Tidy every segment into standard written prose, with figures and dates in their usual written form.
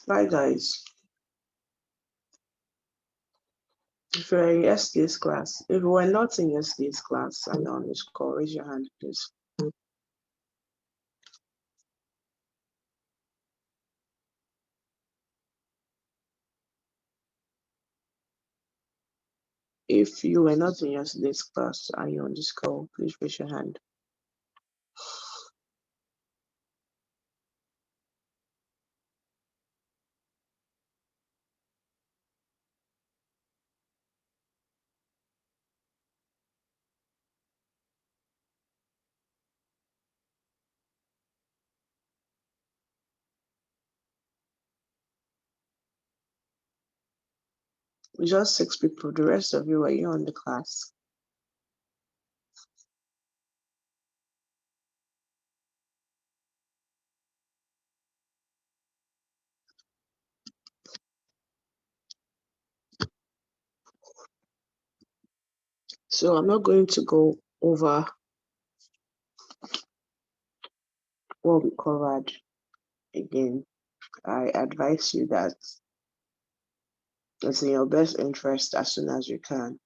Bye, guys. If you're in yesterday's class, if you were not in yesterday's class and you're on this call, raise your hand, please. If you were not in yesterday's class and you're on this call, please raise your hand. Just 6 people. The rest of you are you on the class. So I'm not going to go over what we covered again. I advise you that it's in your best interest as soon as you can.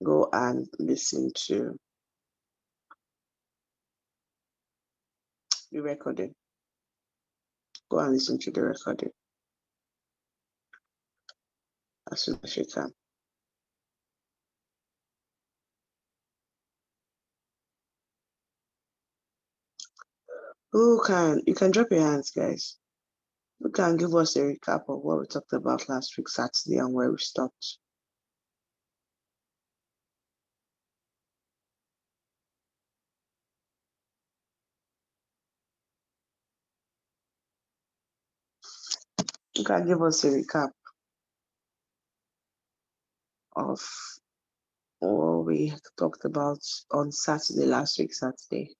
Go and listen to the recording. Go and listen to the recording as soon as you can. Who can? You can drop your hands, guys. Who can give us a recap of what we talked about last week, Saturday, and where we stopped? You can give us a recap of what we talked about on Saturday, last week, Saturday.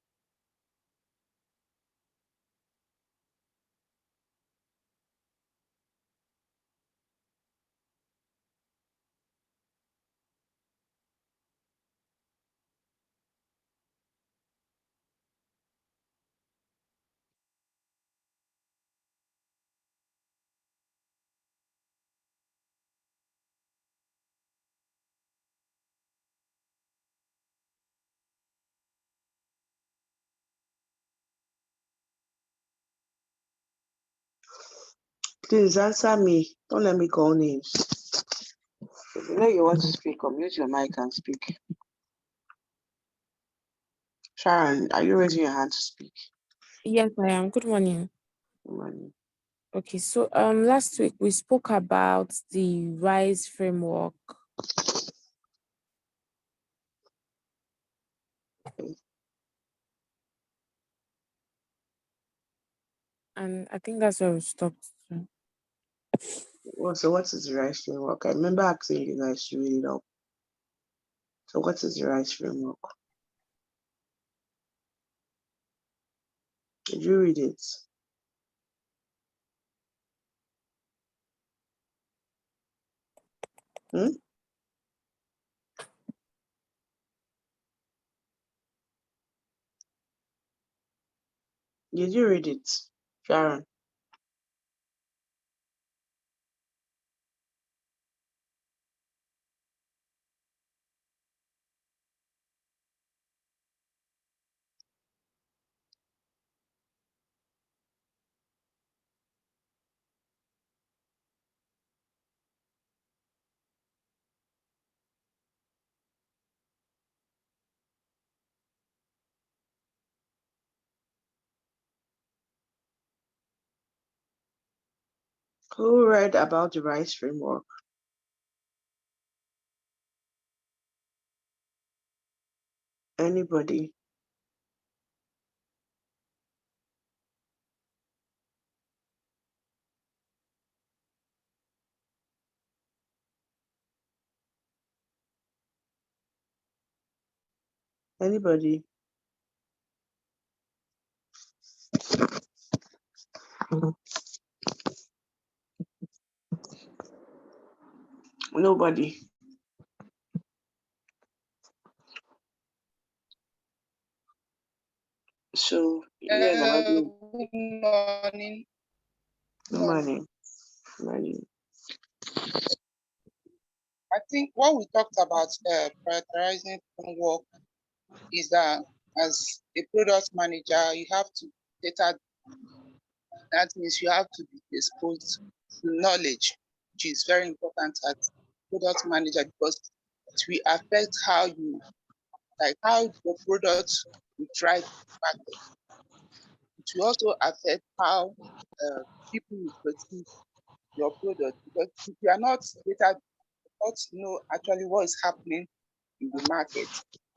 Please answer me. Don't let me call names. If you know you want to speak, unmute your mic and speak. Sharon, are you raising your hand to speak? Yes, I am. Good morning. Good morning. Okay, so last week we spoke about the RISE framework. Okay. And I think that's where we stopped. Well, so what is the RISE framework? I remember asking you guys to read it up. So what is the RISE framework? Did you read it? Hmm? Did you read it, Sharon? Who read about the RISE framework? Anybody? Anybody? Nobody. So yes, am I doing? Good morning. Good morning. Morning. I think what we talked about prioritizing homework is that as a product manager, you have to data. That means you have to be exposed to knowledge, which is very important as product manager because it will affect how you how your product will try to market. It will also affect how people will perceive your product because if you are not data, not know actually what is happening in the market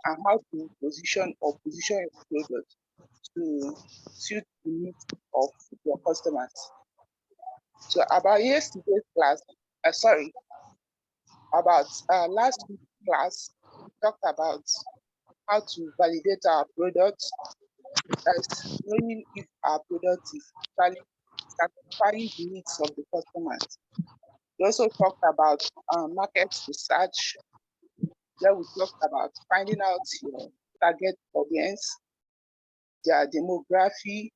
and how to position your product to suit the needs of your customers. So about yesterday's class, about last week's class, we talked about how to validate our products, that's knowing if our product is actually satisfying the needs of the customers. We also talked about market research, where we talked about finding out your target audience, their demography,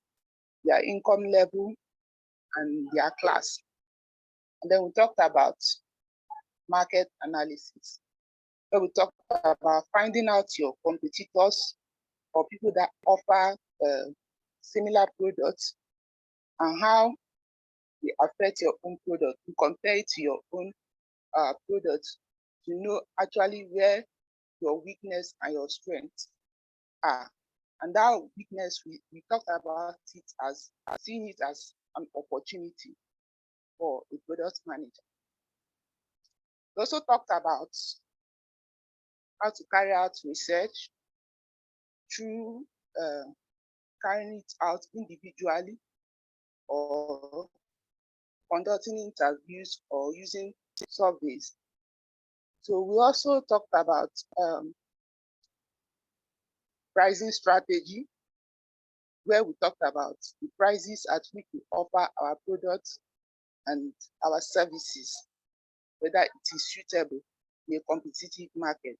their income level, and their class. And then we talked about market analysis, where we talked about finding out your competitors or people that offer similar products and how they affect your own product. You compare it to your own product to know actually where your weakness and your strengths are. And that weakness, we talked about it as seeing it as an opportunity for a product manager. We also talked about how to carry out research through carrying it out individually or conducting interviews or using surveys. So we also talked about pricing strategy, where we talked about the prices at which we offer our products and our services, whether it is suitable in a competitive market.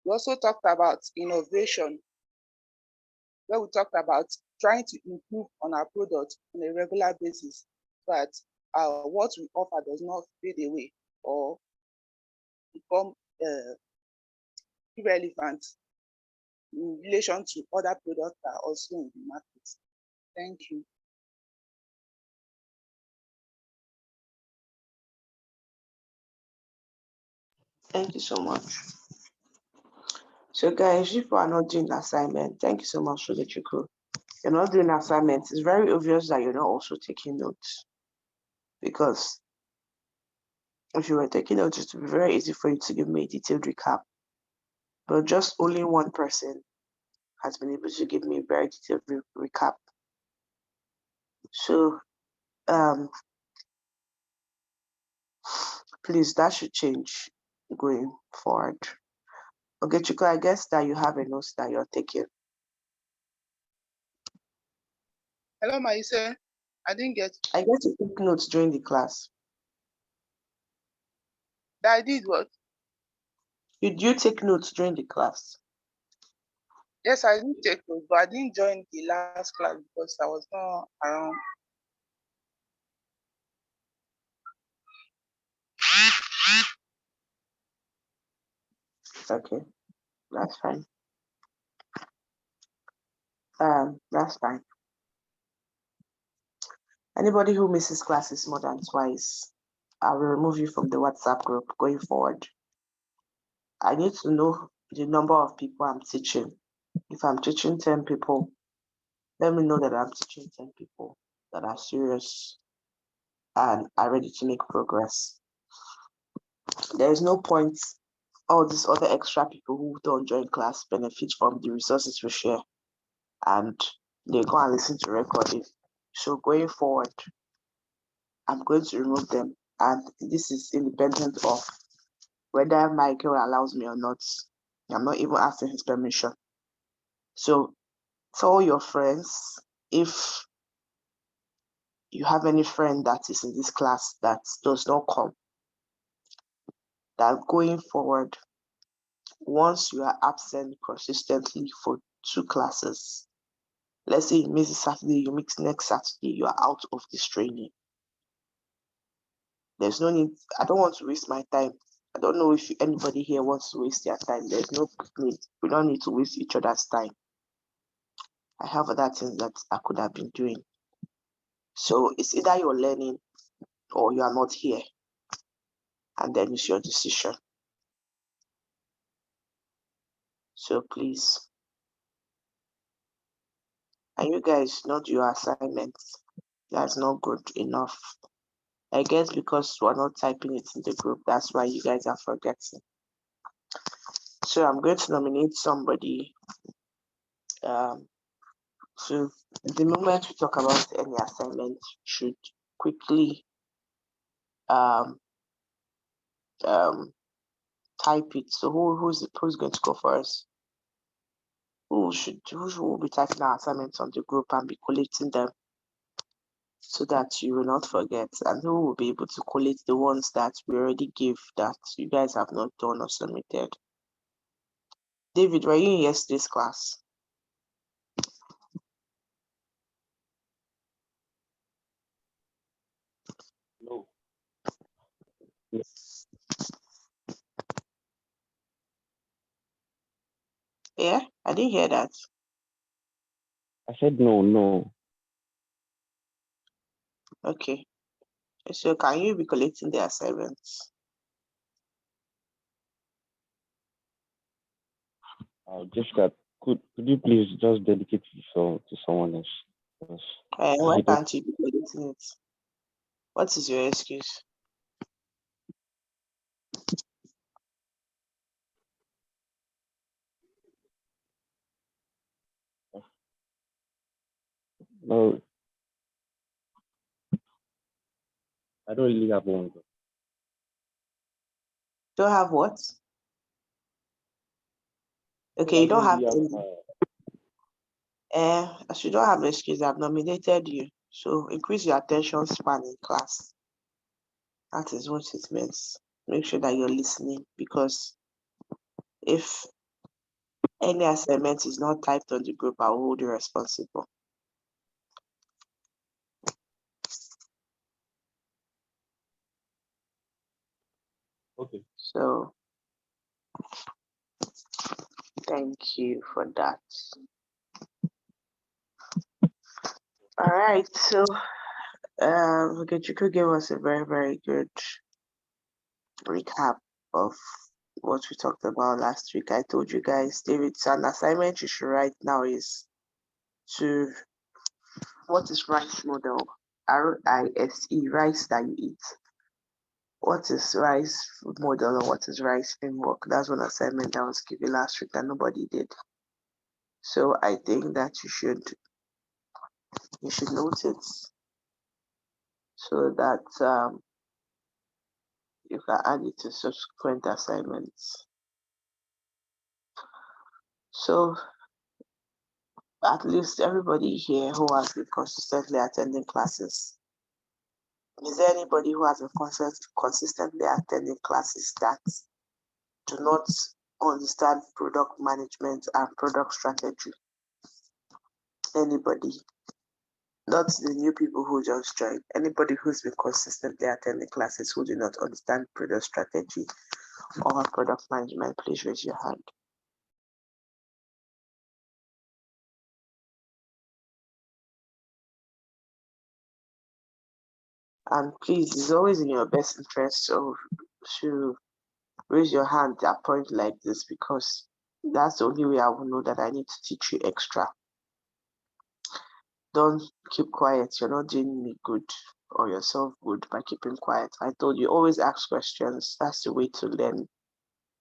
We also talked about innovation, where we talked about trying to improve on our product on a regular basis so that what we offer does not fade away or become irrelevant in relation to other products that are also in the market. Thank you. Thank you so much. So guys, if you are not doing assignment, thank you so much for the Chuku. You're not doing assignments. It's very obvious that you're not also taking notes, because if you were taking notes, it would be very easy for you to give me a detailed recap. But just only one person has been able to give me a very detailed recap. So please, that should change going forward. Okay, Chuku, I guess that you have a note that you're taking. Hello, Maise. I didn't get. I guess you took notes during the class. I did what? Did you take notes during the class? Yes, I did take notes, but I didn't join the last class because I was not around. Okay, that's fine. That's fine. Anybody who misses classes more than twice, I will remove you from the WhatsApp group going forward. I need to know the number of people I'm teaching. If I'm teaching 10 people, let me know that I'm teaching 10 people that are serious and are ready to make progress. There is no point all these other extra people who don't join class benefit from the resources we share, and they go and listen to recording. So going forward, I'm going to remove them, and this is independent of whether Michael allows me or not. I'm not even asking his permission. So tell your friends, if you have any friend that is in this class that does not come, that going forward, once you are absent consistently for 2 classes, let's say you miss a Saturday, you miss next Saturday, you are out of this training. There's no need. I don't want to waste my time. I don't know if anybody here wants to waste their time. There's no need. We don't need to waste each other's time. I have other things that I could have been doing. So it's either you're learning or you are not here, and then it's your decision. So please, and you guys not do your assignments. That's not good enough. I guess because we're not typing it in the group, that's why you guys are forgetting. So I'm going to nominate somebody. So the moment we talk about any assignment, should quickly type it. So who's going to go first? Who will be typing our assignments on the group and be collating them so that you will not forget? And who will be able to collate the ones that we already gave that you guys have not done or submitted? David, were you in yesterday's class? No. Yeah, I didn't hear that. I said no. Okay. So can you be collecting the assignments? Just that. Could you please just dedicate it to someone else? Yes. Why can't you be collecting it? What is your excuse? No, I don't really have one. Don't have what? Okay, I you don't have really any. As you don't have excuse, I've nominated you. So increase your attention span in class. That is what it means. Make sure that you're listening, because if any assignment is not typed on the group, I will hold you responsible. Okay. So thank you for that. All right, so Okechukwu gave us a very, very good recap of what we talked about last week. I told you guys, David's an assignment you should write now is to what is rice model? RISE, rice that you eat. What is rice model and what is rice framework? That's one assignment that was given last week that nobody did. So I think that you should note it so that you can add it to subsequent assignments. So at least everybody here who has been consistently attending classes. Is there anybody who has been consistently attending classes that do not understand product management and product strategy? Anybody? Not the new people who just joined. Anybody who's been consistently attending classes who do not understand product strategy or product management, please raise your hand. And please, it's always in your best interest to raise your hand at a point like this, because that's the only way I will know that I need to teach you extra. Don't keep quiet. You're not doing me good or yourself good by keeping quiet. I told you, always ask questions. That's the way to learn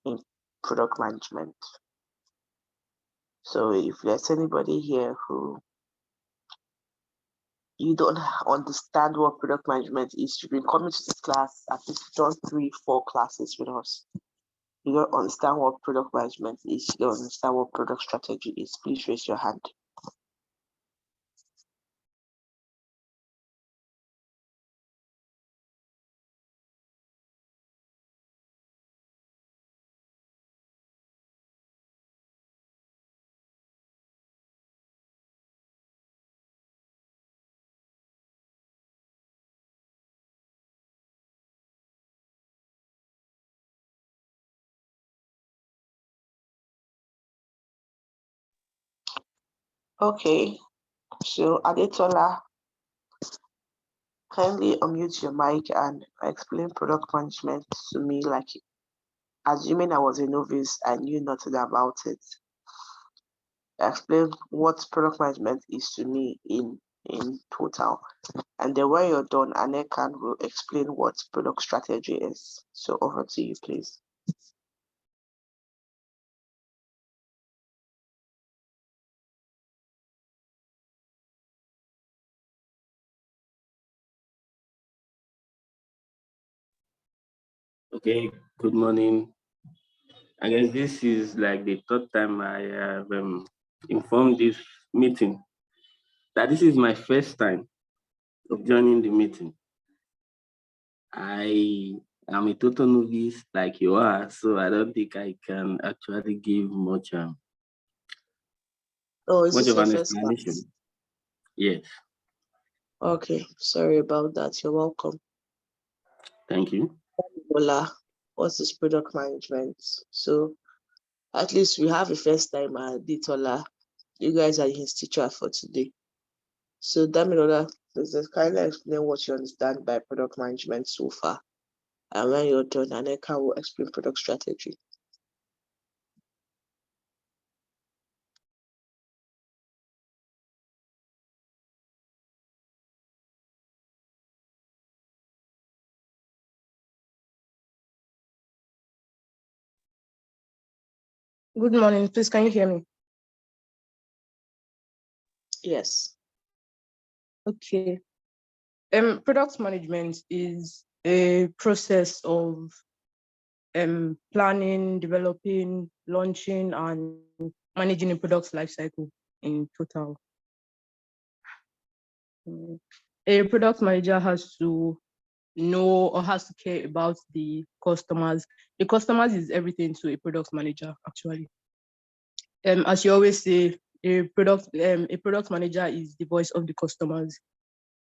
in product management. So if there's anybody here who you don't understand what product management is, you've been coming to this class, at least done 3-4 classes with us. You don't understand what product management is, you don't understand what product strategy is, please raise your hand. Okay, so Adetola, kindly unmute your mic and explain product management to me, like assuming I was a novice, I knew nothing about it. Explain what product management is to me in total. And then when you're done, Anekan will explain what product strategy is. So over to you, please. Okay, good morning. I guess this is like the third time I have informed this meeting that this is my first time of joining the meeting. I am a total novice like you are, so I don't think I can actually give much is much this of your an first explanation. class? Yes, Okay, sorry about that. You're welcome. thank you. Bola, what is product management? So at least we have a first time Adetola. You guys are his teacher for today. So Damilola, please just kindly explain what you understand by product management so far. And when you're done, Aneka will explain product strategy. Good morning. Please, can you hear me? Yes. Okay. Product management is a process of planning, developing, launching, and managing a product's life cycle in total. A product manager has to know or has to care about the customers. The customers is everything to a product manager, actually. As you always say, a product manager is the voice of the customers.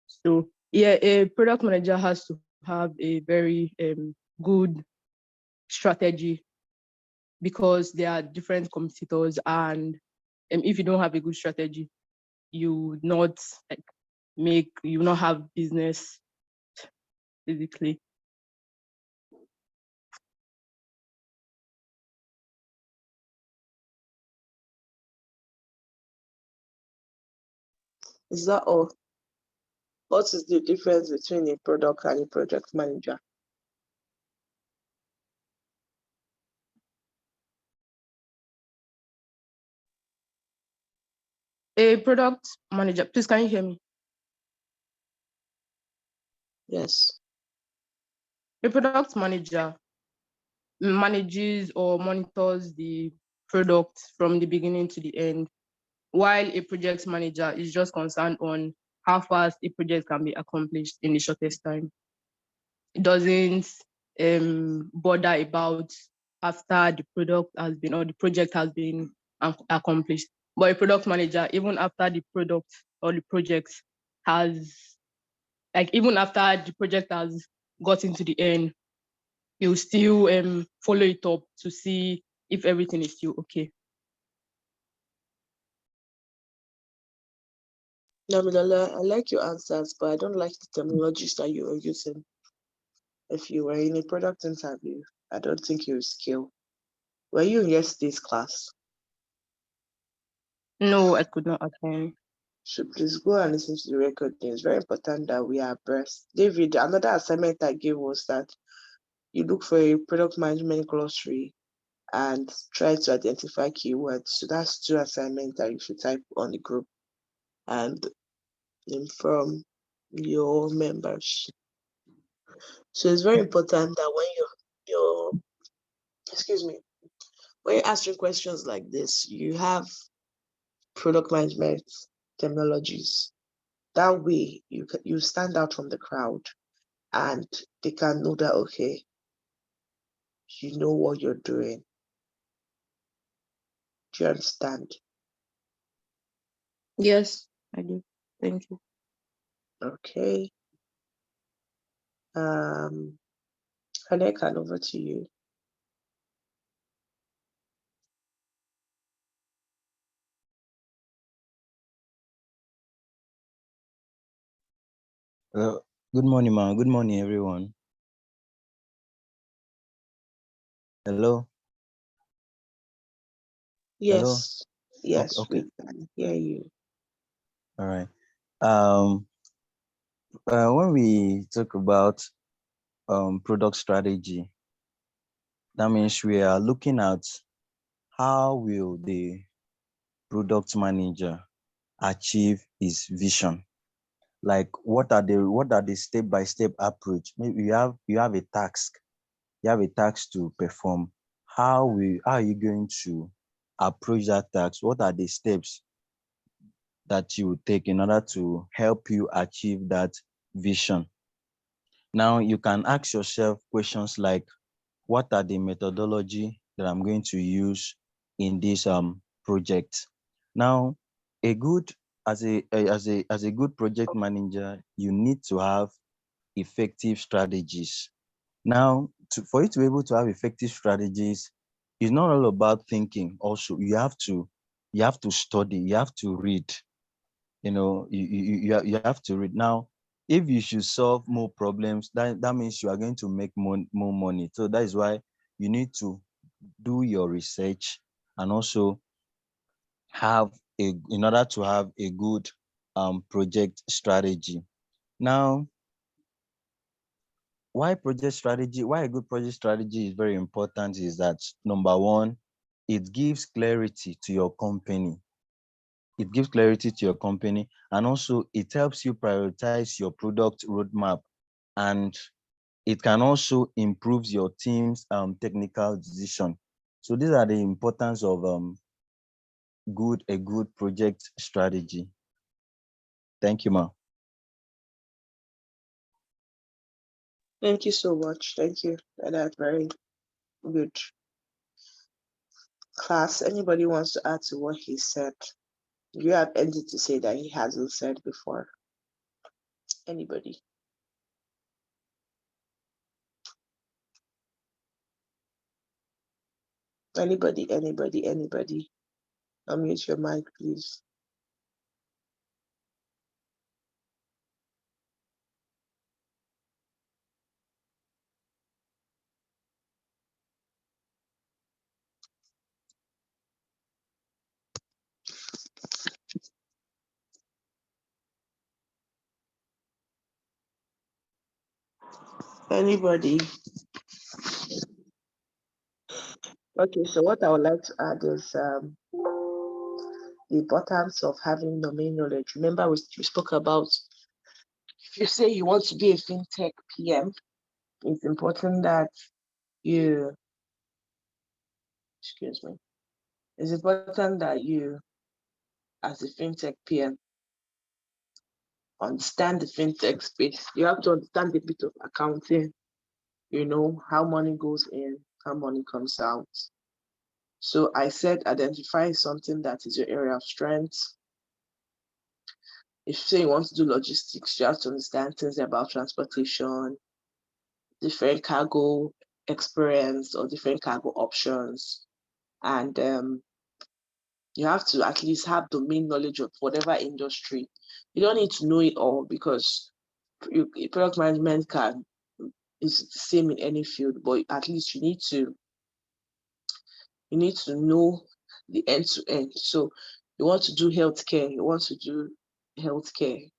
So yeah, a product manager has to have a very good strategy, because there are different competitors, and if you don't have a good strategy, you not you not have business, basically. Is that all? What is the difference between a product and a project manager? A product manager, please, can you hear me? Yes. A product manager manages or monitors the product from the beginning to the end, while a project manager is just concerned on how fast a project can be accomplished in the shortest time. It doesn't bother about after the product has been or the project has been accomplished. But a product manager, even after the product or the project has, even after the project has gotten to the end, you'll still follow it up to see if everything is still okay. Damilola, I like your answers, but I don't like the terminologies that you are using. If you were in a product interview, I don't think you're skilled. Were you in yesterday's class? No, I could not attend. So please go and listen to the recording. It's very important that we are abreast. David, another assignment I gave was that you look for a product management glossary and try to identify keywords. So that's 2 assignments that you should type on the group and inform your members. So it's very important that when you're when you're answering questions like this, you have product management terminologies. That way you stand out from the crowd and they can know that, okay, you know what you're doing. Do you understand? Yes, I do. Thank you. Okay. Haneka, over to you. Good morning, ma'am. Good morning, everyone. Hello. Yes. Yes, Okay. we can hear you. All right. When we talk about product strategy, that means we are looking at how will the product manager achieve his vision. Like what are the step-by-step approach? Maybe you have a task. You have a task to perform. How are you going to approach that task? What are the steps that you take in order to help you achieve that vision? Now you can ask yourself questions like, what are the methodology that I'm going to use in this project? Now, a good as a good project manager, you need to have effective strategies. Now, for you to be able to have effective strategies, it's not all about thinking. Also, you have to study, you have to read. You have to read. Now, if you should solve more problems, that means you are going to make more money. So that is why you need to do your research and also in order to have a good project strategy. Now, why a good project strategy is very important is that, number one, it gives clarity to your company. It gives clarity to your company, and also it helps you prioritize your product roadmap, and it can also improve your team's technical decision. So these are the importance of a good project strategy. Thank you, ma. Thank you so much. Thank you for that very good class. Anybody wants to add to what he said? Do you have anything to say that he hasn't said before? Anybody? Anybody? Unmute your mic, please. Anybody? Okay, so what I would like to add is the importance of having domain knowledge. Remember, we spoke about, if you say you want to be a fintech PM, it's important that you, it's important that you, as a fintech PM, understand the fintech space. You have to understand a bit of accounting, how money goes in, how money comes out. So I said identify something that is your area of strength. If you say you want to do logistics, you have to understand things about transportation, different cargo experience or different cargo options. And you have to at least have domain knowledge of whatever industry. You don't need to know it all, because product management is the same in any field, but at least you need to know the end to end. So you want to do healthcare, you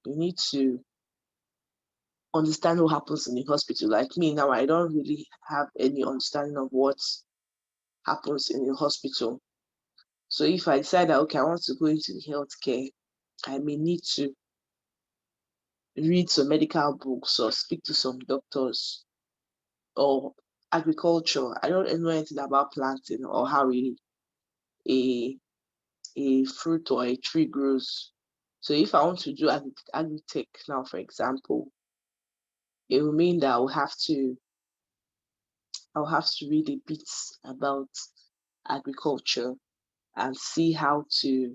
need to understand what happens in the hospital. Like me now, I don't really have any understanding of what happens in a hospital. So if I decide that, okay, I want to go into the healthcare, I may need to read some medical books or speak to some doctors, or agriculture. I don't know anything about planting or how a fruit or a tree grows. So if I want to do agri-tech now, for example, it will mean that I'll have to read a bit about agriculture and see how to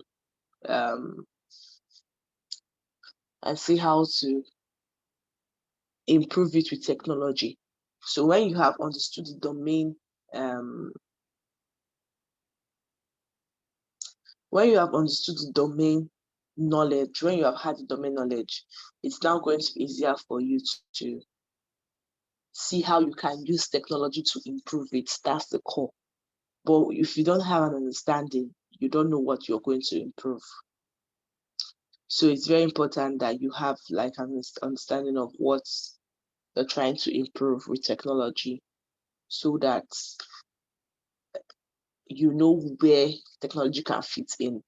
improve it with technology. So when you have understood the domain, when you have understood the domain knowledge, when you have had the domain knowledge, it's now going to be easier for you to see how you can use technology to improve it. That's the core. But if you don't have an understanding, you don't know what you're going to improve. So it's very important that you have like an understanding of what you're trying to improve with technology, so that you know where technology can fit in.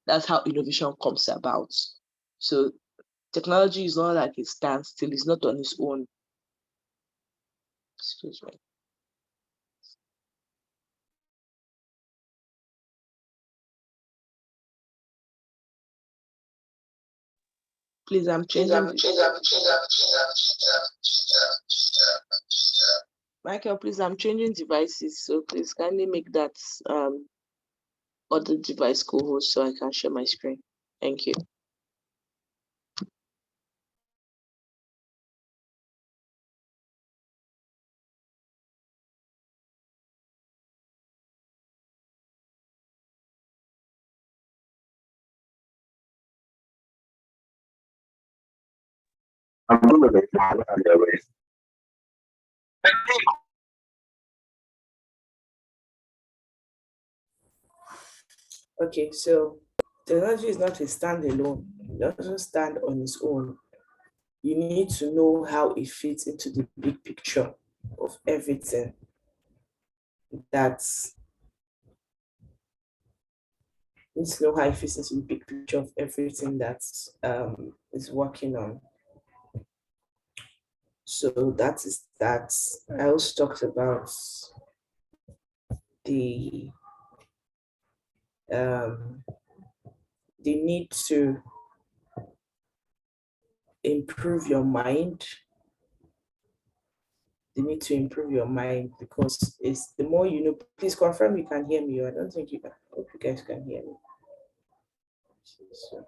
That's how innovation comes about. So technology is not like a standstill, it's not on its own. Excuse me. Please, I'm changing. Michael, please, I'm changing devices. So please kindly make that other device co-host so I can share my screen. Thank you. I'm going to be Okay, so technology is not a standalone. It doesn't stand on its own. You need to know how it fits into the big picture of everything that's needs to know how it fits into the big picture of everything that's is working on. So that is that. I also talked about the need to improve your mind. The need to improve your mind, because it's the more you know. Please confirm you can hear me. I don't think you can. I hope you guys can hear me. So,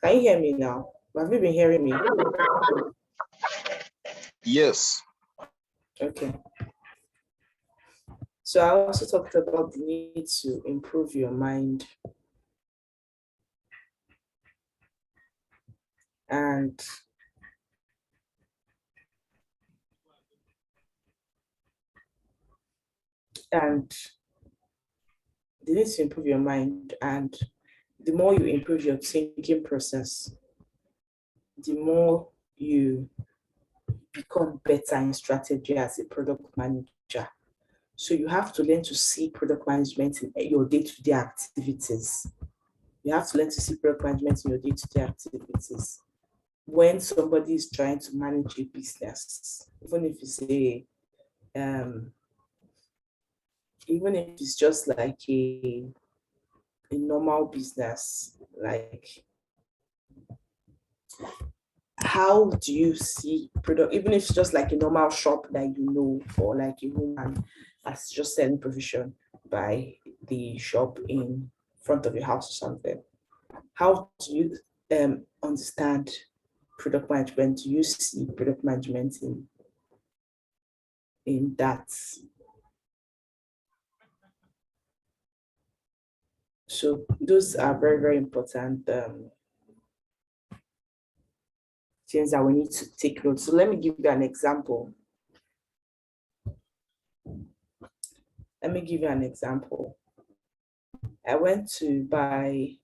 can you hear me now? Have you been hearing me? Yes. Okay. So I also talked about the need to improve your mind. And the need to improve your mind, and the more you improve your thinking process, the more you become better in strategy as a product manager. So you have to learn to see product management in your day-to-day activities. You have to learn to see product management in your day-to-day activities. When somebody is trying to manage a business, even if it's even if it's just like a normal business, like how do you see product, even if it's just like a normal shop that you know, or like a woman that's just selling provision by the shop in front of your house or something. How do you understand product management? Do you see product management in that? So those are very, very important things that we need to take note. So let me give you an example. Let me give you an example. I went to buy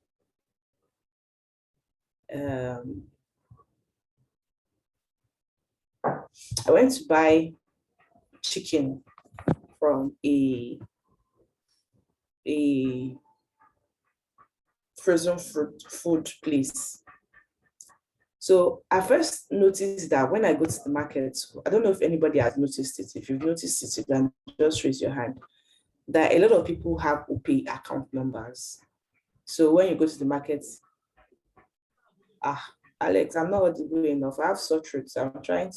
chicken from a frozen food place. So I first noticed that when I go to the market, I don't know if anybody has noticed it. If you've noticed it, you can just raise your hand. That a lot of people have OPay account numbers. So when you go to the market, Alex, I'm not audible enough. I have sore throat, so I'm trying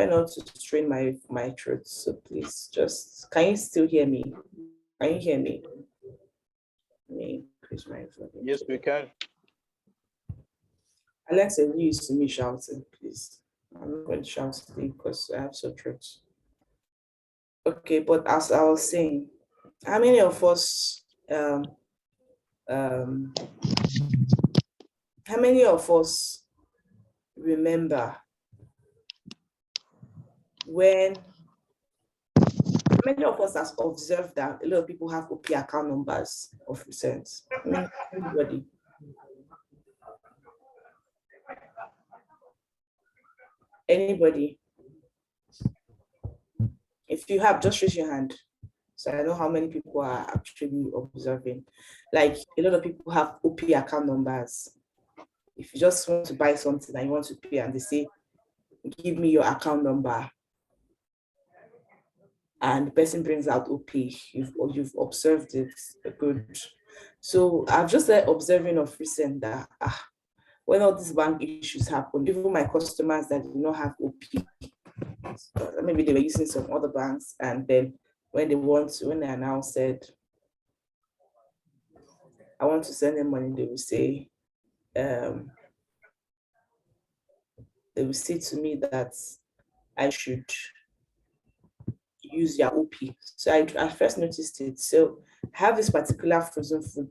not to strain my throat. So please, just can you still hear me? Can you hear me? Let me increase my volume. Yes, we can. Alex, are you used to me shouting, please? I'm not going to shout today because I have sore throat. Okay, but as I was saying, how many of us remember when, how many of us has observed that a lot of people have OP account numbers of recent? Anybody? Anybody? If you have, just raise your hand. So I know how many people are actually observing. Like a lot of people have OP account numbers. If you just want to buy something and you want to pay and they say, give me your account number. And the person brings out OP, you've observed it, good. So I've just observing of recent that when all these bank issues happen, even my customers that do not have OP, maybe they were using some other banks, and then when they are now said, I want to send them money, they will say to me that I should use their OP. So I first noticed it. So I have this particular frozen food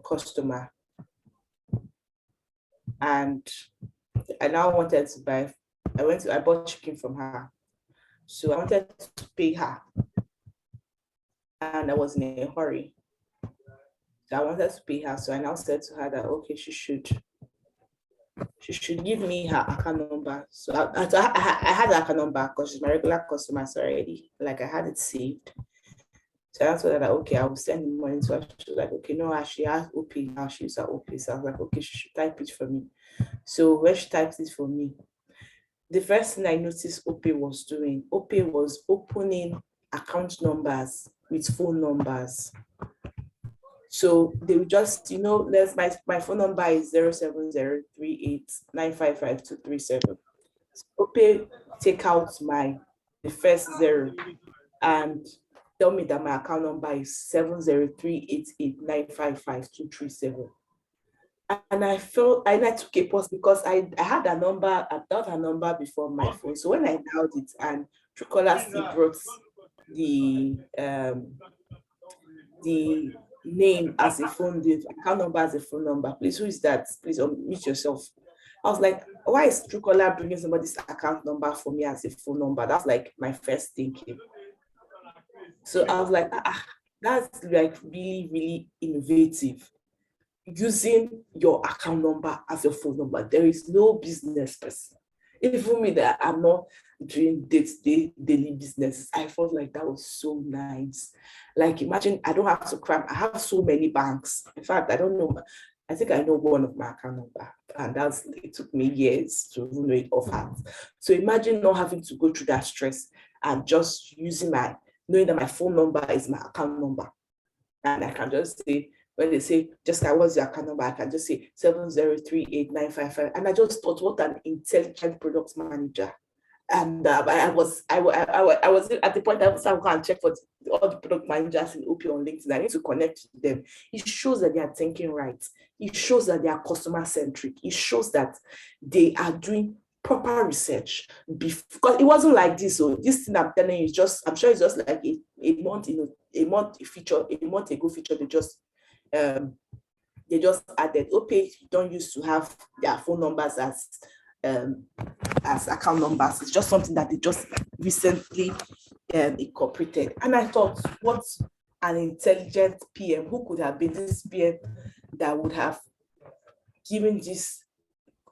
customer, and I now wanted to buy, I bought chicken from her. So I wanted to pay her, and I was in a hurry. So I wanted to pay her. So I now said to her that, okay, she should give me her account number. So I had her account number because she's my regular customer already. Like I had it saved. So I told her that, okay, I will send the money to her. She was like, okay, no, she has OP now. She uses her OP. So I was like, okay, she should type it for me. So when she typed it for me, the first thing I noticed OP was doing, OP was opening account numbers with phone numbers. So they would just, there's my phone number is 07038955237. So OPay take out the first 0 and tell me that my account number is 70388955237. And I felt, and I took a pause because I had a number, I thought a number before my phone. So when I dialed it and Truecaller still brought the name as a phone, the account number as a phone number. Please, who is that? Please unmute yourself. I was like, why is Truecaller bringing somebody's account number for me as a phone number? That's like my first thinking. So I was like, that's like really, really innovative. Using your account number as your phone number. There is no business person. Even me that I'm not doing day-to-day daily business, I felt like that was so nice. Like imagine I don't have to cram. I have so many banks. In fact, I don't know. I think I know one of my account number, and it took me years to know it off hand. So imagine not having to go through that stress and just knowing that my phone number is my account number, and I can just say. When they say, Jessica, what's your account number? I can just say 7038955. And I just thought, what an intelligent product manager. And I was at the point I was going to check for all the product managers in OP on LinkedIn. I need to connect to them. It shows that they are thinking right. It shows that they are customer centric. It shows that they are doing proper research. Because it wasn't like this. So this thing I'm telling you is I'm sure it's just like a month ago feature they just added. OPay don't used to have their phone numbers as account numbers. It's just something that they just recently incorporated. And I thought, what an intelligent PM. Who could have been this PM that would have given this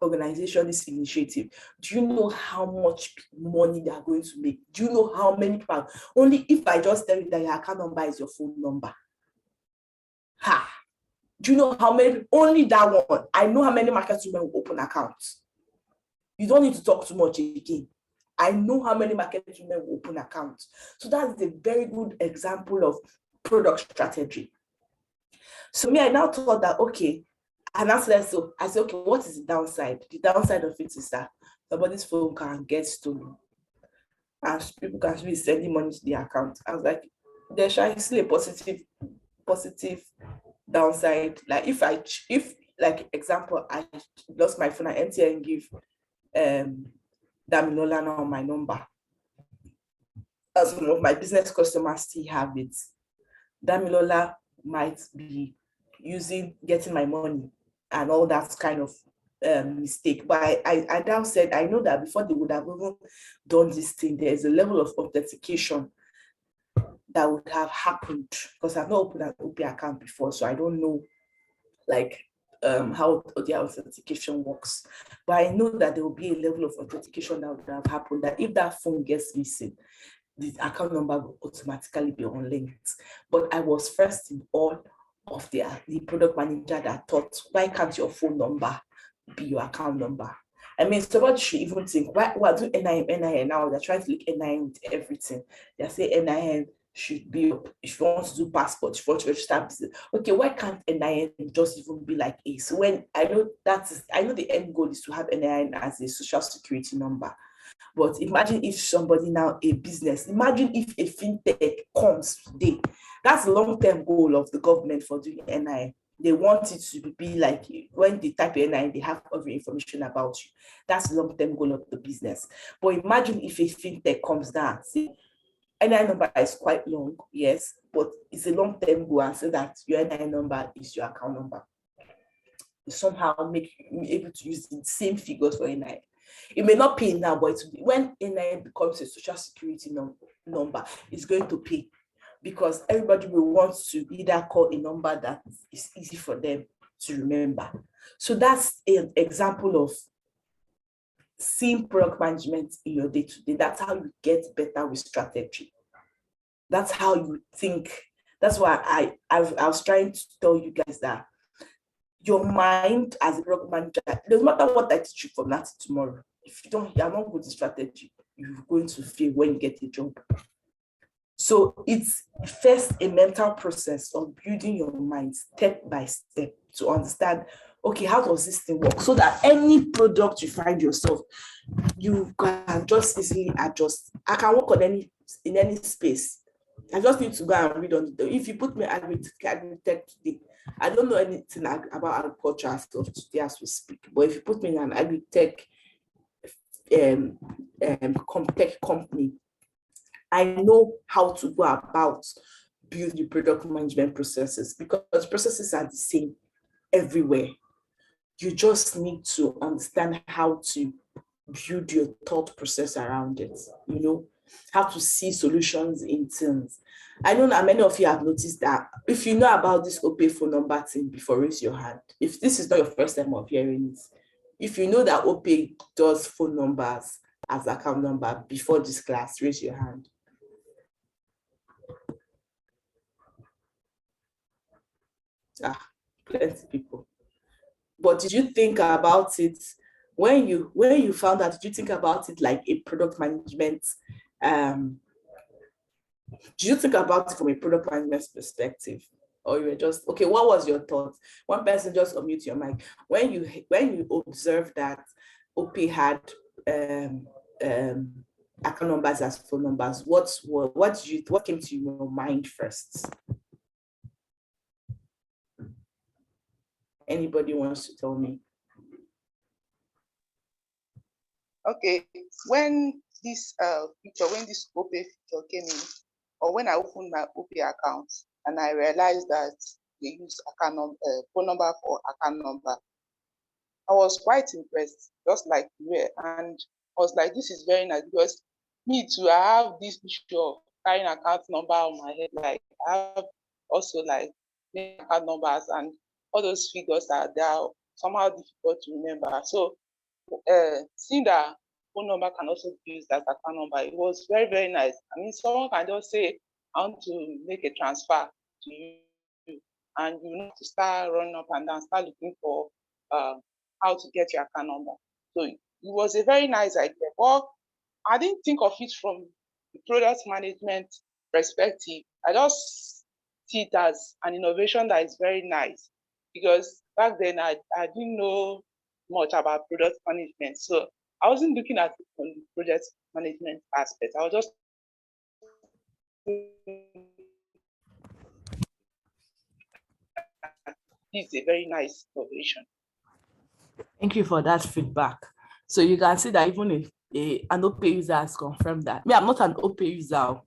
organization, this initiative, do you know how much money they are going to make? Do you know how many people? Only if I just tell you that your account number is your phone number. Ha! Do you know how many? Only that one. I know how many market women will open accounts. You don't need to talk too much again. I know how many market women will open accounts. So that's a very good example of product strategy. So me, I now thought that, okay, and I said, okay, what is the downside? The downside of it is that somebody's phone can get stolen and people can be sending money to the account. I was like, there's actually a positive downside. Like if like example, I lost my phone, I MTN give Damilola now my number. As some of my business customers still have it. Damilola might be getting my money and all that kind of mistake. But I now said, I know that before they would have even done this thing, there's a level of authentication that would have happened, because I've not opened an OP account before, so I don't know like how the authentication works. But I know that there will be a level of authentication that would have happened, that if that phone gets missing, the account number will automatically be unlinked. But I was first in all of the product manager that thought, why can't your phone number be your account number? I mean, somebody should even think, why do NIN now? They're trying to link NIN with everything. They say NIN should be, if you want to do passport, if you want to register business, okay, why can't NIN just even be like ACE? When I know the end goal is to have NIN as a social security number. But imagine if somebody now, a business, imagine if a fintech comes today. That's the long-term goal of the government for doing NIN. They want it to be like, when they type NIN, they have every information about you. That's the long-term goal of the business. But imagine if a fintech comes down, see, NIN number is quite long, yes, but it's a long-term goal, and so that your NIN number is your account number. You somehow make you able to use the same figures for NIN. It may not pay now, but when NIN becomes a social security number, it's going to pay, because everybody will want to either call a number that is easy for them to remember. So that's an example of seeing product management in your day-to-day. That's how you get better with strategy. That's how you think. That's why I was trying to tell you guys that your mind as a product manager, it doesn't matter what I teach you from that to tomorrow. If you're not good at strategy, you're going to fail when you get a job. So it's first a mental process of building your mind step by step to understand, okay, how does this thing work? So that any product you find yourself, you can just easily adjust. I can work on in any space. I just need to go and read on it. If you put me agri-tech today, I don't know anything about agriculture as of today as we speak. But if you put me in an agri-tech tech company, I know how to go about building product management processes, because processes are the same everywhere. You just need to understand how to build your thought process around it, how to see solutions in things. I know that many of you have noticed that if you know about this OPay phone number thing before, raise your hand. If this is not your first time of hearing it, if you know that OPay does phone numbers as account number before this class, raise your hand. Plenty people. But did you think about it when you found out? Did you think about it like a product management? Did you think about it from a product management perspective, or you were just okay? What was your thought? One person just unmute your mic. When you observed that OPay had account numbers as phone numbers, what came to your mind first? Anybody wants to tell me? Okay, when this when this OPay feature came in, or when I opened my OPay account and I realized that they use phone number for account number, I was quite impressed, just like you were, and I was like, this is very nice, because me too, I have this issue of carrying account number on my head. Like I have also like account numbers, and all those figures are somehow difficult to remember. So seeing that phone number can also be used as account number, it was very, very nice. I mean, someone can just say, I want to make a transfer to you, and you know to start running up and down, start looking for how to get your account number. So it was a very nice idea. But I didn't think of it from the product management perspective. I just see it as an innovation that is very nice, because back then I didn't know much about product management. So I wasn't looking at it from the project management aspect. I was just it's a very nice innovation. Thank you for that feedback. So you can see that even if an OPay user has confirmed that. Me, I'm not an OPay user,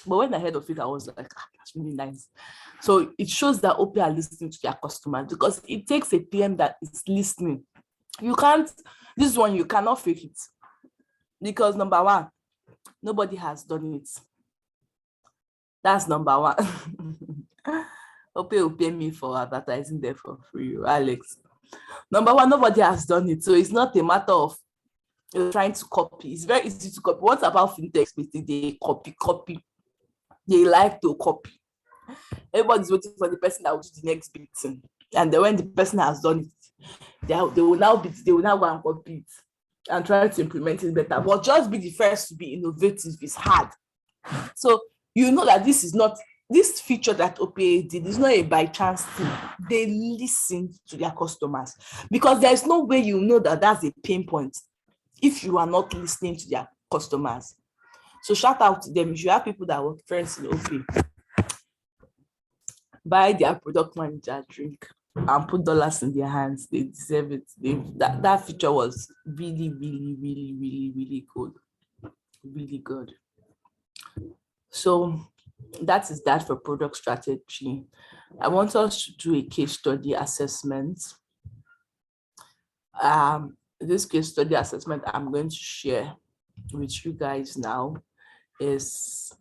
but when I heard of it, I was like, that's really nice. So it shows that OPay are listening to their customers, because it takes a PM that is listening. You can't, this one, you cannot fake it, because number one, nobody has done it. That's number one. OPay will pay me for advertising there for free, Alex. Number one, nobody has done it. So it's not a matter of trying to copy. It's very easy to copy. What's about fintech? They copy. They like to copy. Everybody's waiting for the person that will do the next big thing. And then when the person has done it, they will now go and copy it and try to implement it better. But just be the first to be innovative is hard. So you know that this feature that OPay did is not a by chance thing. They listen to their customers, because there's no way you know that that's a pain point if you are not listening to their customers. So shout out to them. If you have people that work friends in OPay, buy their product manager drink and put dollars in their hands. They deserve it. That feature was really, really, really, really, really good. Really good. So that is that for product strategy. I want us to do a case study assessment. This case study assessment I'm going to share with you guys now is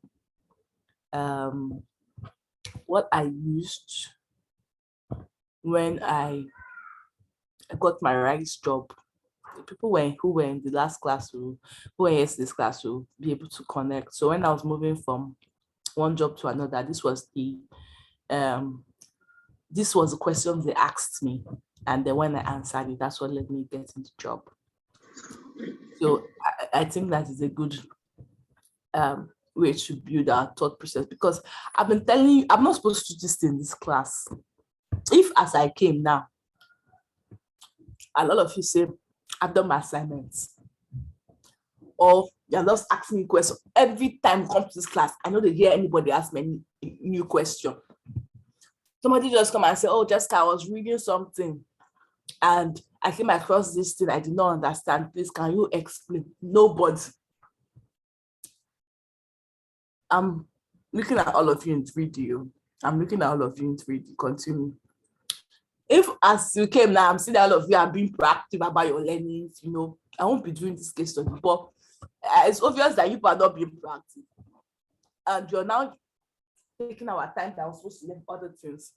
what I used when I got my RISE job. The people who were in the last class, who were in this class, will be able to connect. So when I was moving from one job to another, this was the question they asked me, and then when I answered it, that's what let me get into the job. So I think that is a good way to build our thought process, because I've been telling you, I'm not supposed to do this in this class. If as I came now, a lot of you say, I've done my assignments, or you're just asking me questions. Every time I come to this class, I know they hear anybody ask me any new question. Somebody just come and say, oh, Jessica, I was reading something and I came across this thing I did not understand. Please, can you explain? Nobody. I'm looking at all of you in 3D. Continue. If as you came now, I'm seeing that all of you are being proactive about your learnings, I won't be doing this case study, but it's obvious that you are not being proactive. And you're now taking our time that we're supposed to learn other things.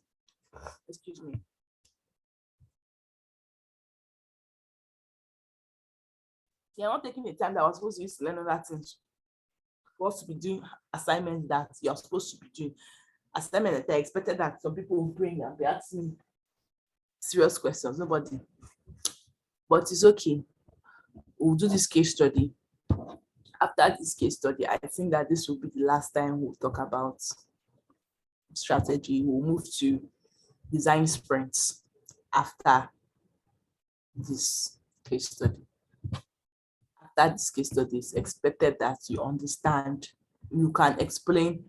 Excuse me. You're not taking the time that we're supposed to use to learn other things. We're supposed to be doing assignments that you're supposed to be doing. Assignments that I expected that some people will bring and be asking serious questions. Nobody. But it's okay. We'll do this case study. After this case study, I think that this will be the last time we'll talk about strategy. We'll move to design sprints after this case study. After this case study, it's expected that you understand, you can explain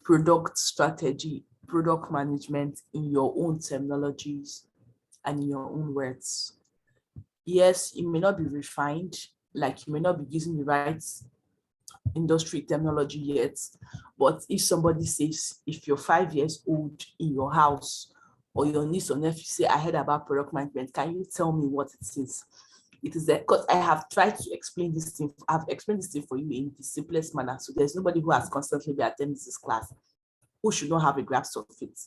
product strategy, product management in your own terminologies and in your own words. Yes, it may not be refined, like you may not be using the right industry terminology yet, but if somebody says, if you're 5 years old in your house, or your niece or nephew say, I heard about product management, can you tell me what it is? It is that, because I have tried to explain this thing, I've explained this thing for you in the simplest manner, so there's nobody who has constantly been attending this class who should not have a grasp of it.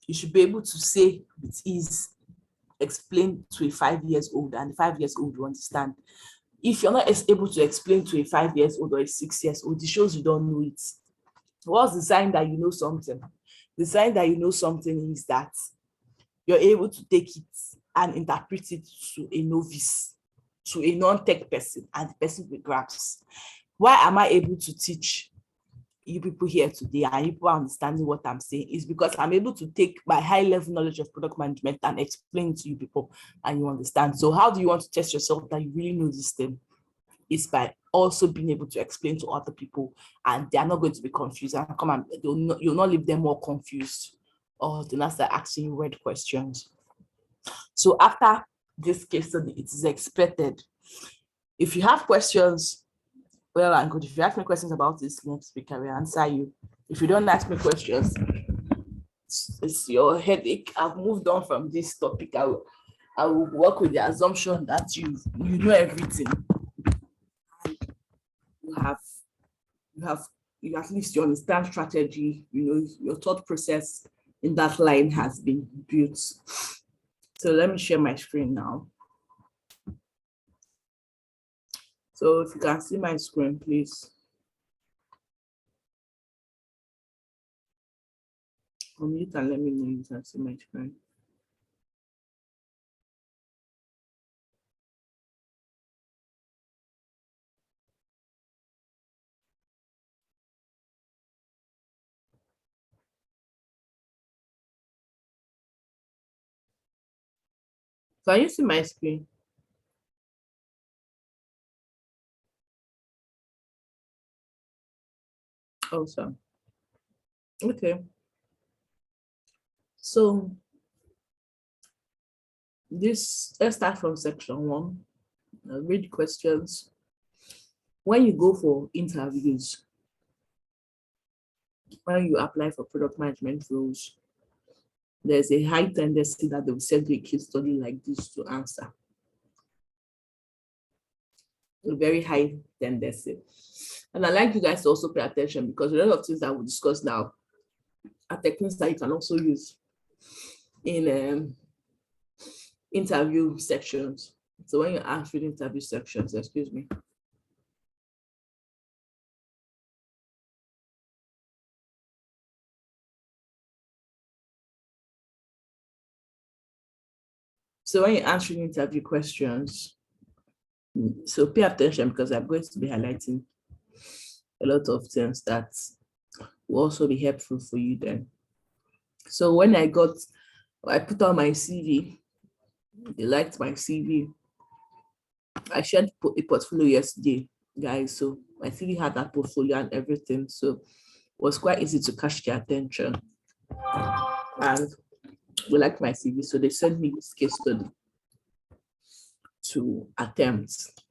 You should be able to say with ease, explain to a 5 years old and the 5 years old will understand. If you're not able to explain to a 5 years old or a 6 years old, it shows you don't know it. What's the sign that you know something? The sign that you know something is that you're able to take it and interpret it to a novice, to a non-tech person, and the person will grasp. Why am I able to teach you people here today and you people are understanding what I'm saying? Is because I'm able to take my high level knowledge of product management and explain it to you people and you understand. So how do you want to test yourself that you really know this thing? Is by also being able to explain to other people and they are not going to be confused and come and you'll not leave them more confused or they'll not start asking you weird questions. So after this case study, it is expected. If you have questions, well and good. If you ask me questions about this next week, I will answer you. If you don't ask me questions, it's your headache. I've moved on from this topic. I will work with the assumption that you know everything. You at least you understand strategy, you know, your thought process in that line has been built. So let me share my screen now. So if you can see my screen, please. Unmute and let me know you can see my screen. Can you see my screen? Awesome. Okay. So let's start from section 1. I'll read the questions. When you go for interviews, when you apply for product management roles, there's a high tendency that they will send you a case study like this to answer. A very high tendency. And I'd like you guys to also pay attention because a lot of things that we'll discuss now are techniques that you can also use in interview sections. So when you ask for interview sections, excuse me. So when you're answering interview questions, so pay attention because I'm going to be highlighting a lot of things that will also be helpful for you then. So when I put on my CV, they liked my CV. I shared a portfolio yesterday, guys. So my CV had that portfolio and everything. So it was quite easy to catch their attention. And we liked my CV. So they sent me this case study to attempt.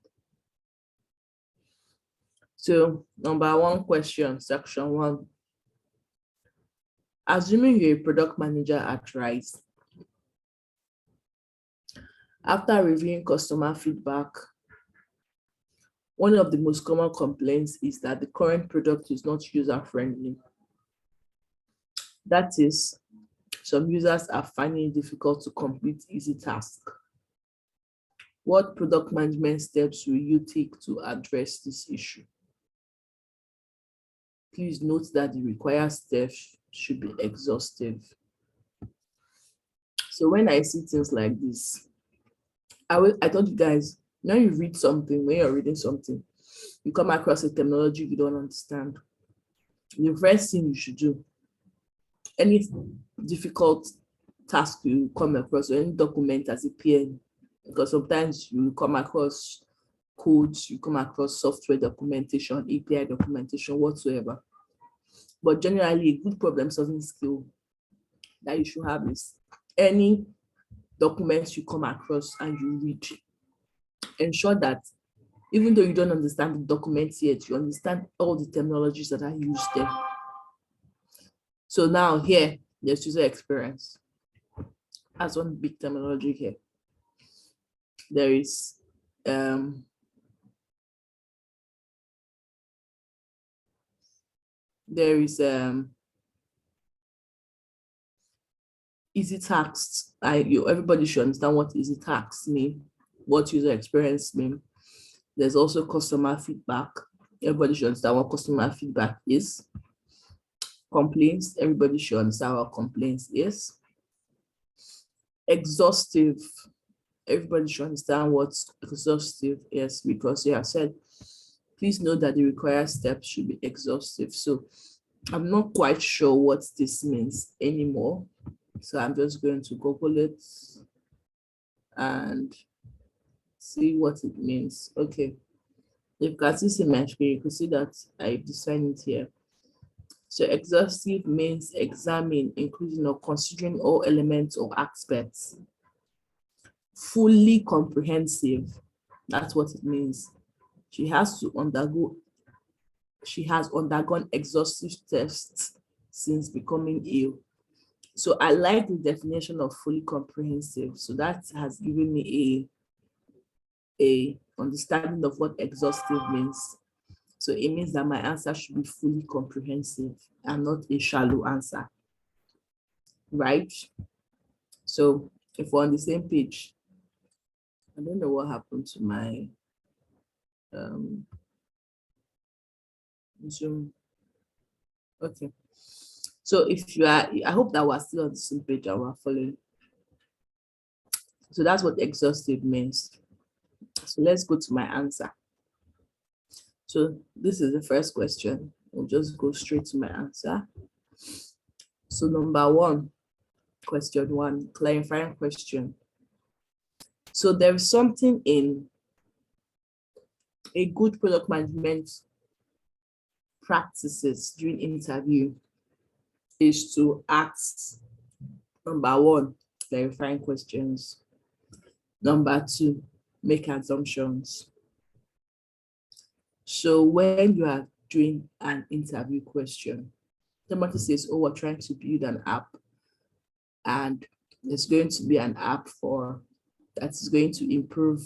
So number 1 question, section 1. Assuming you're a product manager at Rise, after reviewing customer feedback, one of the most common complaints is that the current product is not user-friendly. That is, some users are finding it difficult to complete easy tasks. What product management steps will you take to address this issue? Please note that the required steps should be exhaustive. So when I see things like this, I told you guys, when you read something, when you're reading something, you come across a terminology you don't understand. The first thing you should do, any difficult task you come across, or any document as a PM, because sometimes you come across codes, you come across software documentation, API documentation, whatsoever. But generally, a good problem-solving skill that you should have is any documents you come across and you read, ensure that even though you don't understand the documents yet, you understand all the terminologies that are used there. So now here, there's user experience. As one big terminology here. There is easy tasks. Everybody should understand what easy tasks mean, what user experience mean. There's also customer feedback. Everybody should understand what customer feedback is. Complaints, everybody should understand what complaints is. Exhaustive, everybody should understand what exhaustive is, because you have said, please note that the required steps should be exhaustive. So I'm not quite sure what this means anymore. So I'm just going to Google it and see what it means. Okay. If you can see my screen, you can see that I've defined it here. So exhaustive means examine, including or considering all elements or aspects. Fully comprehensive, that's what it means. She has undergone exhaustive tests since becoming ill. So I like the definition of fully comprehensive. So that has given me a understanding of what exhaustive means. So it means that my answer should be fully comprehensive and not a shallow answer, right? So if we're on the same page, I don't know what happened to my Zoom. Okay. So if you are, I hope that we're still on the same page and we're following. So that's what exhaustive means. So let's go to my answer. So this is the first question. We'll just go straight to my answer. So number one, question one, clarifying question. So there's something in a good product management practices during interview is to ask, number one, clarifying questions. Number two, make assumptions. So when you are doing an interview question, somebody says, oh, we're trying to build an app, and it's going to be an app that is going to improve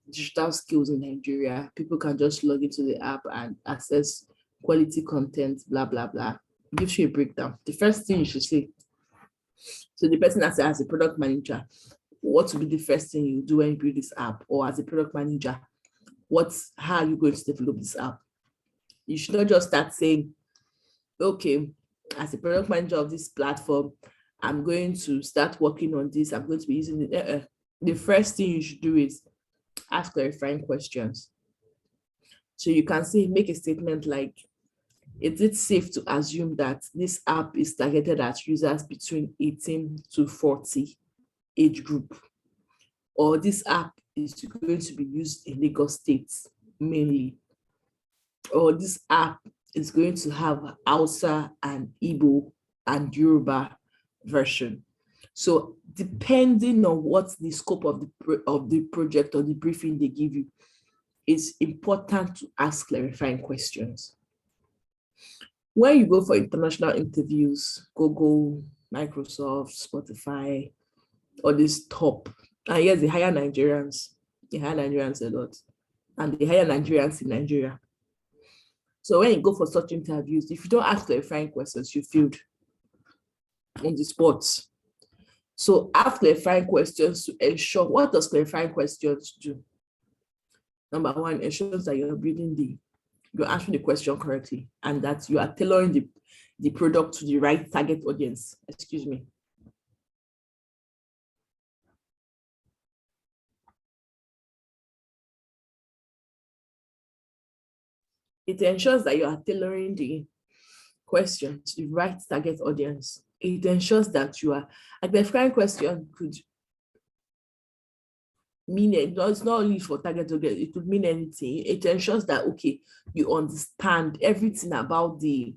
digital skills in Nigeria. People can just log into the app and access quality content, blah, blah, blah. It gives you a breakdown. The first thing you should say, so the person that says, as a product manager, what would be the first thing you do when you build this app? Or as a product manager, how are you going to develop this app? You should not just start saying, okay, as a product manager of this platform, I'm going to start working on this. I'm going to be using it. The first thing you should do is ask clarifying questions. So you can say, make a statement like, is it safe to assume that this app is targeted at users between 18 to 40 age group? Or this app is going to be used in Lagos State mainly? Or this app is going to have Hausa and Igbo and Yoruba version? So depending on what the scope of the project or the briefing they give you, it's important to ask clarifying questions. When you go for international interviews, Google, Microsoft, Spotify, all these top, and yes, they hire Nigerians. They hire Nigerians a lot, and they hire Nigerians in Nigeria. So when you go for such interviews, if you don't ask clarifying questions, you failed on the spot. So ask clarifying questions to ensure, what does clarifying questions do? Number one, ensures that you're answering the question correctly and that you are tailoring the product to the right target audience. Excuse me. It ensures that you are tailoring the question to the right target audience. It ensures that you are, a clarifying question could mean it's not only for target audience, it could mean anything. It ensures that, okay, you understand everything about the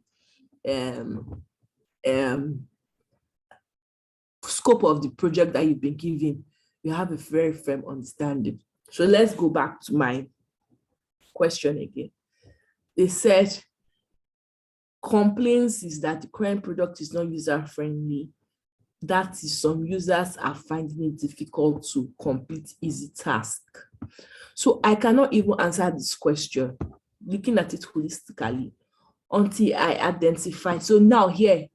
scope of the project that you've been given. You have a very firm understanding. So let's go back to my question again. They said, complaints is that the current product is not user-friendly. That is, some users are finding it difficult to complete easy tasks. So I cannot even answer this question, looking at it holistically, until I identify. So now here,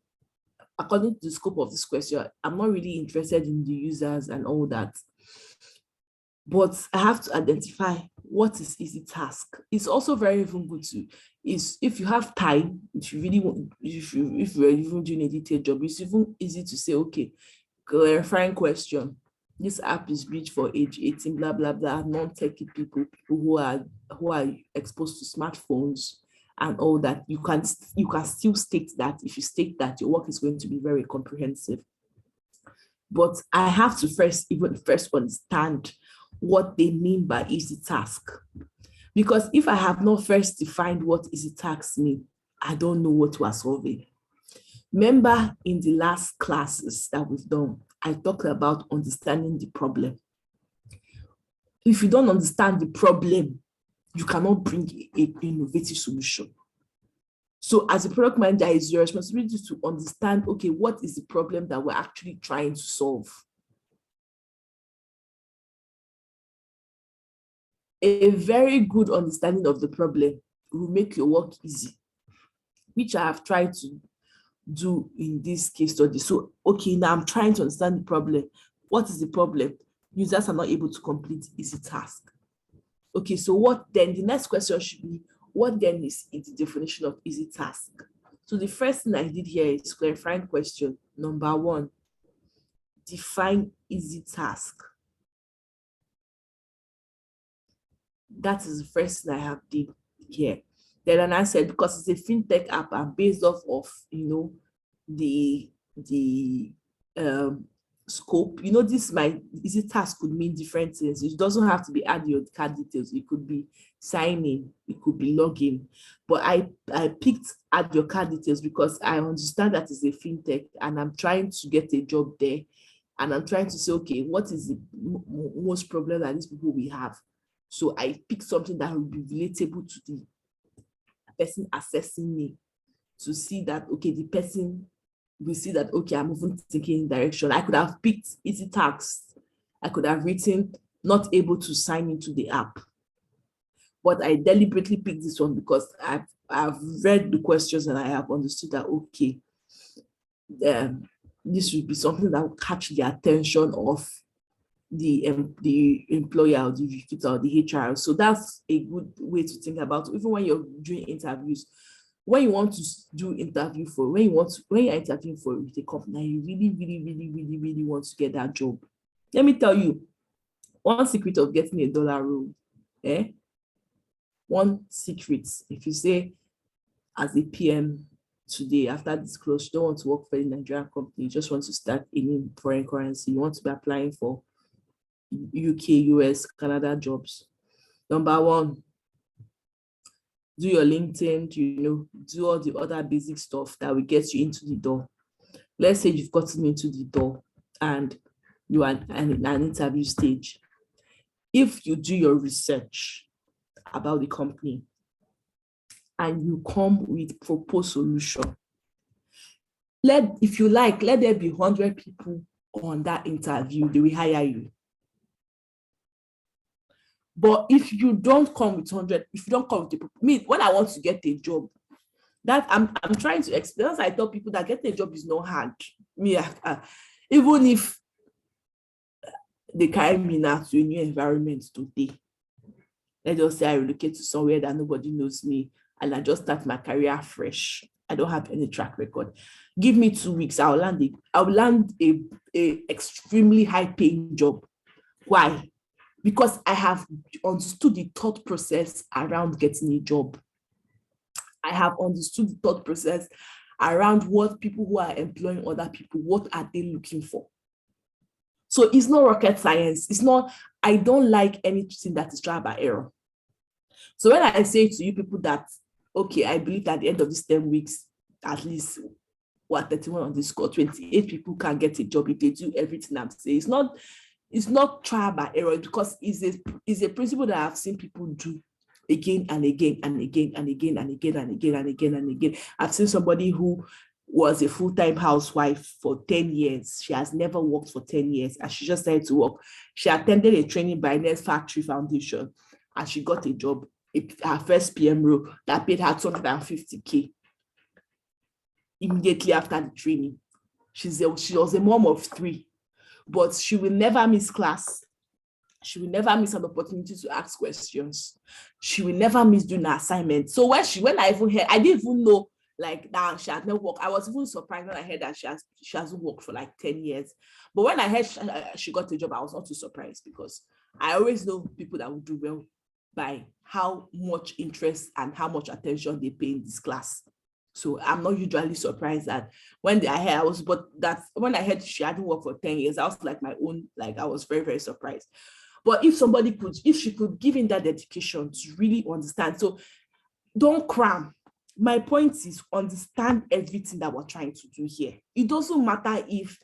according to the scope of this question, I'm not really interested in the users and all that. But I have to identify what is easy task. It's also very even good to, is if you have time, if you really want, if you're even doing a detailed job, it's even easy to say, okay, clarifying question. This app is built for age 18, blah, blah, blah, non-techie people who are exposed to smartphones and all that. You can still state that. If you state that, your work is going to be very comprehensive. But I have to first understand what they mean by easy task. Because if I have not first defined what easy tasks mean, I don't know what we are solving. Remember in the last classes that we've done, I talked about understanding the problem. If you don't understand the problem, you cannot bring an innovative solution. So as a product manager, it's your responsibility to understand, okay, what is the problem that we're actually trying to solve? A very good understanding of the problem will make your work easy, which I have tried to do in this case study. So, okay, now I'm trying to understand the problem. What is the problem? Users are not able to complete easy task. Okay, so what then? The next question should be, what then is the definition of easy task? So the first thing I did here is clarifying question. Number 1, define easy task. That is the first thing I have did here. Then I said, because it's a fintech app and based off of, the scope, this my easy task could mean different things. It doesn't have to be add your card details. It could be signing, it could be login. But I picked add your card details because I understand that it's a fintech and I'm trying to get a job there. And I'm trying to say, okay, what is the most problem that these people will have? So I picked something that will be relatable to the person assessing me, to see that, okay, the person will see that, okay, I'm moving thinking in direction. I could have picked easy tasks. I could have written not able to sign into the app. But I deliberately picked this one because I've read the questions and I have understood that, okay, this would be something that will catch the attention of the employer or the recruiter or the HR. So that's a good way to think about it. Even when you're doing interviews, when you want to do interview for, when you're interviewing for a company, you really want to get that job. Let me tell you, one secret of getting a dollar role, one secret, if you say as a PM today, after this close, you don't want to work for a Nigerian company, you just want to start in foreign currency, you want to be applying for UK, US, Canada jobs. Number 1, do your LinkedIn, do all the other basic stuff that will get you into the door. Let's say you've gotten into the door and you are in an interview stage. If you do your research about the company and you come with proposed solution, if you like, let there be 100 people on that interview, they will hire you. But if you don't come with 100, if you don't come with me, when I want to get a job, that I'm trying to explain, as I tell people that getting a job is not hard. Even if they carry me now to a new environment today, let's just say I relocate to somewhere that nobody knows me and I just start my career fresh. I don't have any track record. Give me 2 weeks, I'll land a extremely high paying job. Why? Because I have understood the thought process around getting a job. I have understood the thought process around what people who are employing other people, what are they looking for? So it's not rocket science. It's not, I don't like anything that is trial by error. So when I say to you people that, okay, I believe that at the end of these 10 weeks, at least 31 on the score, 28 people can get a job if they do everything I'm saying. It's not trial by error because it's a principle that I've seen people do again and again and again and again and again and again and again and again. I've seen somebody who was a full-time housewife for 10 years. She has never worked for 10 years and she just started to work. She attended a training by Nest Factory Foundation and she got a job, her first PM role that paid her 250K immediately after the training. She was a mom of 3, but she will never miss class. She will never miss an opportunity to ask questions. She will never miss doing an assignment. So when I even heard, I didn't even know like that she had not worked. I was even surprised when I heard that she hasn't worked for like 10 years. But when I heard she got a job, I was not too surprised, because I always know people that will do well by how much interest and how much attention they pay in this class. So I'm not usually surprised that when I heard she hadn't worked for 10 years, I was like I was very, very surprised. But if she could give in that dedication to really understand. So don't cram. My point is, understand everything that we're trying to do here. It doesn't matter if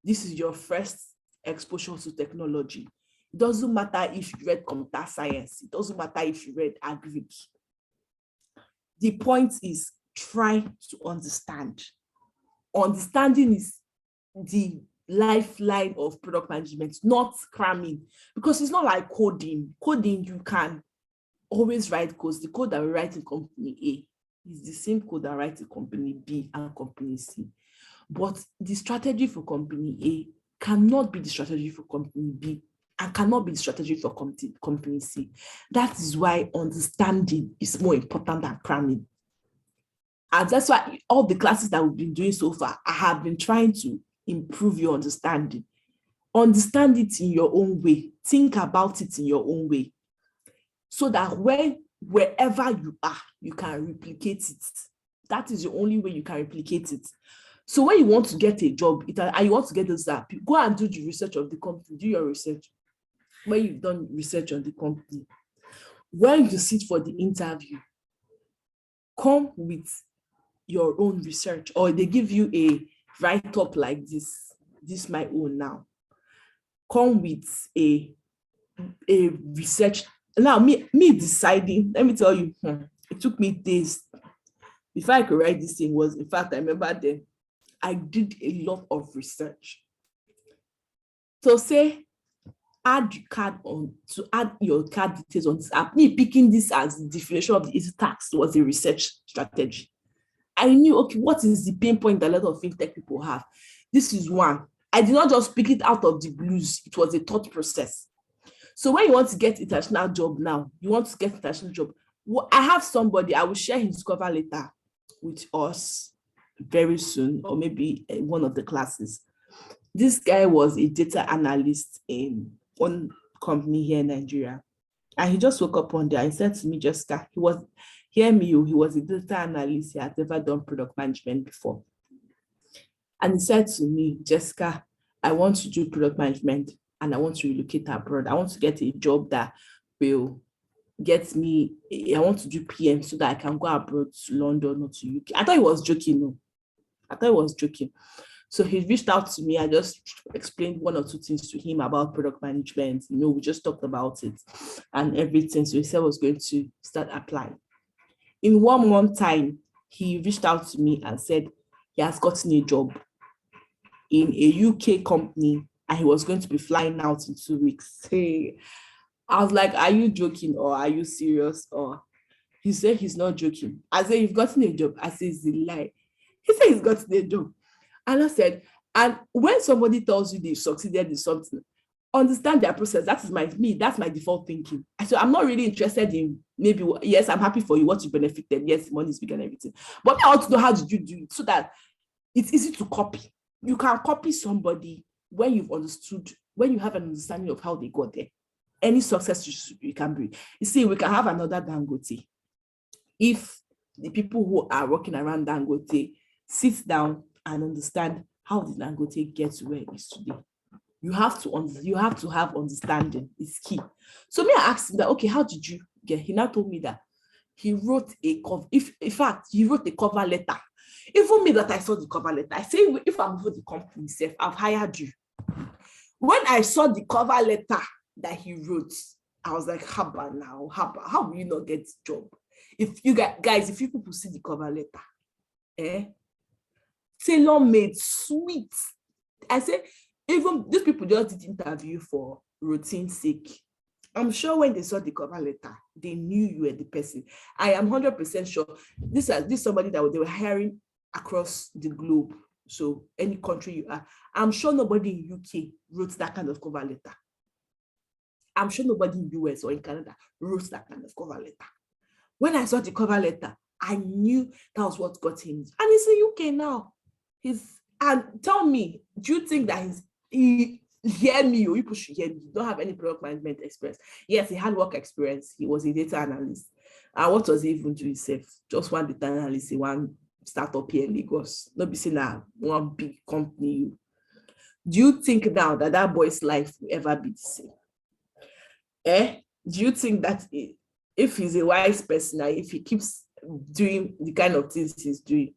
this is your first exposure to technology. It doesn't matter if you read computer science. It doesn't matter if you read agric. The point is, try to understand. Understanding is the lifeline of product management, not cramming, because it's not like coding. Coding, you can always write codes. The code that we write in company A is the same code that we write in company B and company C. But the strategy for company A cannot be the strategy for company B and cannot be the strategy for company C. That is why understanding is more important than cramming. And that's why all the classes that we've been doing so far, I have been trying to improve your understanding. Understand it in your own way. Think about it in your own way. So that wherever you are, you can replicate it. That is the only way you can replicate it. So when you want to get a job, and you want to get this app, go and do the research of the company, do your research. When you've done research on the company, when you sit for the interview, come with your own research, or they give you a write-up like this my own now. Come with a research. Now, me deciding, let me tell you, it took me days before I could write this thing. In fact, I remember then I did a lot of research. So say, add your card details on this app. Me picking this as the definition of the easy tax was a research strategy. I knew, okay, what is the pain point that a lot of fintech people have? This is one. I did not just pick it out of the blues. It was a thought process. So when you want to get international job now, I have somebody, I will share his cover letter with us very soon, or maybe in one of the classes. This guy was a data analyst in one company here in Nigeria. And he just woke up one day and said to me, Jessica, he was a data analyst. He had never done product management before. And he said to me, Jessica, I want to do product management and I want to relocate abroad. I want to get a job that will get me, I want to do PM so that I can go abroad to London or to UK. I thought he was joking. So he reached out to me. I just explained one or two things to him about product management. We just talked about it and everything. So he said I was going to start applying. In 1 month time, he reached out to me and said he has gotten a job in a UK company and he was going to be flying out in 2 weeks. Hey, I was like, are you joking or are you serious? Or he said he's not joking. I said, you've gotten a job. I said, it's a lie. He said he's gotten a job. And I said, and when somebody tells you they succeeded in something, understand their process. That's my default thinking. I said, I'm not really interested in maybe, yes, I'm happy for you, what you benefited. Yes, money is big and everything. But I want to know, how did you do it so that it's easy to copy. You can copy somebody when you've understood, when you have an understanding of how they got there. Any success you can bring. You see, we can have another Dangote. If the people who are working around Dangote sit down and understand how did Dangote get to where it is today. You have to have understanding. It's key. So me, I asked him that, okay, how did you get? He now told me that he wrote a cover. In fact, he wrote a cover letter. Even me, that I saw the cover letter, I say, if I'm for the company itself, I've hired you. When I saw the cover letter that he wrote, I was like, how will you not get the job? If you guys, if you people see the cover letter, tailor-made, sweet. I say, even these people just did interview for routine's sake. I'm sure when they saw the cover letter, they knew you were the person. I am 100% sure this is somebody that they were hiring across the globe. So any country you are, I'm sure nobody in UK wrote that kind of cover letter. I'm sure nobody in US or in Canada wrote that kind of cover letter. When I saw the cover letter, I knew that was what got him. And he's in UK now. And tell me, do you think that he hear me, or people should hear me? You don't have any product management experience. Yes, he had work experience. He was a data analyst. And what was he even doing himself? Just one data analyst in one startup here in Lagos. Not be saying that one big company. Do you think now that that boy's life will ever be the same? Do you think that if he's a wise person, and if he keeps doing the kind of things he's doing,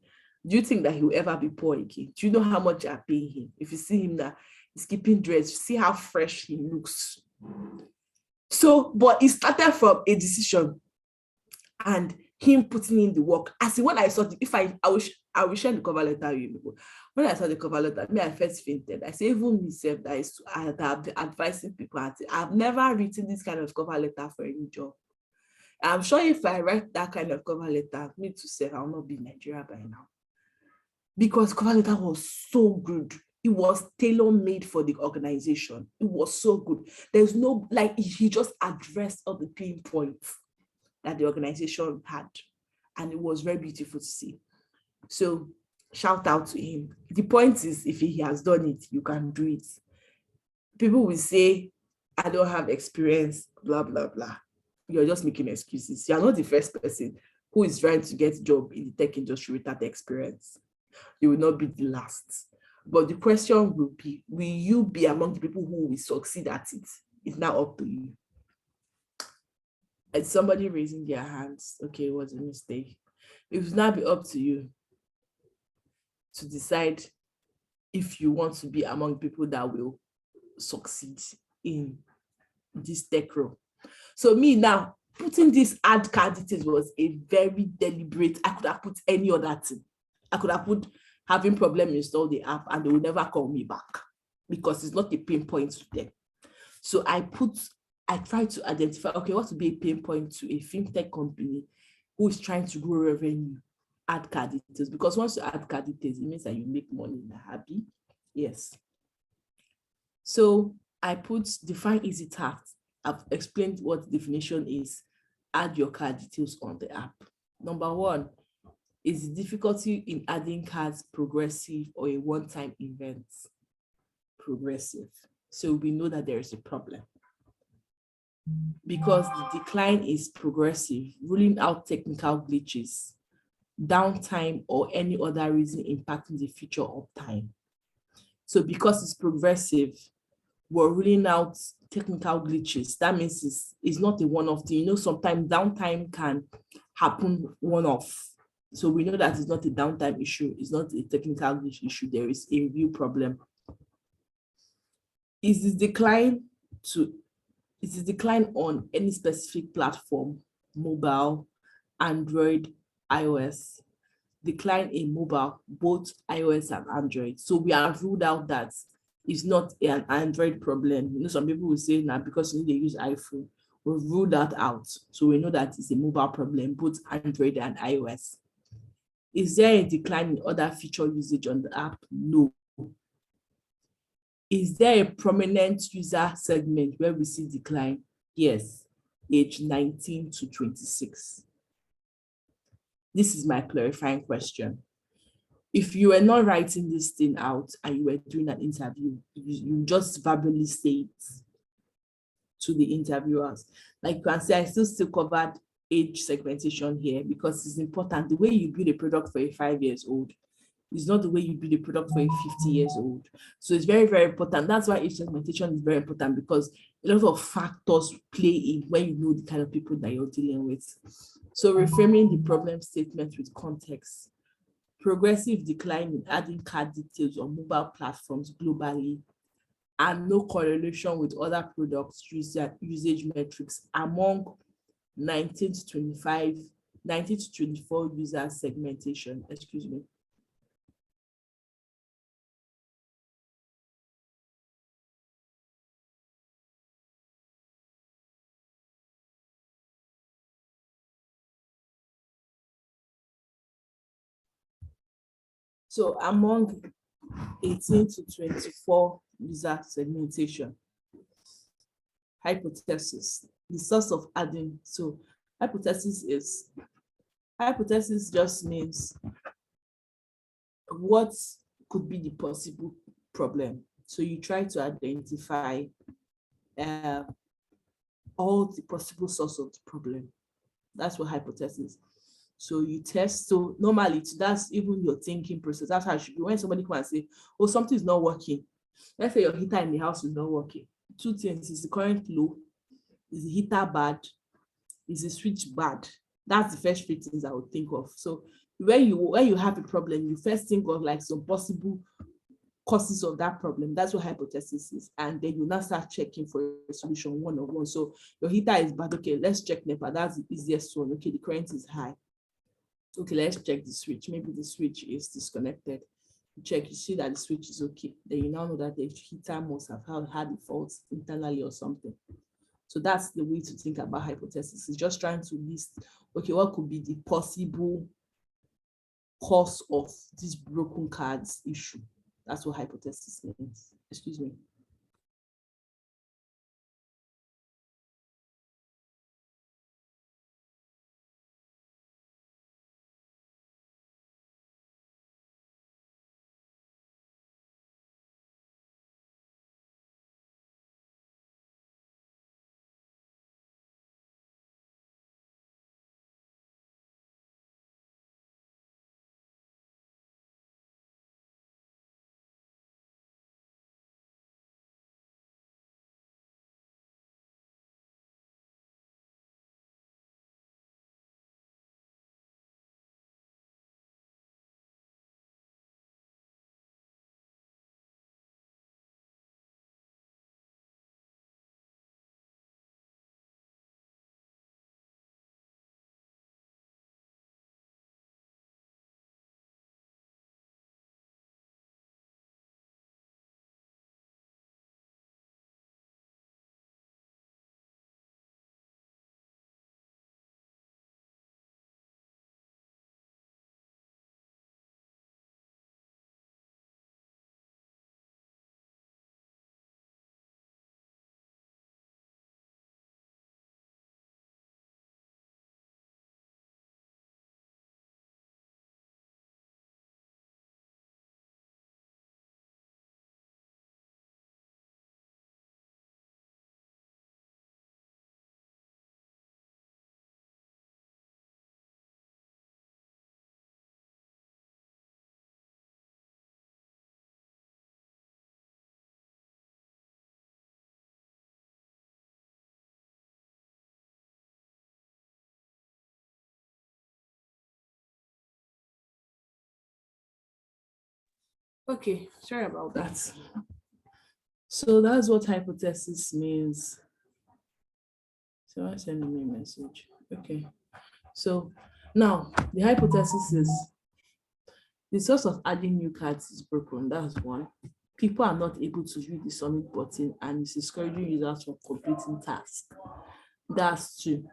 do you think that he will ever be poor again? Do you know how much I'm paying him? If you see him now, he's keeping dress, see how fresh he looks. So, but it started from a decision and him putting in the work. As in when I saw I will share the cover letter with you. When I saw the cover letter, I first fainted. I say, even myself, I have been advising people. I've never written this kind of cover letter for any job. I'm sure if I write that kind of cover letter, me to say I'll not be in Nigeria by now. Because cover letter was so good. It was tailor-made for the organization. It was so good. There's no, like, he just addressed all the pain points that the organization had. And it was very beautiful to see. So shout out to him. The point is, if he has done it, you can do it. People will say, I don't have experience, blah, blah, blah. You're just making excuses. You're not the first person who is trying to get a job in the tech industry without experience. You will not be the last. But the question will be, will you be among the people who will succeed at it? It's now up to you. And somebody raising their hands, okay, it was a mistake. It will now be up to you to decide if you want to be among people that will succeed in this tech role. So me now, putting this ad card details was a very deliberate, I could have put any other thing. I could have put having problem install the app and they will never call me back because it's not a pain point to them. So I try to identify, okay, what would be a pain point to a fintech company who is trying to grow revenue? Add card details, because once you add card details, it means that you make money and are happy. Yes. So I put define easy tasks. I've explained what the definition is. Add your card details on the app. Number one, is the difficulty in adding cards progressive or a one-time event? Progressive. So we know that there is a problem. Because the decline is progressive, ruling out technical glitches, downtime, or any other reason impacting the future uptime. So because it's progressive, we're ruling out technical glitches. That means it's not a one-off thing. You know, sometimes downtime can happen one-off. So we know that it's not a downtime issue. It's not a technical glitch issue. There is a real problem. Is this decline on any specific platform, mobile, Android, iOS? Decline in mobile, both iOS and Android. So we have ruled out that it's not an Android problem. You know, some people will say now because they use iPhone, we've ruled that out. So we know that it's a mobile problem, both Android and iOS. Is there a decline in other feature usage on the app? No. Is there a prominent user segment where we see decline? Yes, age 19 to 26. This is my clarifying question. If you were not writing this thing out and you were doing an interview, you just verbally say it to the interviewers. Like you can say, I still covered age segmentation here because it's important. The way you build a product for a 5-year-old is not the way you build a product for a 50-year-old. So it's very, very important. That's why age segmentation is very important, because a lot of factors play in when you know the kind of people that you're dealing with. So reframing the problem statement with context. Progressive decline in adding card details on mobile platforms globally, and no correlation with other products usage metrics among 19 to 24 user segmentation, excuse me. So among 18 to 24 user segmentation. Hypothesis, the source of adding. So hypothesis just means what could be the possible problem. So you try to identify all the possible source of the problem. That's what hypothesis. So you test. So normally that's even your thinking process. That's how it should be. When somebody comes and say, oh, something is not working. Let's say your heater in the house is not working. Two things: is the current low? Is the heater bad? Is the switch bad? That's the first three things I would think of. So when you have a problem, you first think of like some possible causes of that problem. That's what hypothesis is. And then you now start checking for a solution one on one. So your heater is bad. Okay, let's check NEPA. That's the easiest one. Okay, the current is high. Okay, let's check the switch. Maybe the switch is disconnected. You check, you see that the switch is okay. Then you now know that the heater must have had a fault internally or something. So that's the way to think about hypothesis. It's just trying to list, okay, what could be the possible cause of this broken cards issue? That's what hypothesis means. Excuse me. Okay, sorry about that. So that's what hypothesis means. So I send me a message. Okay. So now the hypothesis is the source of adding new cards is broken. That's one. People are not able to use the submit button and it's discouraging users from completing tasks. That's two.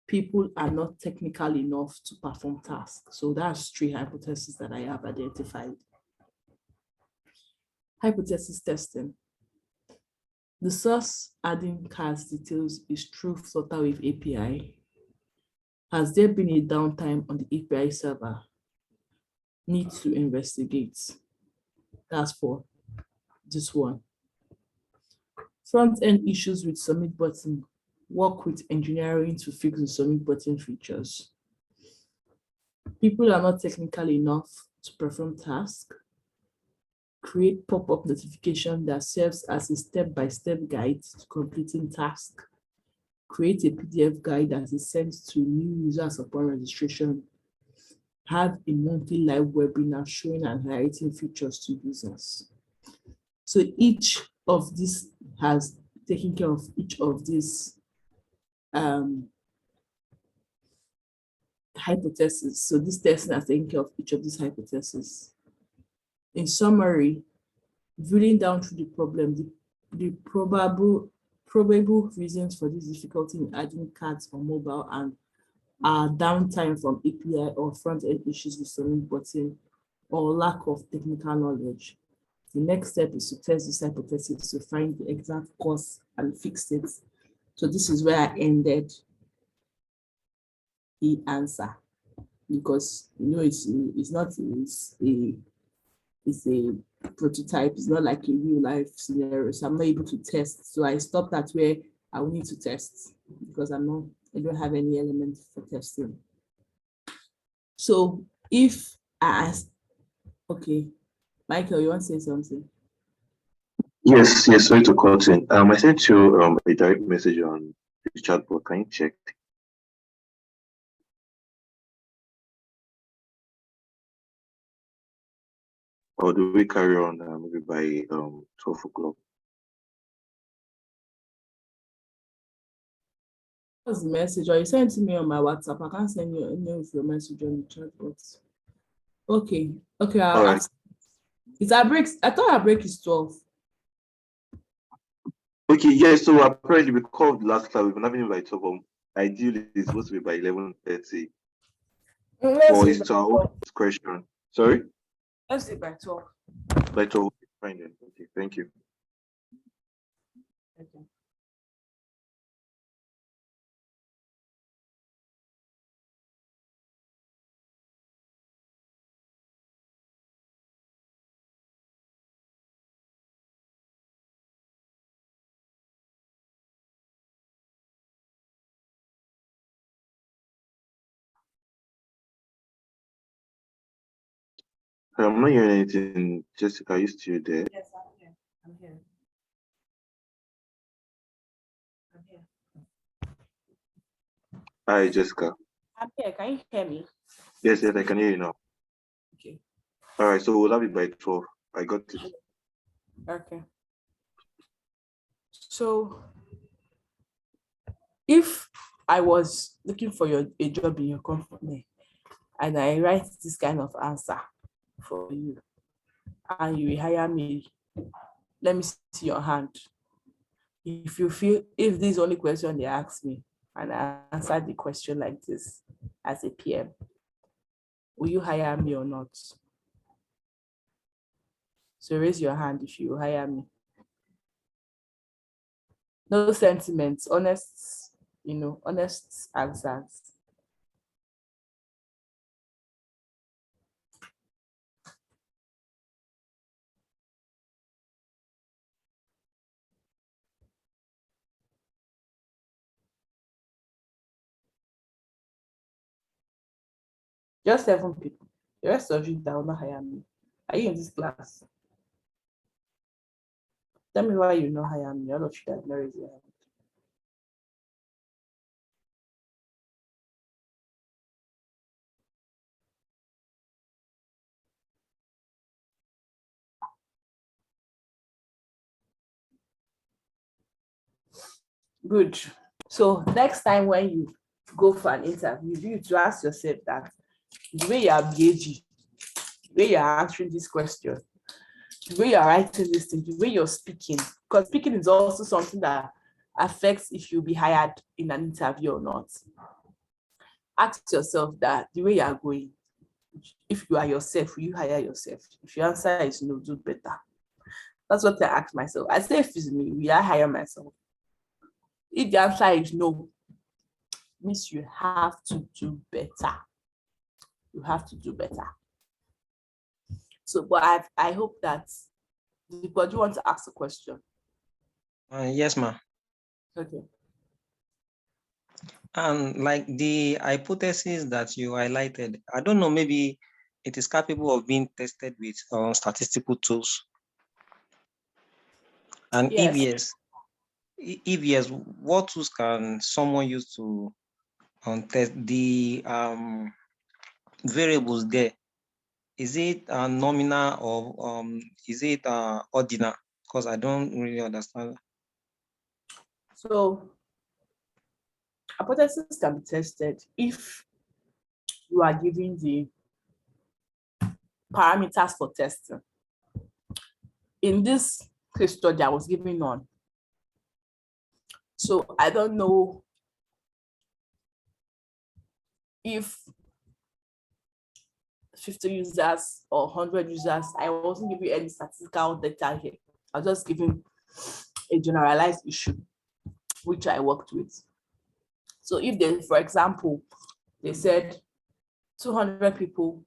People are not technical enough to perform tasks. So that's three hypotheses that I have identified. Hypothesis testing. The source adding cards details is through Flutterwave API. Has there been a downtime on the API server? Need to investigate. That's for this one. Front-end issues with submit button. Work with engineering to fix the submit button features. People are not technical enough to perform tasks. Create pop-up notification that serves as a step-by-step guide to completing tasks. Create a PDF guide that is sent to new users upon registration. Have a monthly live webinar showing and highlighting features to users. So each of these has taken care of each of these hypotheses. So this testing has taken care of each of these hypotheses. In summary, drilling down through the problem, the probable reasons for this difficulty in adding cards on mobile and downtime from API or front-end issues with submit button or lack of technical knowledge. The next step is to test this hypothesis to find the exact cause and fix it. So this is where I ended the answer, because it's not it's a prototype, it's not like a real life scenario, so I'm not able to test. So I stopped at where I will need to test, because I don't have any element for testing. So if I ask, okay, Michael, you want to say something? Yes, sorry to cut in. I sent you a direct message on the chat board. Can you check? Or do we carry on maybe by 12 o'clock? What's the message? Or you sent it to me on my WhatsApp? I can't send you any of your message on the chat box. Okay, I'll All right. ask. Is our break? I thought our break is 12. Okay, yes. So apparently, because the last class we've been having it by 12. Ideally, it's supposed to be by 11:30. Or it's to our own discretion. Sorry? Let's say by 12. By 12. Fine then. Okay, thank you. Okay. I'm not hearing anything. Jessica, are you still there? Yes, I'm here. I'm here. Hi, Jessica. I'm here. Can you hear me? Yes, I can hear you now. Okay. All right, so we'll have it by 12. I got it. Okay. So if I was looking for a job in your company and I write this kind of answer for you and you hire me, let me see your hand. If you feel, if this is the only question they ask me and I answer the question like this as a PM, will you hire me or not? So raise your hand if you hire me. No sentiments, honest, honest answers. Just 7 people. The rest of you that will not hire me. Are you in this class? Tell me why you not hire me. All of you that not raise your hand. Good. So next time when you go for an interview, you need to ask yourself that the way you are behaving, the way you are answering this question, the way you are writing this thing, the way you're speaking, because speaking is also something that affects if you'll be hired in an interview or not. Ask yourself that the way you are going, if you are yourself, will you hire yourself? If your answer is no, do better. That's what I ask myself. I say if it's me, will I hire myself? If the answer is no, means you have to do better. You have to do better. So, but I hope that, because you want to ask a question. Yes, ma'am. Okay. And like the hypothesis that you highlighted, I don't know, maybe it is capable of being tested with statistical tools. And Yes. if yes, what tools can someone use to test the variables there? Is it nominal or is it ordinal? Because I don't really understand. So hypothesis can be tested if you are given the parameters for testing. In this case study I was giving on. So I don't know if 50 users or 100 users. I wasn't giving any statistical data here. I was just giving a generalized issue, which I worked with. So if they, for example, they said 200 people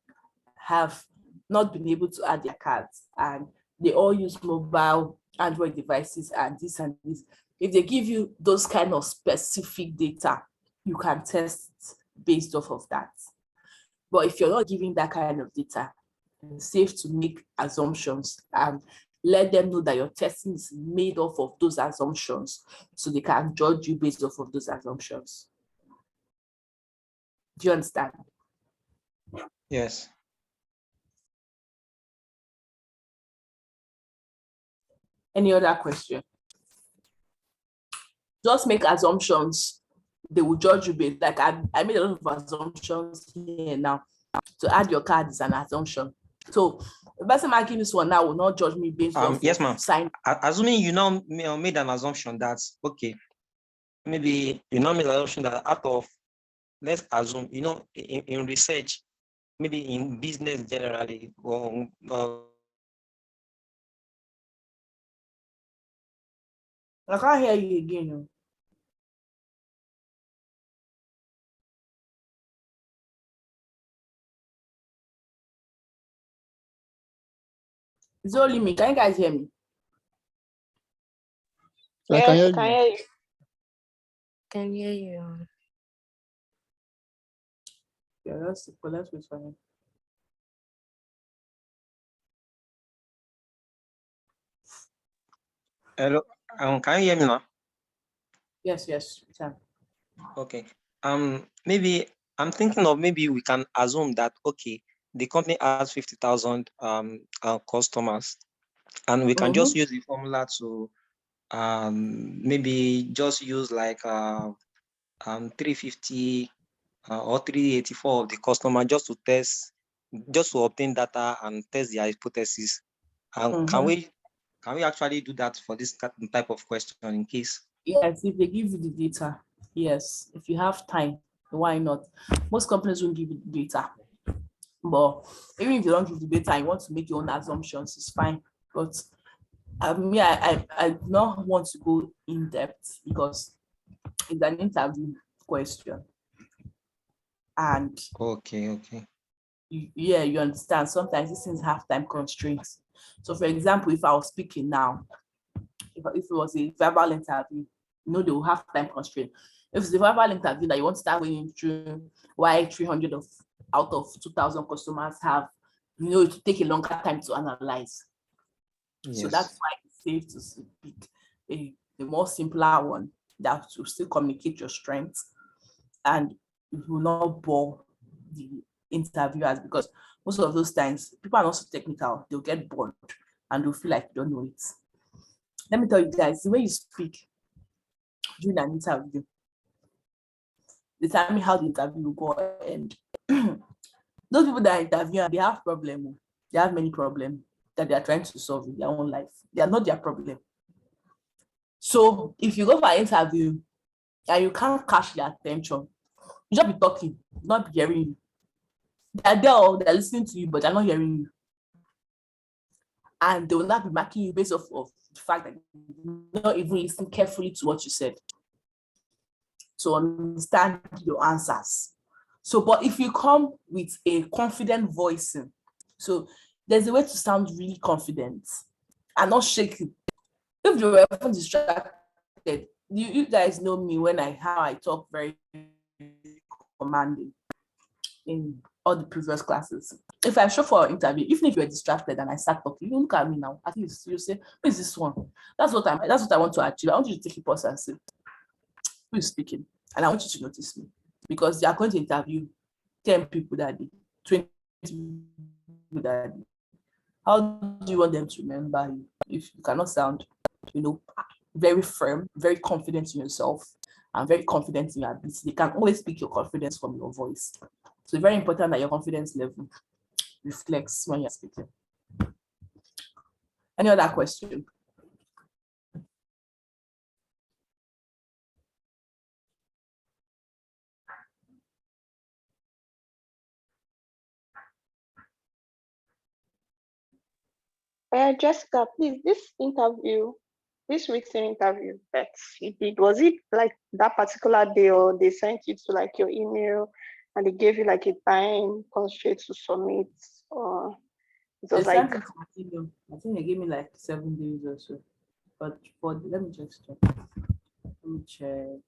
have not been able to add their cards and they all use mobile Android devices and this and this. If they give you those kind of specific data, you can test based off of that. But if you're not giving that kind of data, it's safe to make assumptions and let them know that your testing is made off of those assumptions so they can judge you based off of those assumptions. Do you understand? Yes. Any other question? Just make assumptions. They will judge you based. Like I made a lot of assumptions here now. To add your card is an assumption. So the person making this one now will not judge me based on Yes, ma'am. sign. Assuming you now made an assumption that okay, maybe you now made an assumption that out of, let's assume, in research, maybe in business generally, or I can't hear you again. It's only me. Can you guys hear me? I can hear you. Can hear you. Yeah, let's wait for him. hello, can you hear me now? Yes, we can. Okay. Maybe I'm thinking of, maybe we can assume that okay, the company has 50,000 customers, and we can just use the formula to maybe just use like 350 or 384 of the customer just to test, just to obtain data and test their hypothesis. Can we actually do that for this type of question in case? Yes, if they give you the data, yes. If you have time, why not? Most companies won't give you the data. But even if you don't give the data, you want to make your own assumptions, it's fine. But I do not want to go in depth because it's an interview question. And okay. You understand. Sometimes these things have time constraints. So for example, if I was speaking now, if it was a verbal interview, they will have time constraint. If it's a verbal interview that you want to start going through why 300 out of 2,000 customers have, it will take a longer time to analyze. Yes. So that's why it's safe to speak a more simpler one that will still communicate your strengths and it will not bore the interviewers, because most of those times people are not so technical, they'll get bored and they'll feel like you don't know it. Let me tell you guys, the way you speak during an interview determine how the interview will go. And those people that are interviewing, they have problems. They have many problems that they are trying to solve in their own life. They are not their problem. So if you go for an interview and you can't catch their attention, you just be talking, not be hearing you. They're listening to you, but they're not hearing you. And they will not be marking you based off of the fact that you not even listen carefully to what you said to understand your answers. So, but if you come with a confident voicing, so there's a way to sound really confident and not shaking. If you're often distracted, you guys know me when how I talk very commanding in all the previous classes. If I show for an interview, even if you're distracted and I start talking, you look at me now, at least you say, who is this one? That's what I want to achieve. I want you to take a pause and say, who is speaking? And I want you to notice me, because they are going to interview 10 people that day, 20 people that day. How do you want them to remember you if you cannot sound, very firm, very confident in yourself, and very confident in your ability? They can always pick your confidence from your voice. So it's very important that your confidence level reflects when you're speaking. Any other question? Jessica, please, this week's interview that you did, was it like that particular day, or they sent you to like your email and they gave you like a time constraint to submit, or it They was sent like, it to my email. I think they gave me like 7 days or so. But let me just check. Let me check.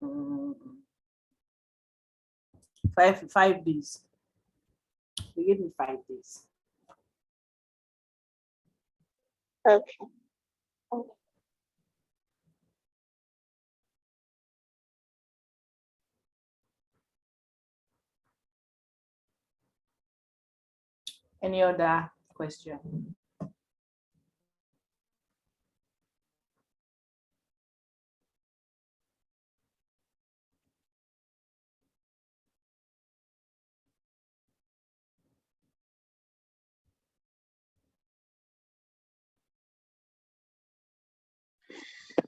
Um, 5 days. They gave me 5 days. okay. Any other question?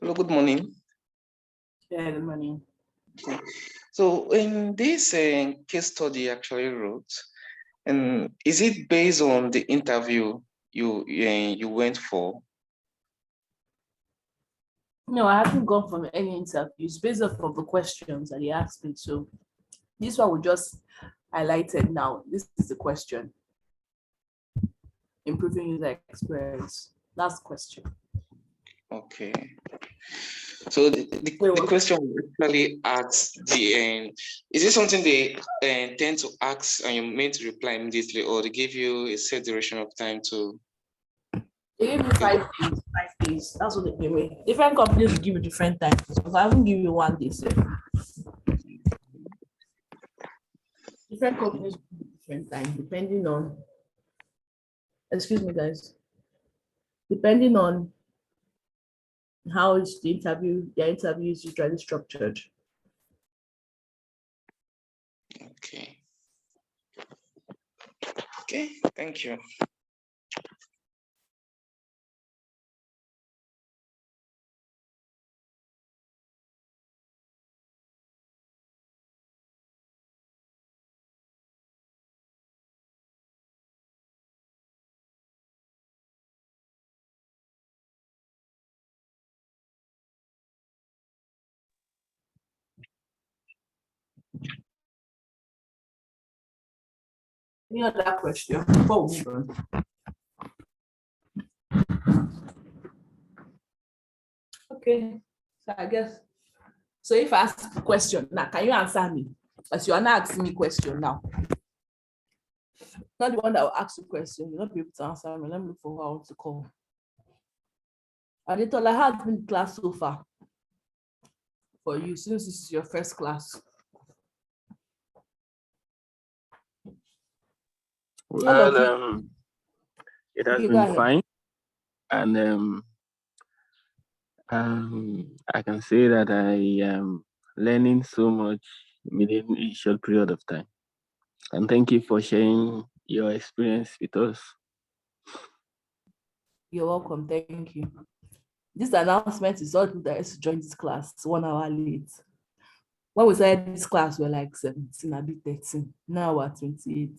Hello, good morning. Yeah, good morning. Okay. So in this case study actually wrote, and is it based on the interview you went for? No, I haven't gone from any interviews based off of the questions that he asked me. So this one we just highlighted now. This is the question. Improving user experience. That's the question. Okay. So the question actually asks is it something they tend to ask and you're meant to reply immediately, or they give you a set duration of time to? They gave me 5 days. 5 days. That's what they gave me. Different companies will give you different times. Because I haven't given you 1 day. So. Different companies will give you different time depending on. Excuse me, guys. Depending on how is their interview is usually structured. Okay. Okay, thank you. Any other question before we move on? Okay, so I guess, so if I ask a question now, can you answer me? As you are not asking me question now. Not the one that will ask the question, you'll not be able to answer me. Let me look for who I want to call. Adetola, how has been the class so far for you since this is your first class? Well, it has Okay, go been ahead. fine, and I can say that I am learning so much within a short period of time. And thank you for sharing your experience with us. You're welcome. Thank you. This announcement is all people that has to join this class 1 hour late. When we started this class, we were like 17, a bit 13. Now we're 28.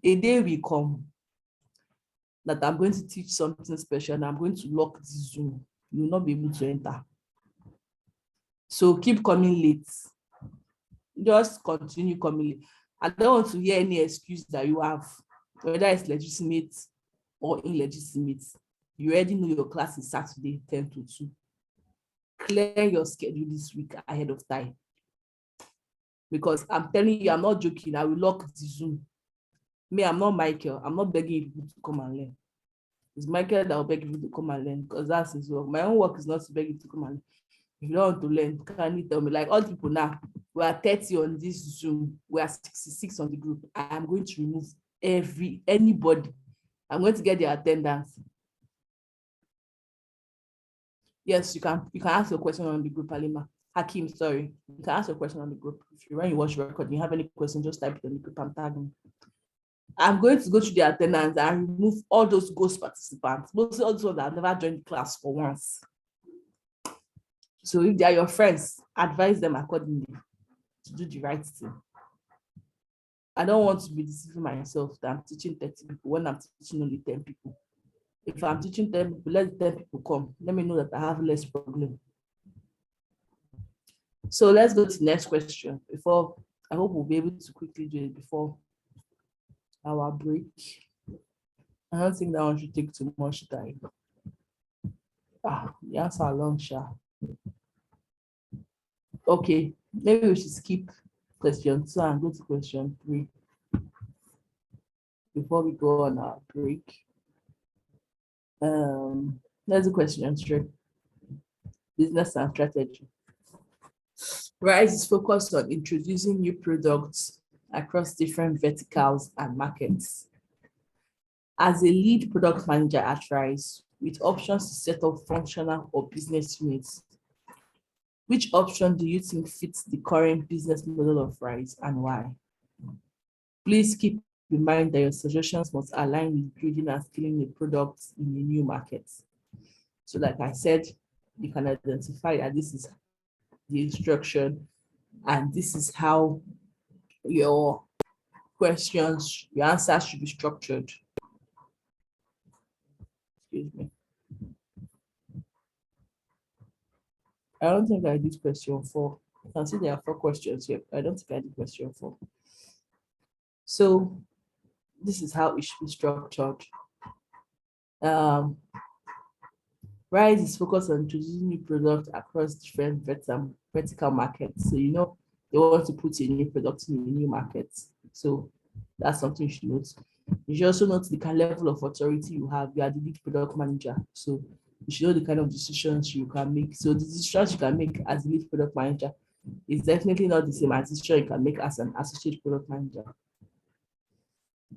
A day will come that I'm going to teach something special and I'm going to lock this Zoom. You will not be able to enter. So keep coming late. Just continue coming late. I don't want to hear any excuse that you have, whether it's legitimate or illegitimate. You already know your class is Saturday, 10 to 2. Clear your schedule this week ahead of time. Because I'm telling you, I'm not joking. I will lock the Zoom. Me, I'm not Michael. I'm not begging people to come and learn. It's Michael that will beg you to come and learn because that's his work. My own work is not to beg you to come and learn. If you don't want to learn, can you tell me? Like all the people now, we are 30 on this Zoom. We are 66 on the group. I am going to remove anybody. I'm going to get their attendance. Yes, you can ask your question on the group, Alima. Hakim, sorry. You can ask your question on the group. If you when you watch record, you have any question, just type it on the group and tag me. I'm going to go to the attendance and remove all those ghost participants, mostly all those that have never joined the class for once. So if they are your friends, advise them accordingly to do the right thing. I don't want to be deceiving myself that I'm teaching 30 people when I'm teaching only 10 people. If I'm teaching 10 people, let 10 people come. Let me know that I have less problem. So let's go to the next question before, I hope we'll be able to quickly do it before our break. I don't think that one should take too much time. The answer long, sha. Okay, maybe we should skip question 2 and go to question 3 before we go on our break. Let's do question 3. Business and strategy. RISE is focused on introducing new products across different verticals and markets. As a lead product manager at RISE, with options to set up functional or business units, which option do you think fits the current business model of RISE and why? Please keep in mind that your suggestions must align with building and scaling a product in a new market. So like I said, you can identify that this is the instruction and this is how your questions, your answers should be structured. Excuse me. I don't think I did question 4. You can see there are 4 questions here. I don't think I did question 4. So this is how it should be structured. RISE is focused on introducing new products across different vertical markets. So, they want to put a new product in a new market. So that's something you should note. You should also note the kind of level of authority you have. You are the lead product manager. So you should know the kind of decisions you can make. So the decisions you can make as a lead product manager is definitely not the same as the decision you can make as an associate product manager.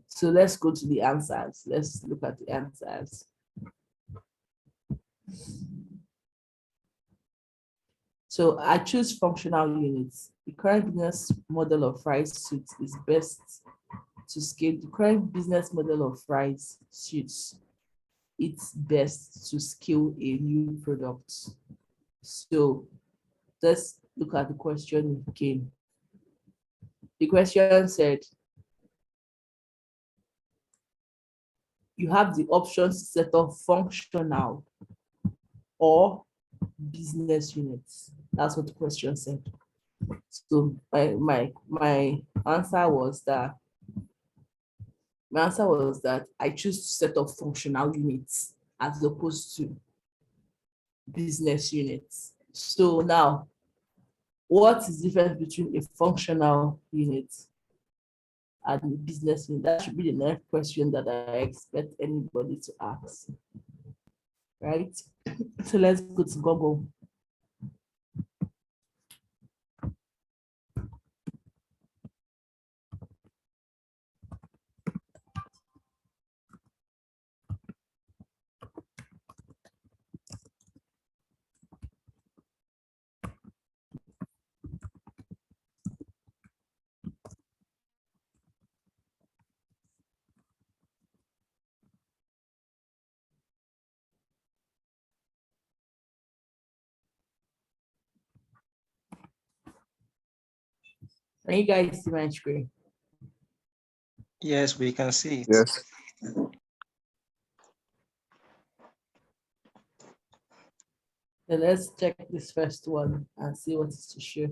So let's go to the answers. Let's look at the answers. So I choose functional units. The current business model of RISE suits is best to scale. The current business model of RISE suits it's best to scale a new product. So let's look at the question again. The question said, you have the options to set up functional or business units. That's what the question said. So my answer was that I choose to set up functional units as opposed to business units. So now, what is the difference between a functional unit and a business unit? That should be the next question that I expect anybody to ask. Right? So let's go to Google. Can you guys see my screen? Yes, we can see it. Yes. So let's check this first one and see what is to show.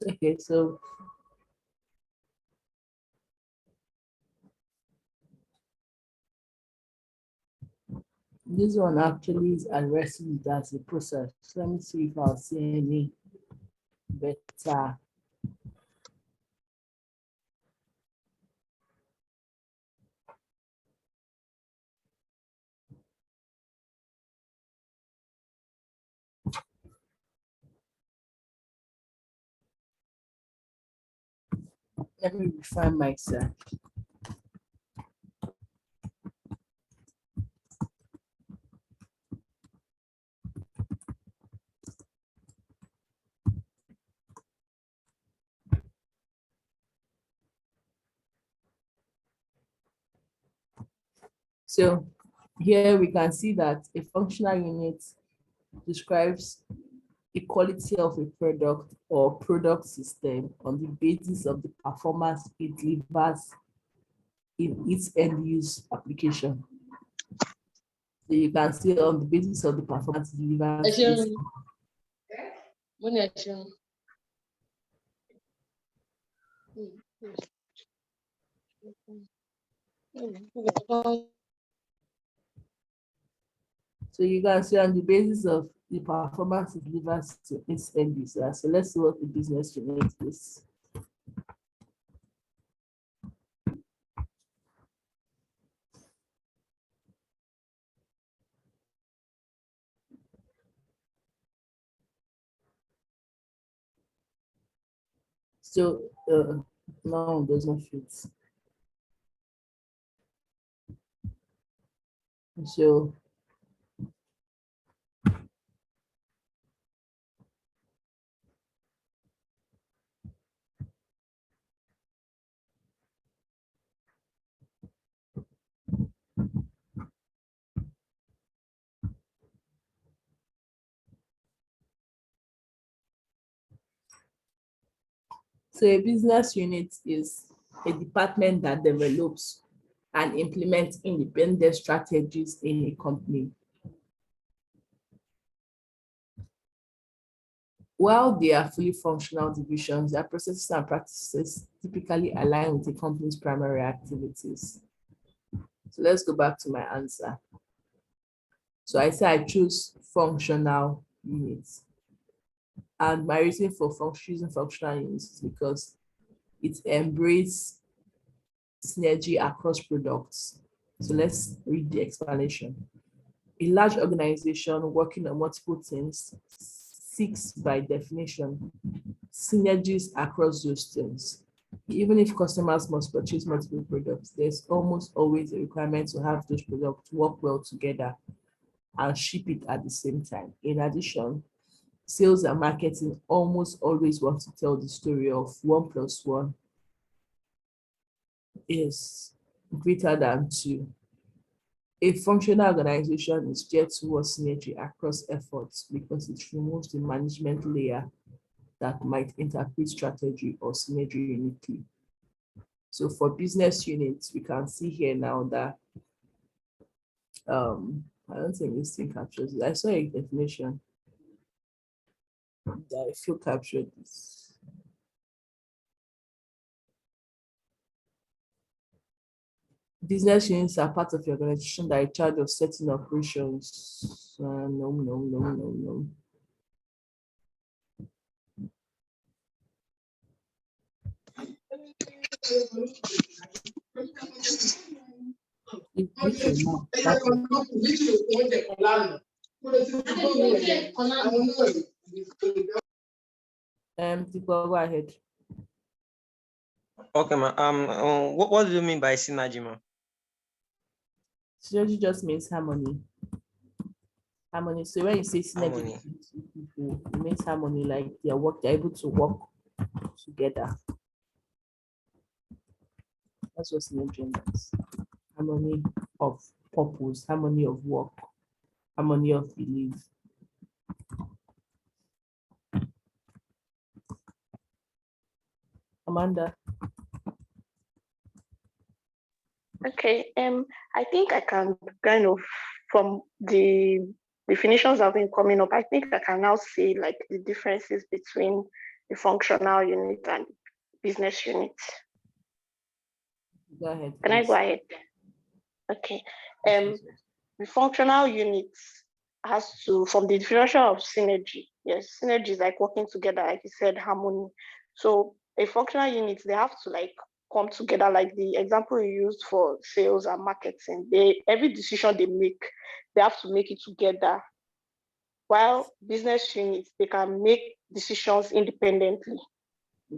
Okay, so this one actually is addressing it as a process. So let me see if I'll see any better. Let me refine myself. So here we can see that a functional unit describes a quality of a product or product system on the basis of the performance it delivers in its end use application. So you can see on the basis of the performance it delivers. So you can see on the basis of the performance it delivers to its end user. So let's see what the business unit is. So no, it doesn't fit. So a business unit is a department that develops and implements independent strategies in a company. While they are fully functional divisions, their processes and practices typically align with the company's primary activities. So let's go back to my answer. So I say I choose functional units. And my reason for choosing functional units is because it embraces synergy across products. So let's read the explanation. A large organization working on multiple things seeks, by definition, synergies across those things. Even if customers must purchase multiple products, there's almost always a requirement to have those products work well together and ship it at the same time. In addition, sales and marketing almost always want to tell the story of 1 + 1 is greater than 2. A functional organization is geared towards synergy across efforts because it removes the management layer that might interpret strategy or synergy uniquely. So for business units, we can see here now that I don't think this thing captures it. I saw a definition that I feel captured this. Business units are part of the organization that are in charge of setting operations. No. Go ahead. Okay, ma. What do you mean by synergy, ma? Synergy just means harmony. Harmony. So when you say synergy, it means harmony, like they're able to work together. That's what synergy means. Harmony of purpose, harmony of work, harmony of belief. Amanda. Okay, I think I can kind of, from the definitions that have been coming up, I think I can now see like the differences between the functional unit and business unit. Go ahead. Can I go ahead? Okay. The functional unit has to, from the definition of synergy, yes, synergy is like working together, like you said, harmony. So a functional unit, they have to like come together, like the example you used for sales and marketing. Every decision they make, they have to make it together. While business units, they can make decisions independently.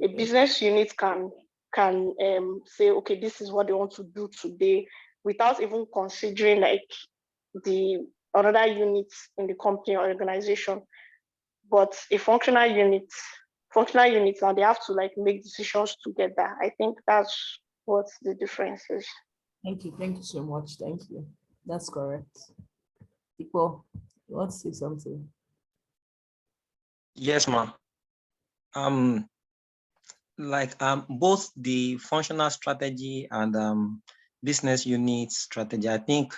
A business unit can can say, okay, this is what they want to do today, without even considering like the other units in the company or organization. But a functional units, now they have to like make decisions together. I think that's what the difference is. Thank you so much. Thank you. That's correct. People, you want to say something? Yes, ma'am. Both the functional strategy and business unit strategy, I think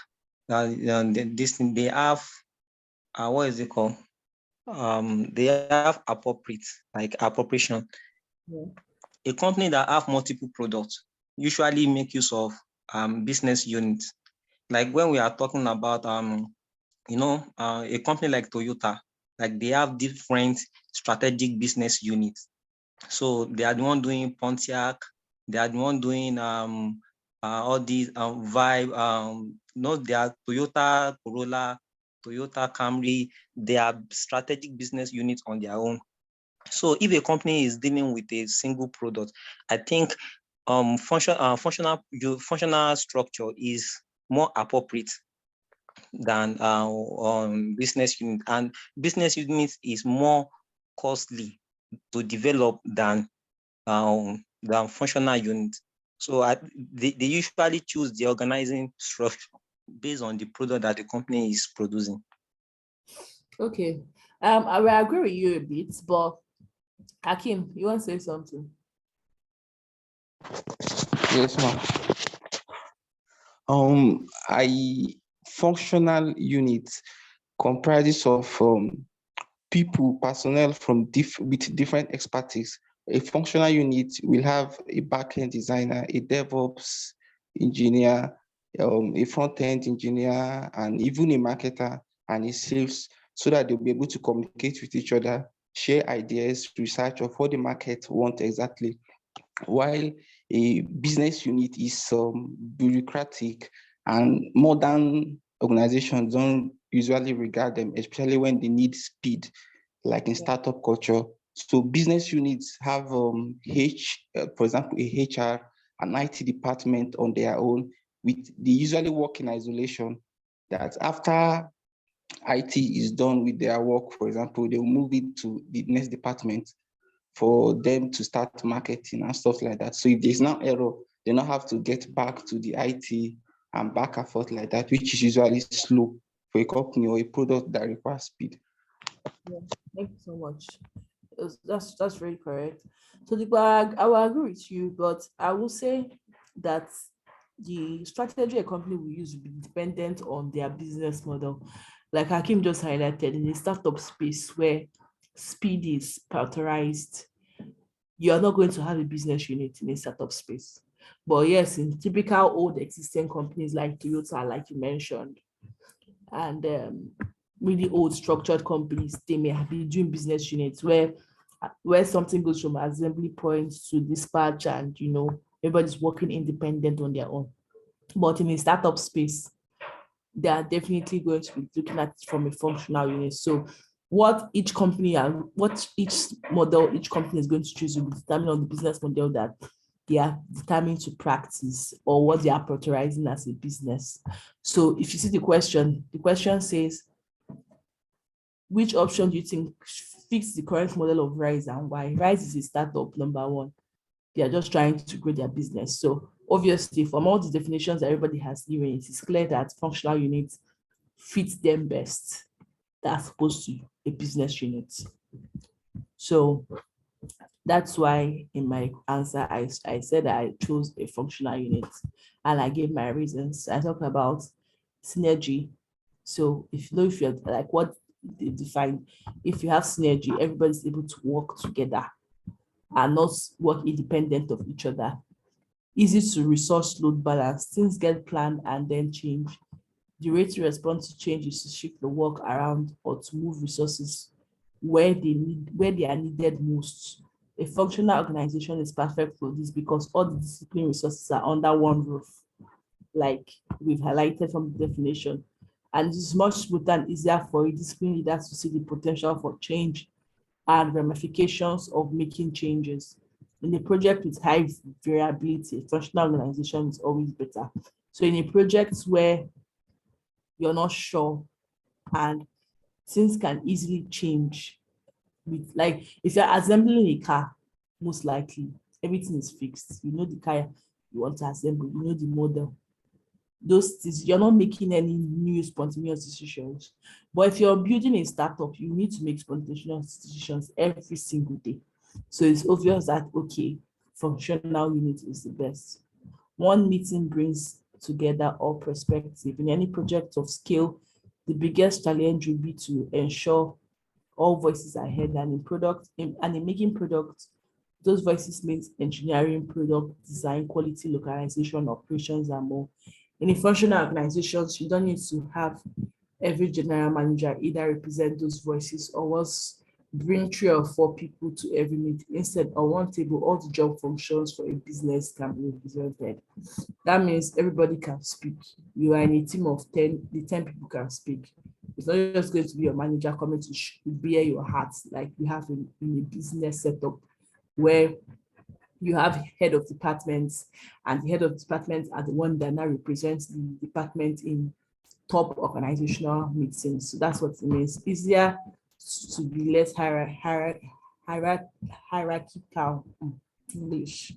they have what is it called? They have appropriation. Yeah. A company that have multiple products usually make use of business units. Like when we are talking about a company like Toyota, like they have different strategic business units. So they are the one doing Pontiac, they are the one doing all these Vibe, they are Toyota Corolla, Toyota Camry. They are strategic business units on their own. So if a company is dealing with a single product, I think functional structure is more appropriate than business unit, and business unit is more costly to develop than functional unit. So they usually choose the organizing structure based on the product that the company is producing. Okay. I will agree with you a bit, but Hakeem, you want to say something? Yes, ma'am. Functional units comprises of personnel with different expertise. A functional unit will have a back-end designer, a DevOps engineer, a front-end engineer, and even a marketer and a sales, so that they'll be able to communicate with each other, share ideas, research of what the market wants exactly. While a business unit is bureaucratic, and modern organizations don't usually regard them, especially when they need speed, like in startup culture. So business units have for example, a HR, an IT department on their own. They usually work in isolation. That after IT is done with their work, for example, they'll move it to the next department for them to start marketing and stuff like that. So if there's no error, they don't have to get back to the IT and back and forth like that, which is usually slow for a company or a product that requires speed. Yeah, thank you so much. That's very correct. So I will agree with you, but I will say that the strategy a company will use will be dependent on their business model. Like Hakeem just highlighted, in a startup space where speed is prioritized, you are not going to have a business unit in a startup space. But yes, in typical old existing companies like Toyota, like you mentioned, and really old structured companies, they may have been doing business units where something goes from assembly points to dispatch, and everybody's working independent on their own. But in a startup space, they are definitely going to be looking at it from a functional unit. So what each company and what each model each company is going to choose will be determined on the business model that they are determined to practice, or what they are prioritizing as a business. So if you see the question says, which option do you think fits the current model of Rise and why? Rise is a startup, number one. They are just trying to grow their business. So obviously, from all the definitions that everybody has given, it is clear that functional units fit them best as opposed to a business unit. So that's why in my answer, I said I chose a functional unit, and I gave my reasons. I talked about synergy. So if you're like what they define, if you have synergy, everybody's able to work together and not work independent of each other. Easy to resource load balance, things get planned and then change. The way to respond to change is to shift the work around or to move resources where they are needed most. A functional organization is perfect for this because all the discipline resources are under one roof, like we've highlighted from the definition. And it's much smoother and easier for a discipline leader to see the potential for change and ramifications of making changes. In a project with high variability, functional organization is always better. So in a project where you're not sure and things can easily change, with like if you're assembling a car, most likely everything is fixed. You know the car you want to assemble, you know the model. Those things, you're not making any new spontaneous decisions. But if you're building a startup, you need to make spontaneous decisions every single day. So it's obvious that, okay, functional unit is the best. One meeting brings together all perspective. In any project of scale, the biggest challenge will be to ensure all voices are heard, and in making products, those voices means engineering, product design, quality, localization, operations, and more. In a functional organizations, you don't need to have every general manager either represent those voices or else bring 3 or 4 people to every meeting. Instead, on one table, all the job functions for a business can be represented. That means everybody can speak. You are in a team of 10, the 10 people can speak. It's not just going to be your manager coming to bear your hat like you have in a business setup where you have head of departments, and the head of departments are the one that now represents the department in top organizational meetings. So that's what it means. Easier to be less hierarchical. English.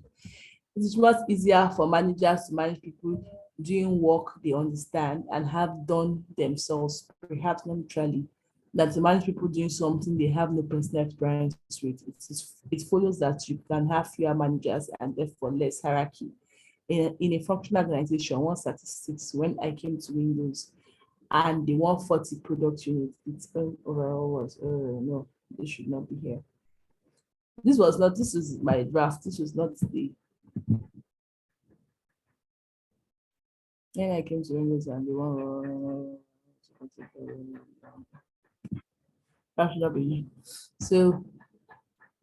It is much easier for managers to manage people doing work they understand and have done themselves, perhaps not literally, than to manage people doing something they have no personal experience with. It follows that you can have fewer managers and therefore less hierarchy. In a functional organization, one statistics, when I came to Windows and the 140 product unit, its overall was, no, this should not be here. This is my draft. This was not the, then I came to Windows and the one, so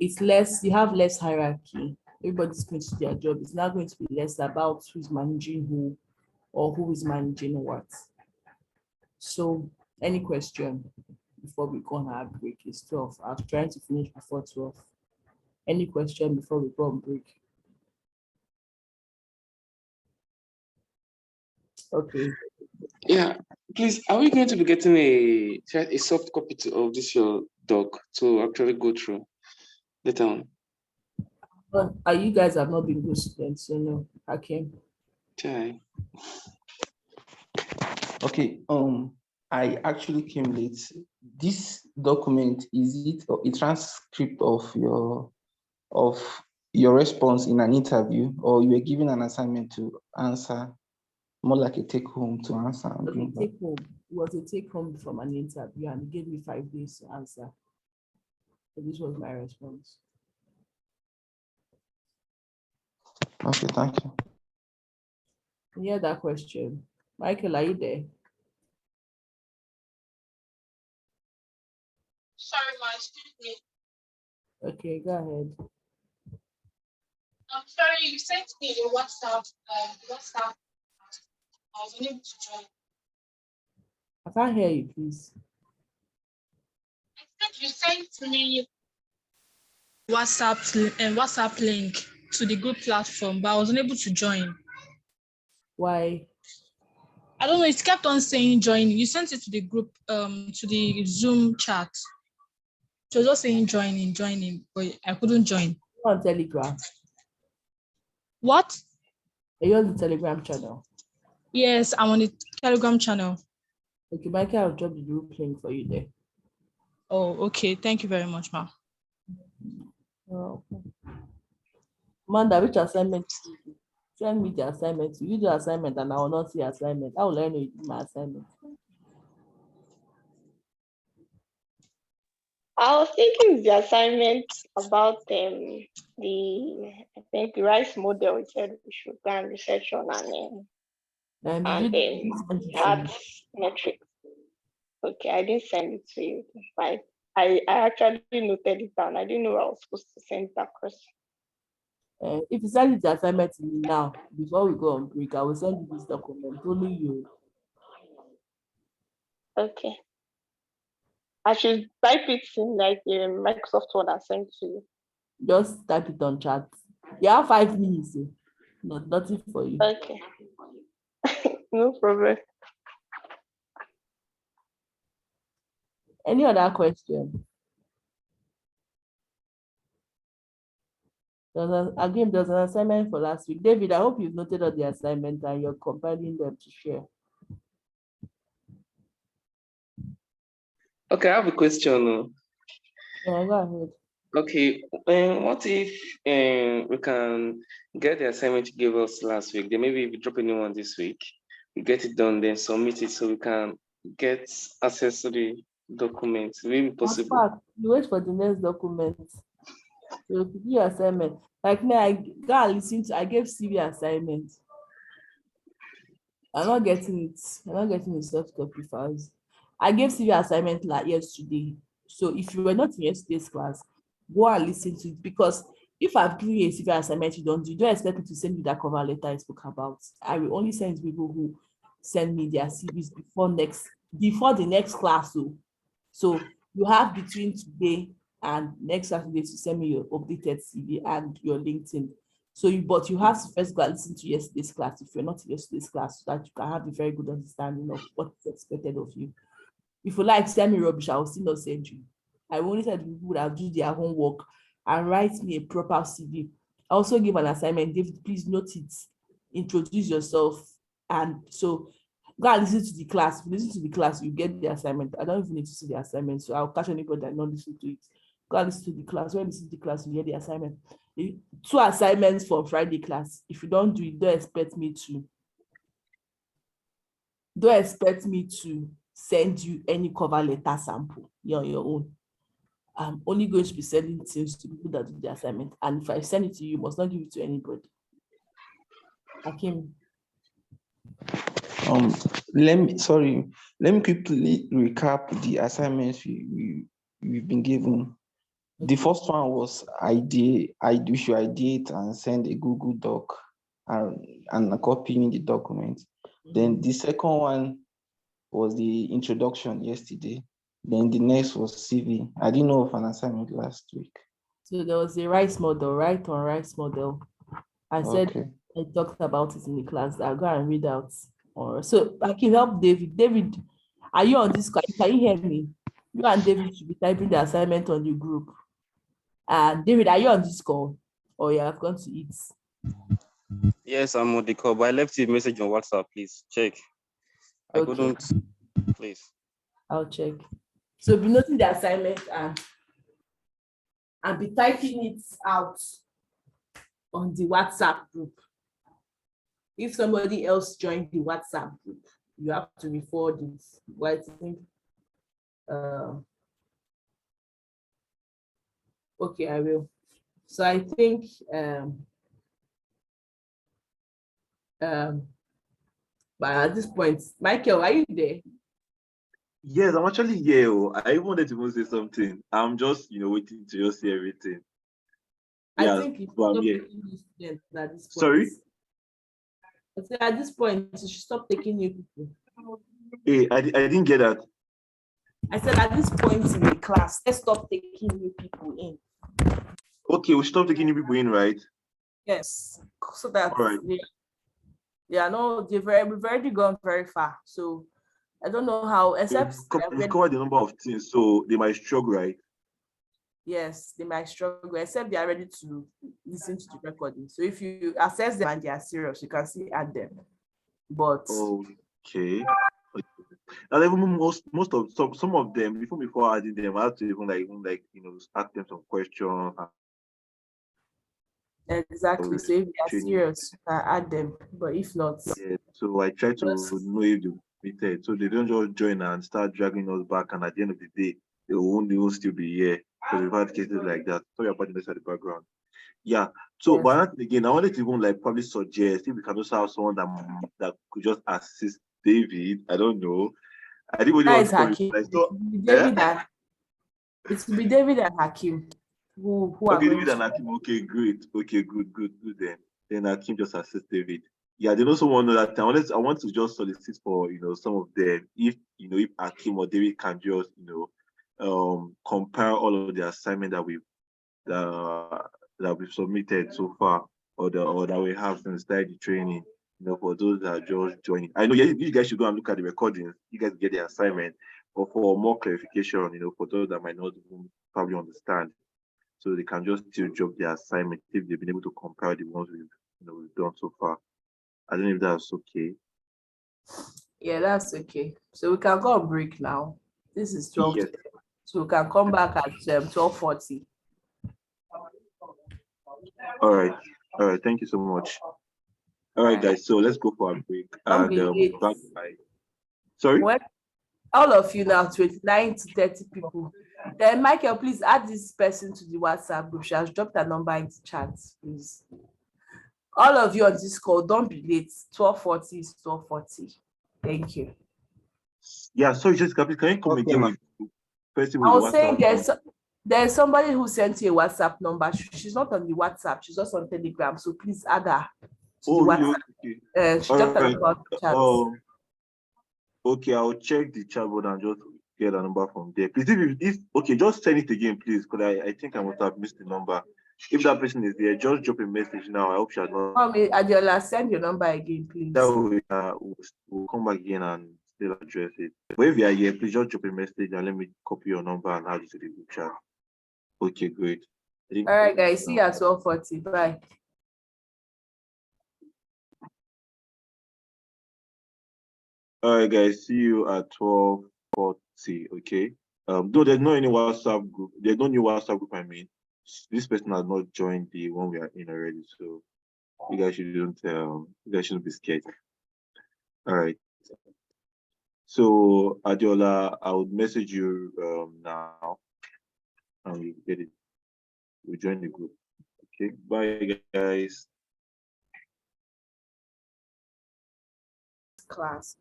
it's less, you have less hierarchy. Everybody's going to do their job. It's not going to be less about who's managing who or who is managing what. So any question before we go on our break? It's 12. I was trying to finish before 12. Any question before we go on break? Okay. Yeah, please, are we going to be getting a soft copy of this your doc to actually go through later on? But you guys have not been good students, so no, I came. Okay. Okay, I actually came late. This document, is it a transcript of your response in an interview, or you were given an assignment to answer, more like a take home to answer? Take home. It was a take home from an interview, and it gave me 5 days to answer. So this was my response. Okay, thank you. Can you hear that question? Michael, are you there? Sorry, excuse me. Okay, go ahead. I'm sorry, you sent me a WhatsApp. I was unable to join. I can't hear you, please. I said you sent me WhatsApp link to the group platform, but I was unable to join. Why? I don't know. It kept on saying join. You sent it to the group, to the Zoom chat. It was just saying joining, but I couldn't join. On Telegram. What? Are you on the Telegram channel? Yes, I'm on the Telegram channel. Okay, Michael, I'll drop the group link for you there. Oh, okay. Thank you very much, ma'am. Oh, okay. Amanda, which assignment did you do? Send me the assignment. You do assignment and I will not see assignment. I will learn you do my assignment. I was thinking the assignment about the I think the rice model we said we should go and research on and that metrics. Okay, I didn't send it to you, but I actually noted it down. I didn't know I was supposed to send it across. If you send the assignment to me now, before we go on break, I will send you this document. Only you. Okay. I should type it in like a Microsoft Word and send to you. Just type it on chat. You have 5 minutes. Oh. Nothing for you. Okay. No problem. Any other question? Again, there's an assignment for last week. David, I hope you've noted all the assignments and you're compiling them to share. Okay, I have a question. Yeah, go ahead. Okay, what if we can get the assignment you gave us last week? Then maybe if we drop a new one this week, we get it done, then submit it so we can get access to the documents. Will it be possible? In fact, you wait for the next document. So to do your assignment. Like me, I gave CV assignment. I'm not getting it. I'm not getting the soft copy files. I gave CV assignment like yesterday. So if you were not in yesterday's class, go and listen to it, because if I've given you a CV assignment you don't expect me to send you that cover letter I spoke about. I will only send people who send me their CVs before the next class. So you have between today and next Saturday to send me your updated CV and your LinkedIn. But you have to first go and listen to yesterday's class if you're not in yesterday's class, so that you can have a very good understanding of what is expected of you. If you like send me rubbish, I will still not send you. I will only send people that do their homework and write me a proper CV. I also give an assignment. David, please note it. Introduce yourself. And so go and listen to the class. If you listen to the class, you get the assignment. I don't even need to see the assignment, so I'll catch anybody that not listen to it. Go and listen to the class. When you listen to the class, you get the assignment. 2 assignments for Friday class. If you don't do it, don't expect me to send you any cover letter sample. You're on your own. I'm only going to be sending things to people that do the assignment. And if I send it to you, you must not give it to anybody. Hakeem. Let me quickly recap the assignments we've been given. The first one was we should ideate and send a Google Doc and copying the document. Then the second one was the introduction yesterday. Then the next was CV. I didn't know of an assignment last week. So there was a rice model, right on rice model. I said, okay. I talked about it in the class. I'll go and read out. So I can help David. David, are you on this call? Can you hear me? You and David should be typing the assignment on the group. David, are you on this call? Or you have gone to eat? Yes, I'm on the call, but I left you a message on WhatsApp. Please check. I couldn't, please. I'll check. So be noting the assignment and be typing it out on the WhatsApp group. If somebody else joined the WhatsApp group, you have to re-forward it. What I think. Okay, I will. So I think but at this point, Michael, are you there? Yes, I'm actually here. I wanted to say something. I'm just, waiting to just see everything. I think you should here. At this point. Sorry? I said at this point, you should stop taking new people. Hey, I didn't get that. I said at this point in the class, let's stop taking new people in. Okay, we stop taking new people in, right? Yes. So that all right. We've already gone very far. So I don't know how, except we've covered the number of things, so they might struggle, right? Yes, they might struggle, except they are ready to listen to the recording. So if you assess them and they are serious, you can still add them. But okay. And even most of some of them, before adding them, I have to even ask them some questions. Exactly. So if they are serious, you can add them. But if not, yeah. So I try to know if they're committed, so they don't just join and start dragging us back, and at the end of the day, they won't still be here. Because we've had cases like that. Sorry about this at the background. Yeah. So, yes. But again, I wanted to even probably suggest if we can just have someone that could just assist David. I don't know. I didn't really want to Hakeem. It will be David and Hakeem. Who okay, David and Hakeem. Okay, great. Okay, good then. Then Hakeem just assist David. Yeah, they also want to know that I want to just solicit for some of them. If Hakeem or David can just compare all of the assignment that that we've submitted so far, or that we have since started the training. For those that are just joining. I know you guys should go and look at the recordings. You guys get the assignment, but for more clarification, for those that might not probably understand, so they can just still drop the assignment if they've been able to compare the ones we've done so far. I don't know if that's okay. Yeah, that's okay. So we can go on break now. This is 12. Yes. So we can come back at 12:40. All right. Thank you so much. All right, guys. So let's go for a break. Don't be late. Back by. Sorry. When all of you now, 29 to 30 people. Then Michael, please add this person to the WhatsApp group. She has dropped her number into chat, please. All of you on this call, don't be late. 12:40 is 12:40. Thank you. Yeah, sorry, Jessica, please, can you come again with person I with was saying WhatsApp? there's somebody who sent you a WhatsApp number. She's not on the WhatsApp, she's just on Telegram. So please add her to the WhatsApp. Okay. She just talked about the chat. Okay, I'll check the chat board and just get a number from there. Please, if okay, just send it again, please, because I think I must have missed the number. If that person is there, just drop a message now. I hope she has not. Adiola, send your number again, please. That way, we'll come back again and still address it. But if you are here, please just drop a message and let me copy your number and add it to the group chat. Okay, great. All right, guys. See you at 12:40. Bye. All right, guys. See you at 12:40. Okay. Though there's no any WhatsApp group, there's no new WhatsApp group. I mean, this person has not joined the one we are in already, so you guys shouldn't be scared. All right. So Adiola, I would message you now, and we get it. We join the group. Okay. Bye, guys. Class.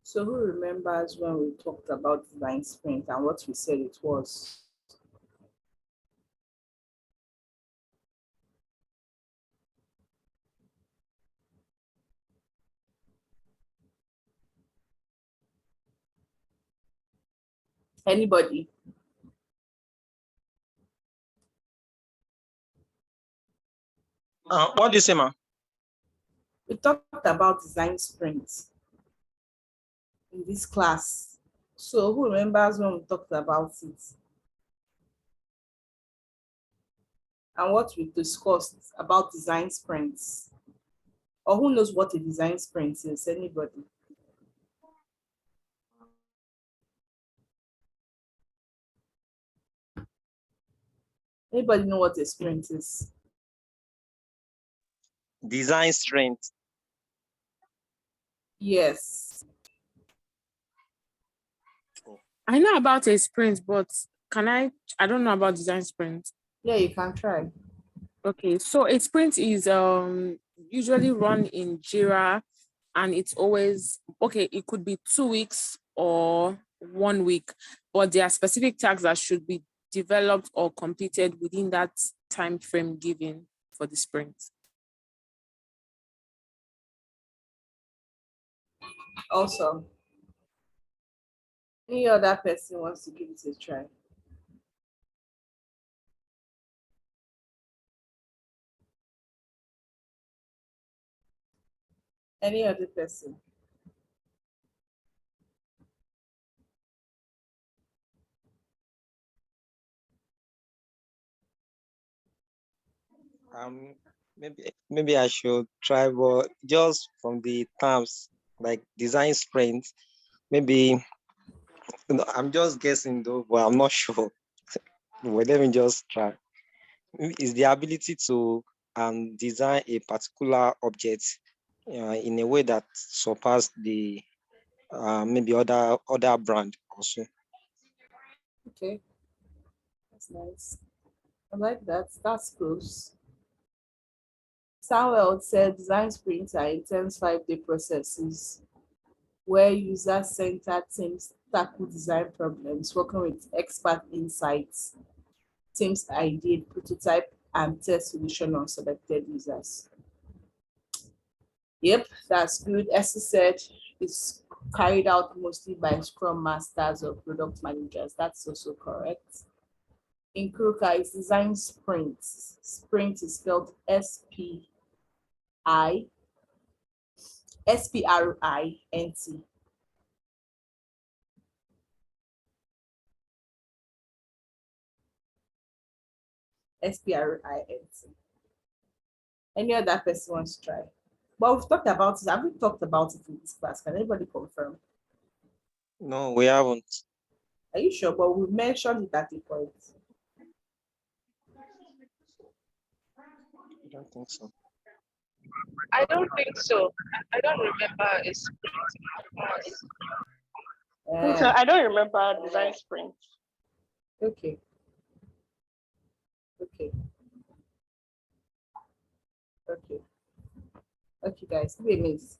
So who remembers when we talked about design sprint and what we said it was? Anybody? What do you say, ma? We talked about design sprints in this class. So who remembers when we talked about it? And what we discussed about design sprints? Or who knows what a design sprint is? Anybody? Anybody know what a sprint is? Design strength. Yes. I know about a sprint, but I don't know about design sprint. Yeah, you can try. Okay, so a sprint is usually run in Jira, and it's always, okay, it could be 2 weeks or 1 week, but there are specific tasks that should be developed or completed within that time frame given for the sprint. Awesome. Any other person wants to give it a try? Any other person? Maybe I should try, but just from the terms like design sprint, maybe I'm just guessing though, but I'm not sure. Well, let me just try. Is the ability to design a particular object in a way that surpass the maybe other brand also. Okay, that's nice. I like that. That's close. Samuel said design sprints are intense 5-day processes where user-centered teams tackle design problems, working with expert insights. Teams ideate, prototype, and test solution on selected users. Yep, that's good. As I said, it's carried out mostly by Scrum Masters or product managers. That's also correct. in Kruka is design sprint. Sprint is spelled SPRINT. SPRINT. Any other person wants to try? But we've talked about it. Have we talked about it in this class? Can anybody confirm? No, we haven't. Are you sure? But we mentioned it at the point. I don't think so. I don't think so. I don't remember a So I don't remember design sprint. Okay. Okay. Okay. Okay, guys. Give me a minute.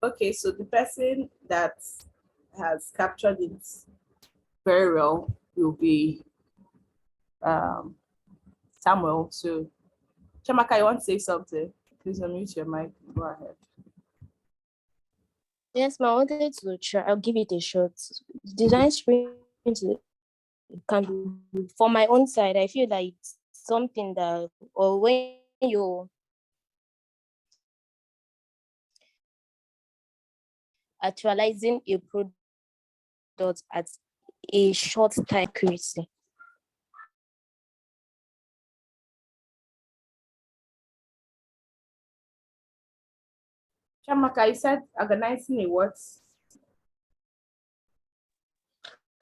Okay, so the person that has captured it very well will be Samuel. So, Chamaka, you want to say something? Please unmute your mic. Go ahead. Yes, ma, I wanted to try. I'll give it a shot. Design sprint can be, for my own side, I feel like it's something that, or when you actualizing a product at a short time accuracy. Chamaka, you said organizing a what?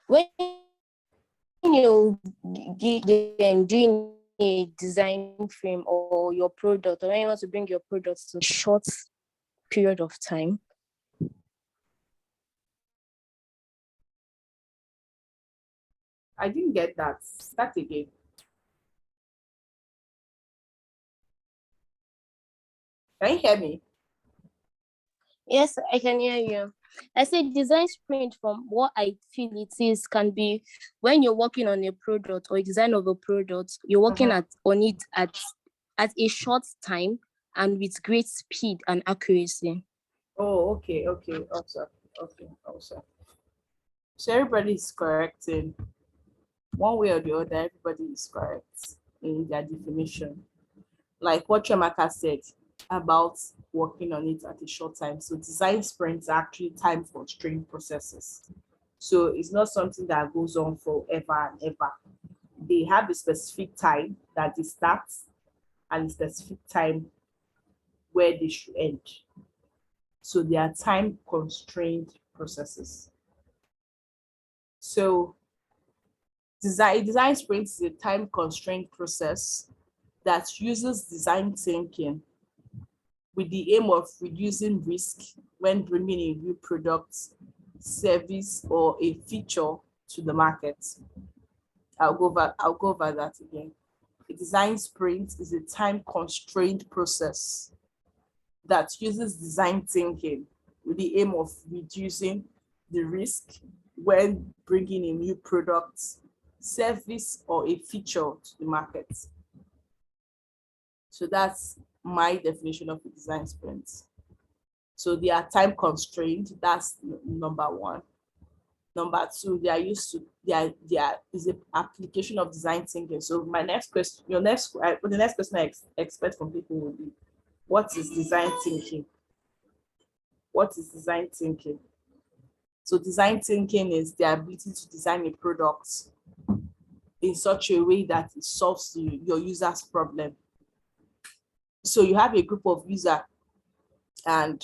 When you doing a design frame or your product, or when you want to bring your product to a short period of time. I didn't get that. Start again. Can you hear me? Yes, I can hear you. I said design sprint, from what I feel it is, can be when you're working on a product or a design of a product, you're working on it at a short time and with great speed and accuracy. Oh, okay, okay, awesome, okay, awesome. So everybody is correct in one way or the other. Everybody is correct in their definition. Like what Chamaka said about working on it at a short time. So design sprints are actually time constrained processes. So it's not something that goes on forever and ever. They have a specific time that they start and a specific time where they should end. So they are time constrained processes. So design sprint is a time constrained process that uses design thinking with the aim of reducing risk when bringing a new product, service, or a feature to the market. I'll go over that again. A design sprint is a time-constrained process that uses design thinking with the aim of reducing the risk when bringing a new product, service, or a feature to the market. So that's my definition of a design sprint. So they are time constrained. That's number one. Number two, they are used to, there is an application of design thinking. So my next question, the next question I expect from people will be, what is design thinking? What is design thinking? So design thinking is the ability to design a product in such a way that it solves your user's problem. So you have a group of users and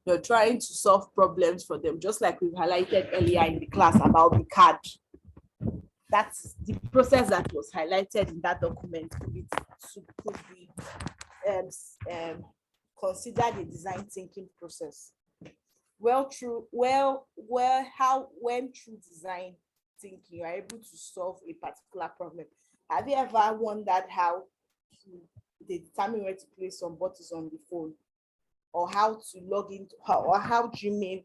you're trying to solve problems for them, just like we highlighted earlier in the class about the card. that's the process that was highlighted in that document could be considered a design thinking process. When through design thinking, you are able to solve a particular problem. Have you ever wondered how they determine where to place some buttons on the phone, or how to log into, or how Gmail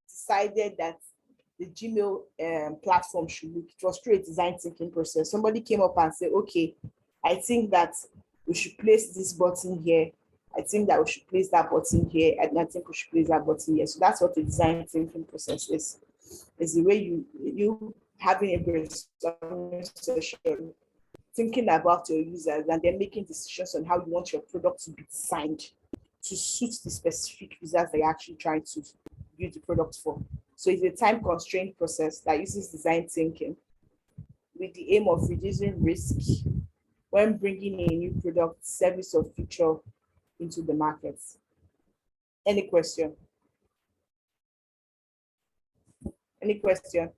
decided that the Gmail platform should look? It was through a design thinking process. Somebody came up and said, okay, I think that we should place this button here. I think that we should place that button here. And I think we should place that button here. So that's what the design thinking process is. Is the way you having a brainstorming session, thinking about your users, and then making decisions on how you want your product to be designed to suit the specific users that you're actually trying to build the product for. So it's a time constrained process that uses design thinking with the aim of reducing risk when bringing a new product, service, or feature into the market. Any question? Any question?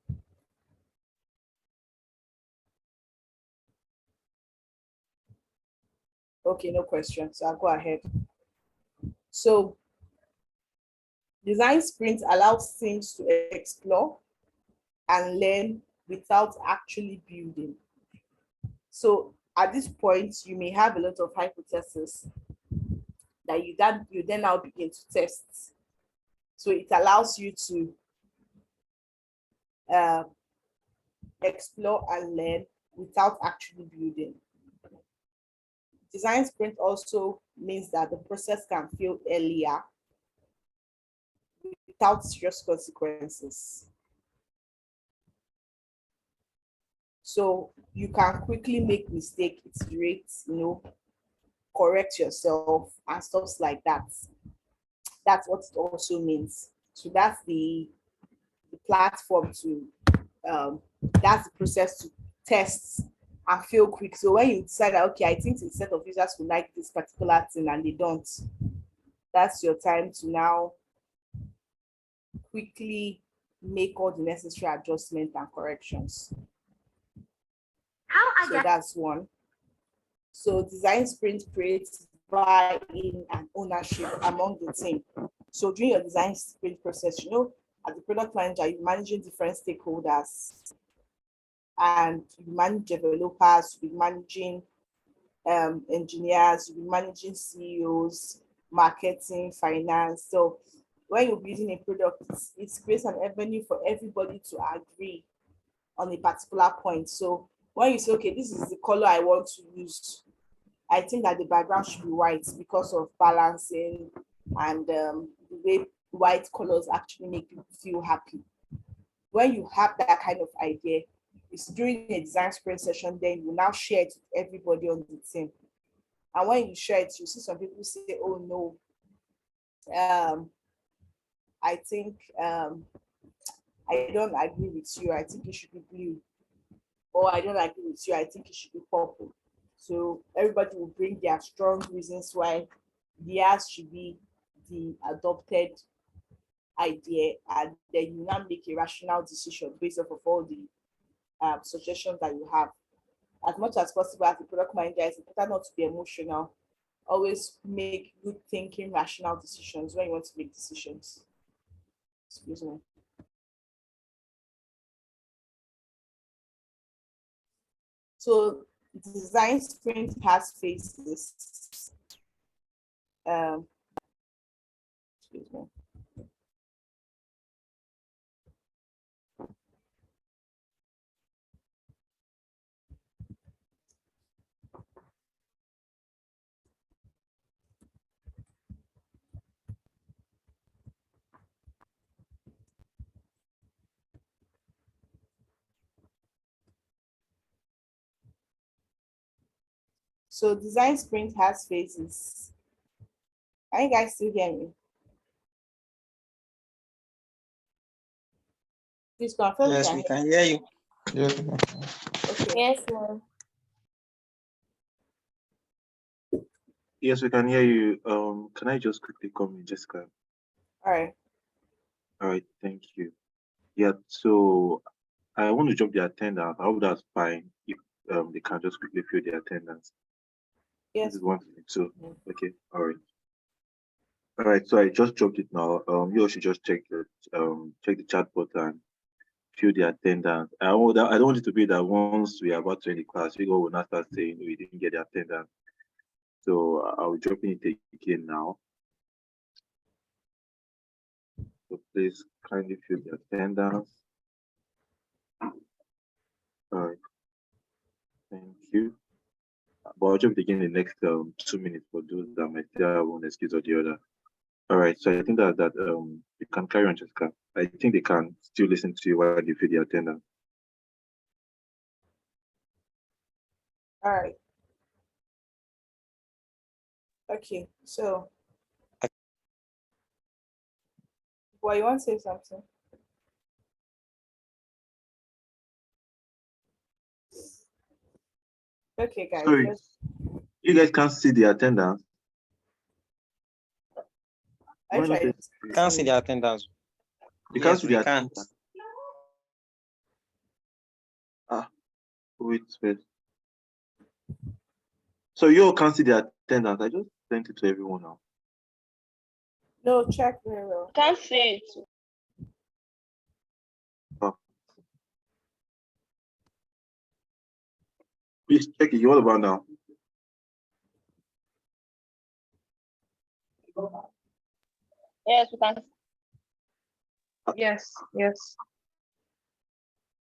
Okay, no question. So I'll go ahead. So design sprint allows teams to explore and learn without actually building. So at this point, you may have a lot of hypotheses that you then now begin to test. So it allows you to explore and learn without actually building. Design sprint also means that the process can fail earlier without serious consequences. So you can quickly make mistakes, iterate, correct yourself and stuff like that. That's what it also means. So that's the platform to, that's the process to test and fail quick. So when you decide that, okay, I think a set of users who like this particular thing and they don't, that's your time to now quickly make all the necessary adjustments and corrections. So that's one. So design sprint creates buy-in and ownership among the team. So during your design sprint process, as a product manager, you're managing different stakeholders, and you manage developers, you're managing engineers, you're managing CEOs, marketing, finance. So when you're building a product, it creates an avenue for everybody to agree on a particular point. So when you say, okay, this is the color I want to use, I think that the background should be white because of balancing and the way white colors actually make people feel happy. When you have that kind of idea, it's during a design sprint session, then you now share it with everybody on the team. And when you share it, you see some people say, oh no, I think I don't agree with you. I think it should be blue. Or I don't agree with you. I think it should be purple. So everybody will bring their strong reasons why theirs should be the adopted idea, and then you now make a rational decision based off of all the suggestions that you have. As much as possible, as a product manager, it's important not to be emotional. Always make good thinking, rational decisions when you want to make decisions. Excuse me. So design sprint has phases. Excuse me. So design sprint has phases. Can you guys still hear me? Please confirm. Yes, we can hear you. Okay. Yes, ma'am. Yes, we can hear you. Can I just quickly come in, Jessica? All right. All right, thank you. Yeah, so I want to drop the attendance. I hope that's fine if they can just quickly fill the attendance. This Yes. is 122. Okay, all right. All right, so I just dropped it now. You all should just check the chat button, fill the attendance. I don't want it to be that once we are about to end the class, we will not start saying we didn't get the attendance. So I'll drop it again now. So please kindly fill the attendance. All right, thank you. But I'll drop it again in the next 2 minutes for those that might still have one excuse or the other. All right, so I think that you can carry on, Jessica. I think they can still listen to you while you fill the attendance. All right. Okay, so well, you want to say something? Okay, guys. Sorry, you guys can't see the attendance. Why not? Can't see the attendance. You can't Yes, see we the can't. attendance. Wait. So you all can't see the attendance. I just sent it to everyone now. No, check very well. Can't see it. Please check it. What about now? Yes, we can. Yes.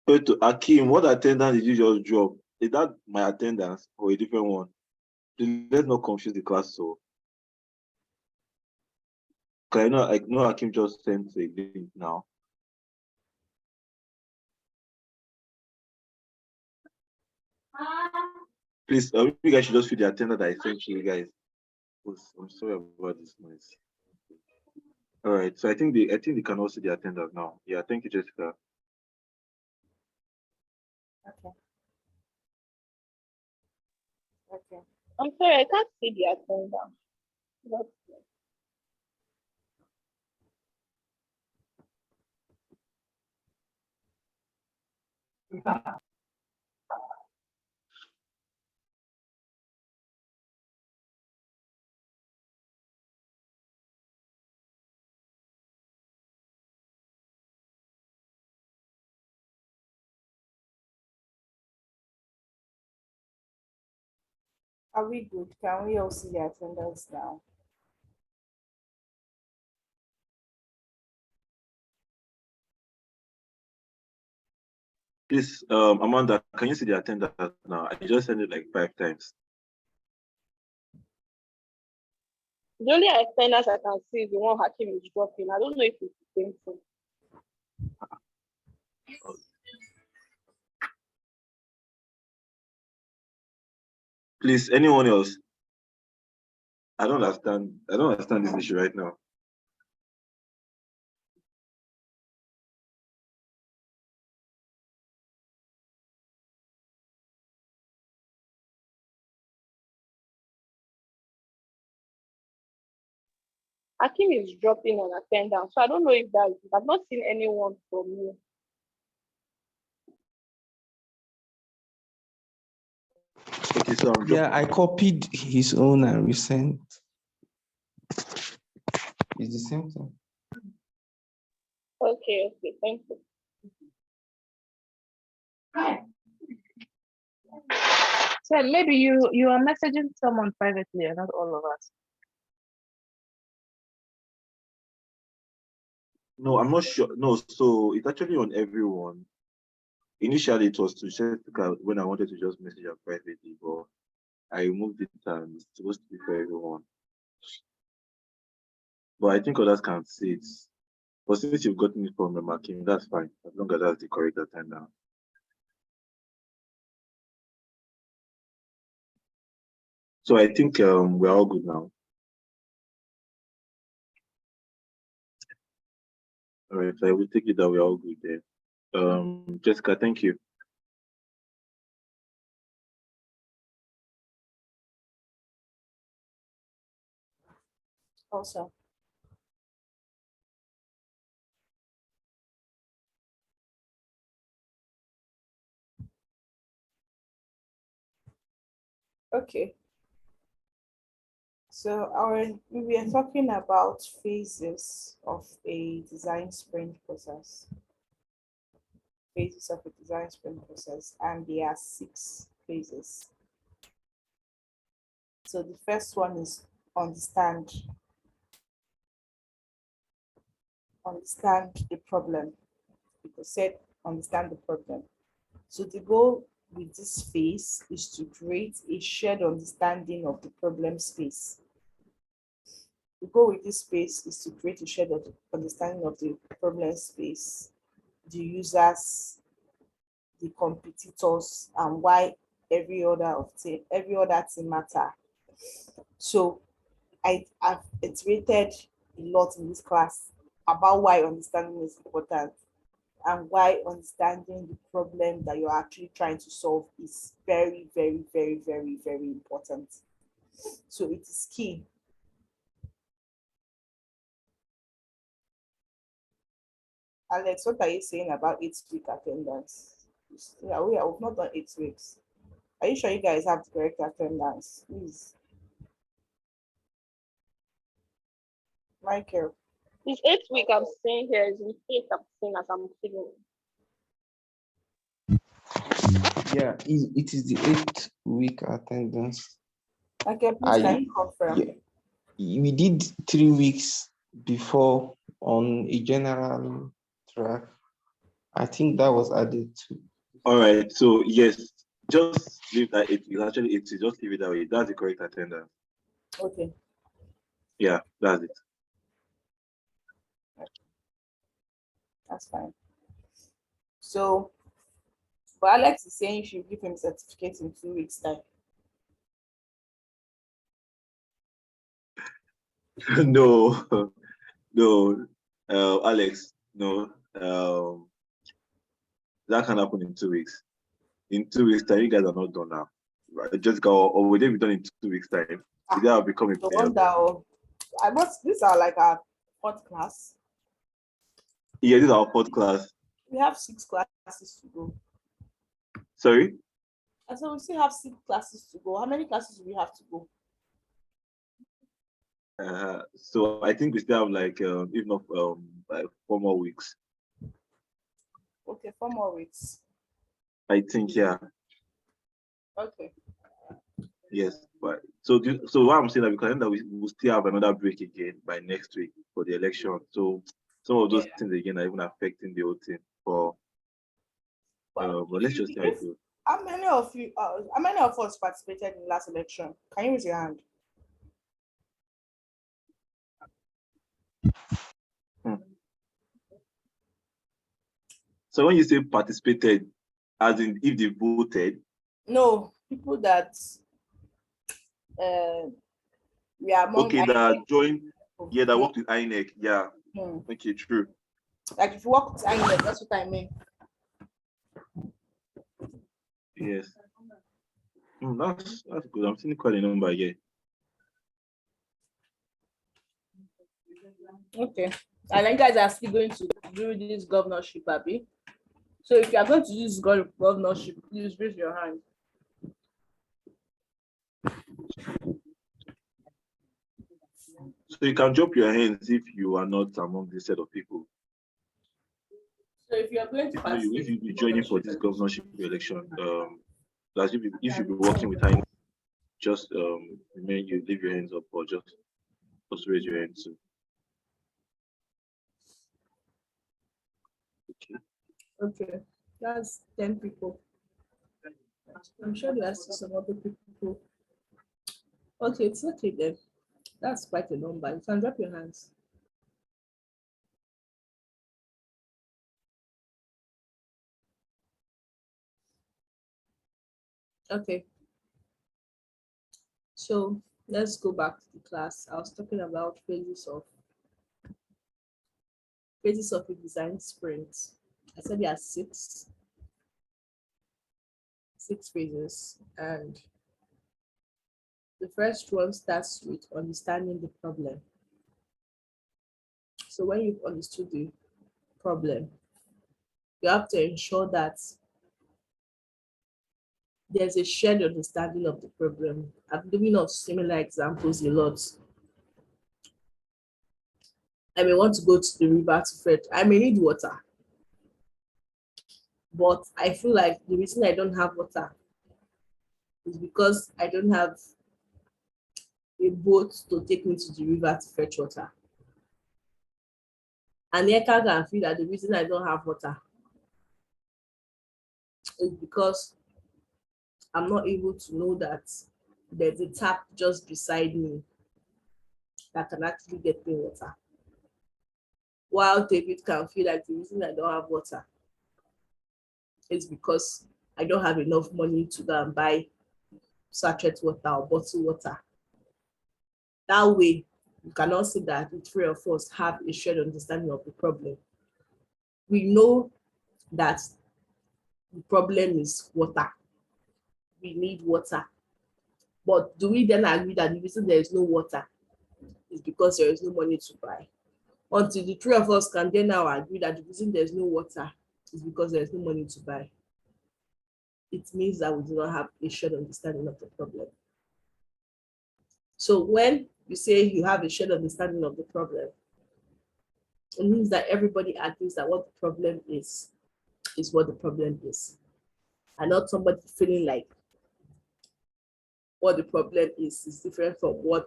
So to Akim, what attendance did you just drop? Is that my attendance or a different one? Let's not confuse the class. So, I know Akim just sent a link now. Please, you guys should just fill the attendance that I sent to you guys. I'm sorry about this noise. All right, so I think they can also see the attendance now. Yeah, thank you, Jessica. Okay. I'm sorry, I can't see the attendance. Are we good? Can we all see the attendance now? Please, Amanda, can you see the attendance now? I just sent it like 5 times. The only attendance I can see is the one Hakim is dropping. I don't know if it's the same thing. Please, anyone else? I don't understand this issue right now. Hakim is dropping on attendance, so I don't know if that is it. I've not seen anyone from you. Okay, so Yeah, I copied his own and resent. It's the same thing. Okay, thank you. So maybe you are messaging someone privately and not all of us. No, I'm not sure. No, so it's actually on everyone. Initially, it was to Jessica when I wanted to just message her privately, but I removed it and it's supposed to be for everyone. But I think others can see it. But since you've gotten it from Makim, that's fine, as long as that's the correct attendance. So I think we're all good now. All right, so I will take it that we're all good there. Jessica, thank you. Also. Okay. So we are talking about phases of a design sprint process. Phases of a design sprint process, and there are 6 phases. So the first one is understand the problem. People said understand the problem. So the goal with this phase is to create a shared understanding of the problem space. The goal with this space is to create a shared understanding of the problem space, the users, the competitors, and why every other team matter. So I've iterated a lot in this class about why understanding is important and why understanding the problem that you're actually trying to solve is very, very, very, very, very important. So it is key. Alex, what are you saying about 8-week attendance? Yeah, we've not done 8 weeks. Are you sure you guys have the correct attendance? Please. Michael. It's 8 week I'm seeing here. Is the 8 I'm seeing as I'm feeling. Yeah, it is the 8-week attendance. Okay, please can you confirm? Yeah, we did 3 weeks before on a general track. I think that was added to. All right. So yes, just leave that 8 weeks. Actually, 8 weeks. Just leave it that way. That's the correct attendance. Okay. Yeah, that's it. That's fine. So, but Alex is saying you should give him certificate in 2 weeks' time. No, no, Alex, no. That can happen in 2 weeks. In 2 weeks' time, you guys are not done now. Right? Just go, or will they be done in 2 weeks' time? They will become a The player. one that these are like our 4th class. Yeah, this is our 4th class. We have 6 classes to go. Sorry? And so we still have 6 classes to go. How many classes do we have to go? So I think we still have like, if not like 4 more weeks. Okay, 4 more weeks. I think, yeah. Okay. Yes, but so what I'm saying that because that we will still have another break again by next week for the election. So some of those things again are even affecting the whole thing. But let's just see how it goes. How many of us participated in the last election? Can you raise your hand? So when you say participated, as in if they voted? No, people that we are among. Okay, that joined, yeah, that worked with INEC, yeah. Okay, true. Like if you work with INEC, that's what I mean. Yes. That's good. I'm seeing quite a number here. Okay. And then guys are still going to do this governorship, Abby. So if you are going to do this governorship, please raise your hand. So you can drop your hands if you are not among this set of people. So if you are going to If you be joining for this governorship election, if you be working with INEC, just remain, you leave your hands up or just raise your hands too. Okay, that's 10 people. I'm sure there are still some other people. Okay, it's okay then. That's quite a number. You can drop your hands. Okay. So let's go back to the class. I was talking about phases of a design sprint. I said there are 6 phases, and the first one starts with understanding the problem. So when you've understood the problem, you have to ensure that there's a shared understanding of the problem. I'm giving us similar examples a lot. I may want to go to the river to fetch. I may need water, but I feel like the reason I don't have water is because I don't have a boat to take me to the river to fetch water. And Eka can feel that the reason I don't have water is because I'm not able to know that there's a tap just beside me that can actually get me water. While David can feel like the reason I don't have water is because I don't have enough money to go and buy sachet water or bottled water. That way, you cannot say that the three of us have a shared understanding of the problem. We know that the problem is water. We need water. But do we then agree that the reason there is no water is because there is no money to buy? Until the three of us can then now agree that the reason there's no water is because there's no money to buy. It means that we do not have a shared understanding of the problem. So when you say you have a shared understanding of the problem, it means that everybody agrees that what the problem is what the problem is. And not somebody feeling like what the problem is different from what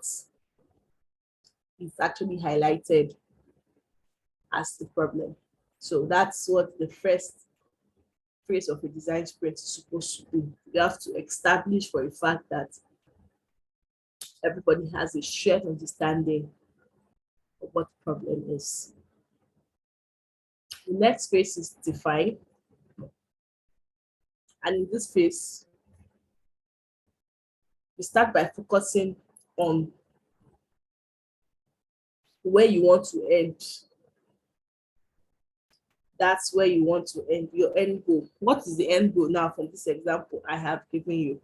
is actually highlighted as the problem. So that's what the first phase of a design sprint is supposed to do. You have to establish for a fact that everybody has a shared understanding of what the problem is. The next phase is define. And in this phase, we start by focusing on where you want to end. That's where you want to end, your end goal. What is the end goal now from this example I have given you?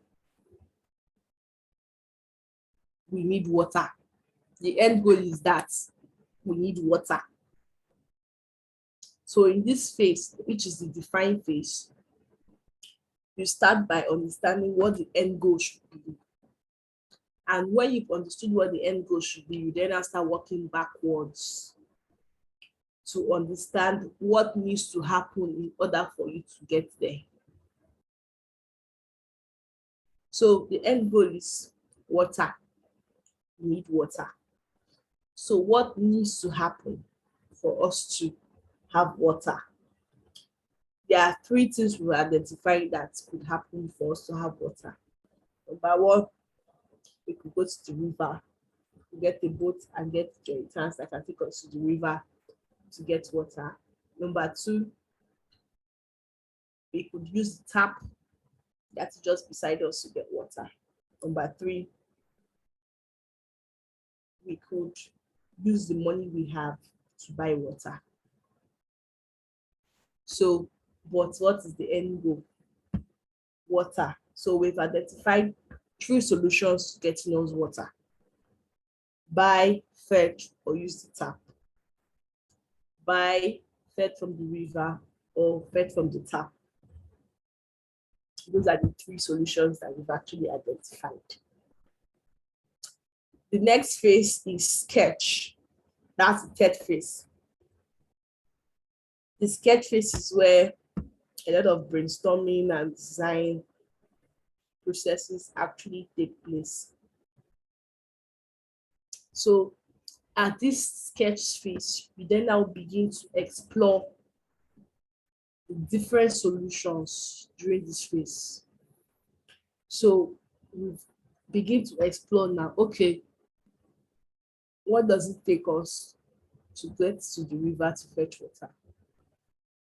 We need water. The end goal is that we need water. So in this phase, which is the define phase, you start by understanding what the end goal should be. And when you've understood what the end goal should be, you then start working backwards to understand what needs to happen in order for you to get there. So the end goal is water. We need water. So what needs to happen for us to have water? There are three things we identified that could happen for us to have water. Number one, we could go to the river, get a boat and get jerrycans that can take us to the river to get water. Number two, we could use the tap that's just beside us to get water. Number three, we could use the money we have to buy water. So, but what is the end goal? Water. So we've identified three solutions to getting us water: buy, fetch, or use the tap. Buy, fetch from the river, or fetch from the tap. Those are the three solutions that we've actually identified. The next phase is sketch. That's the third phase. The sketch phase is where a lot of brainstorming and design processes actually take place. So at this sketch phase, we then now begin to explore the different solutions during this phase. So we begin to explore now, okay, what does it take us to get to the river to fetch water?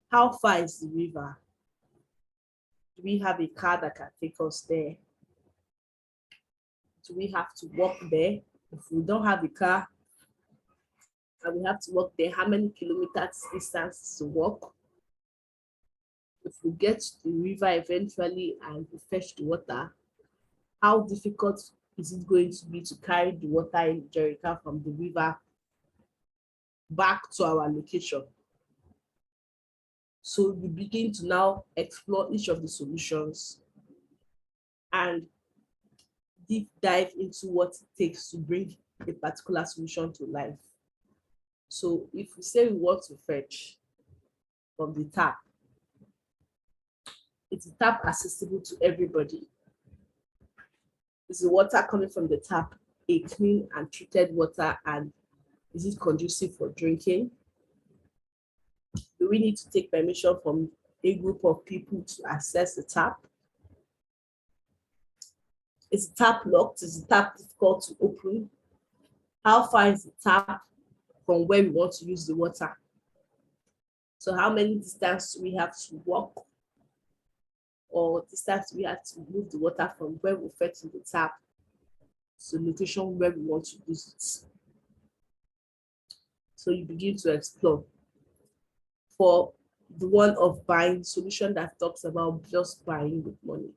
How far is the river? Do we have a car that can take us there? Do we have to walk there? If we don't have a car and we have to walk there, how many kilometers distance to walk? If we get to the river eventually and we fetch the water, how difficult is it going to be to carry the water in the jerrycan from the river back to our location? So we begin to now explore each of the solutions and deep dive into what it takes to bring a particular solution to life. So if we say we want to fetch from the tap, is the tap accessible to everybody? Is the water coming from the tap a clean and treated water, and is it conducive for drinking? Do we need to take permission from a group of people to access the tap? Is the tap locked? Is the tap difficult to open? How far is the tap from where we want to use the water? So how many distance do we have to walk, or distance we have to move the water from where we fetch in the tap to the location where we want to use it? So you begin to explore. For the one of buying, solution that talks about just buying with money.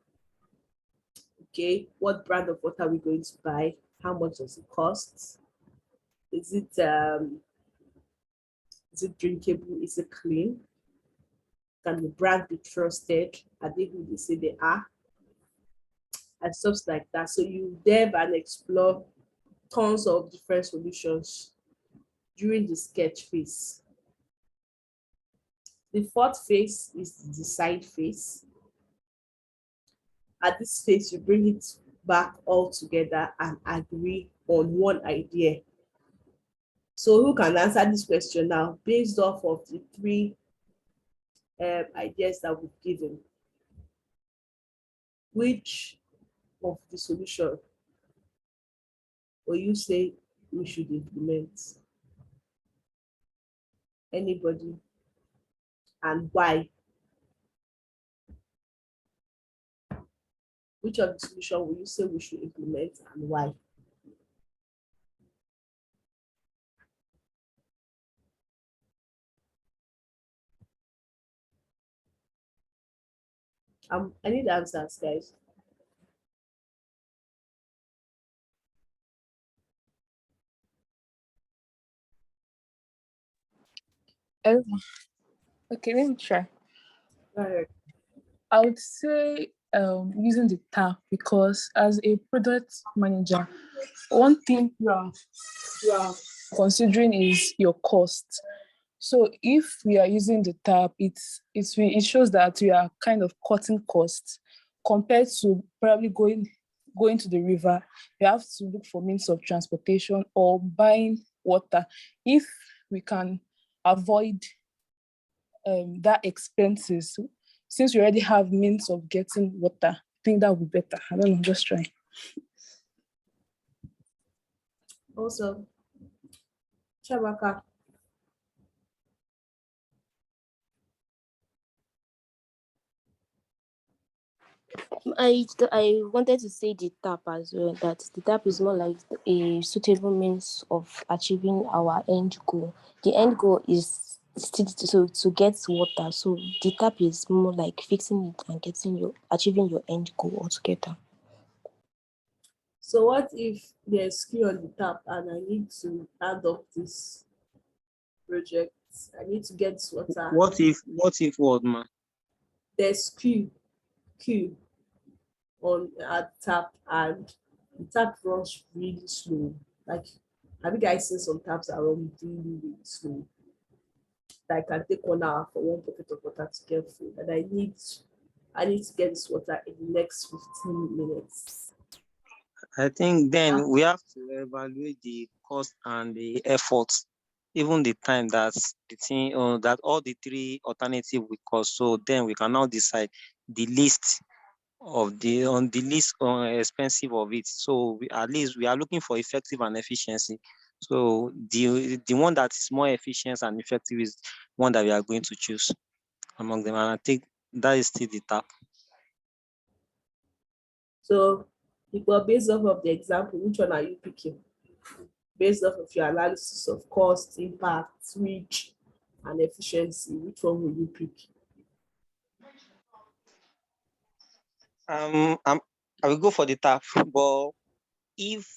Okay, what brand of water are we going to buy? How much does it cost? Is it drinkable? Is it clean? Can the brand be trusted? Are they who they say they are? And stuff like that. So you delve and explore tons of different solutions during the sketch phase. The fourth phase is the decide phase. At this phase, you bring it back all together and agree on one idea. So who can answer this question now based off of the three ideas that we've given? Which of the solution will you say we should implement? Anybody? And why? Which of the solution will you say we should implement and why? I need answers, guys. Oh, okay, let me try. All right. I would say using the tap, because as a product manager, one thing you are considering is your cost. So if we are using the tap, it shows that we are kind of cutting costs compared to probably going to the river. You have to look for means of transportation or buying water. If we can avoid that expenses, since we already have means of getting water, I think that would be better. I don't know, just try. Also, Chabaka. I wanted to say the tap as well, that the tap is more like a suitable means of achieving our end goal. The end goal is still to get water. So the tap is more like fixing it and achieving your end goal altogether. So what if there's queue on the tap and I need to add up this project? I need to get this water. What if what, man? There's queue on at tap, and the tap runs really slow. Like, have you guys seen some taps that run really, really slow? That I can take 1 hour for one bucket of water to get full, and I need to get this water in the next 15 minutes. I think then we have to evaluate the cost and the effort, even the time that's the thing, that all the three alternatives will cost. So then we can now decide the list of the least expensive of it. So at least we are looking for effective and efficiency. So the one that is more efficient and effective is one that we are going to choose among them. And I think that is still the tap. So, based off of the example, which one are you picking? Based off of your analysis of cost, impact, reach, and efficiency, which one will you pick? I will go for the tap, but if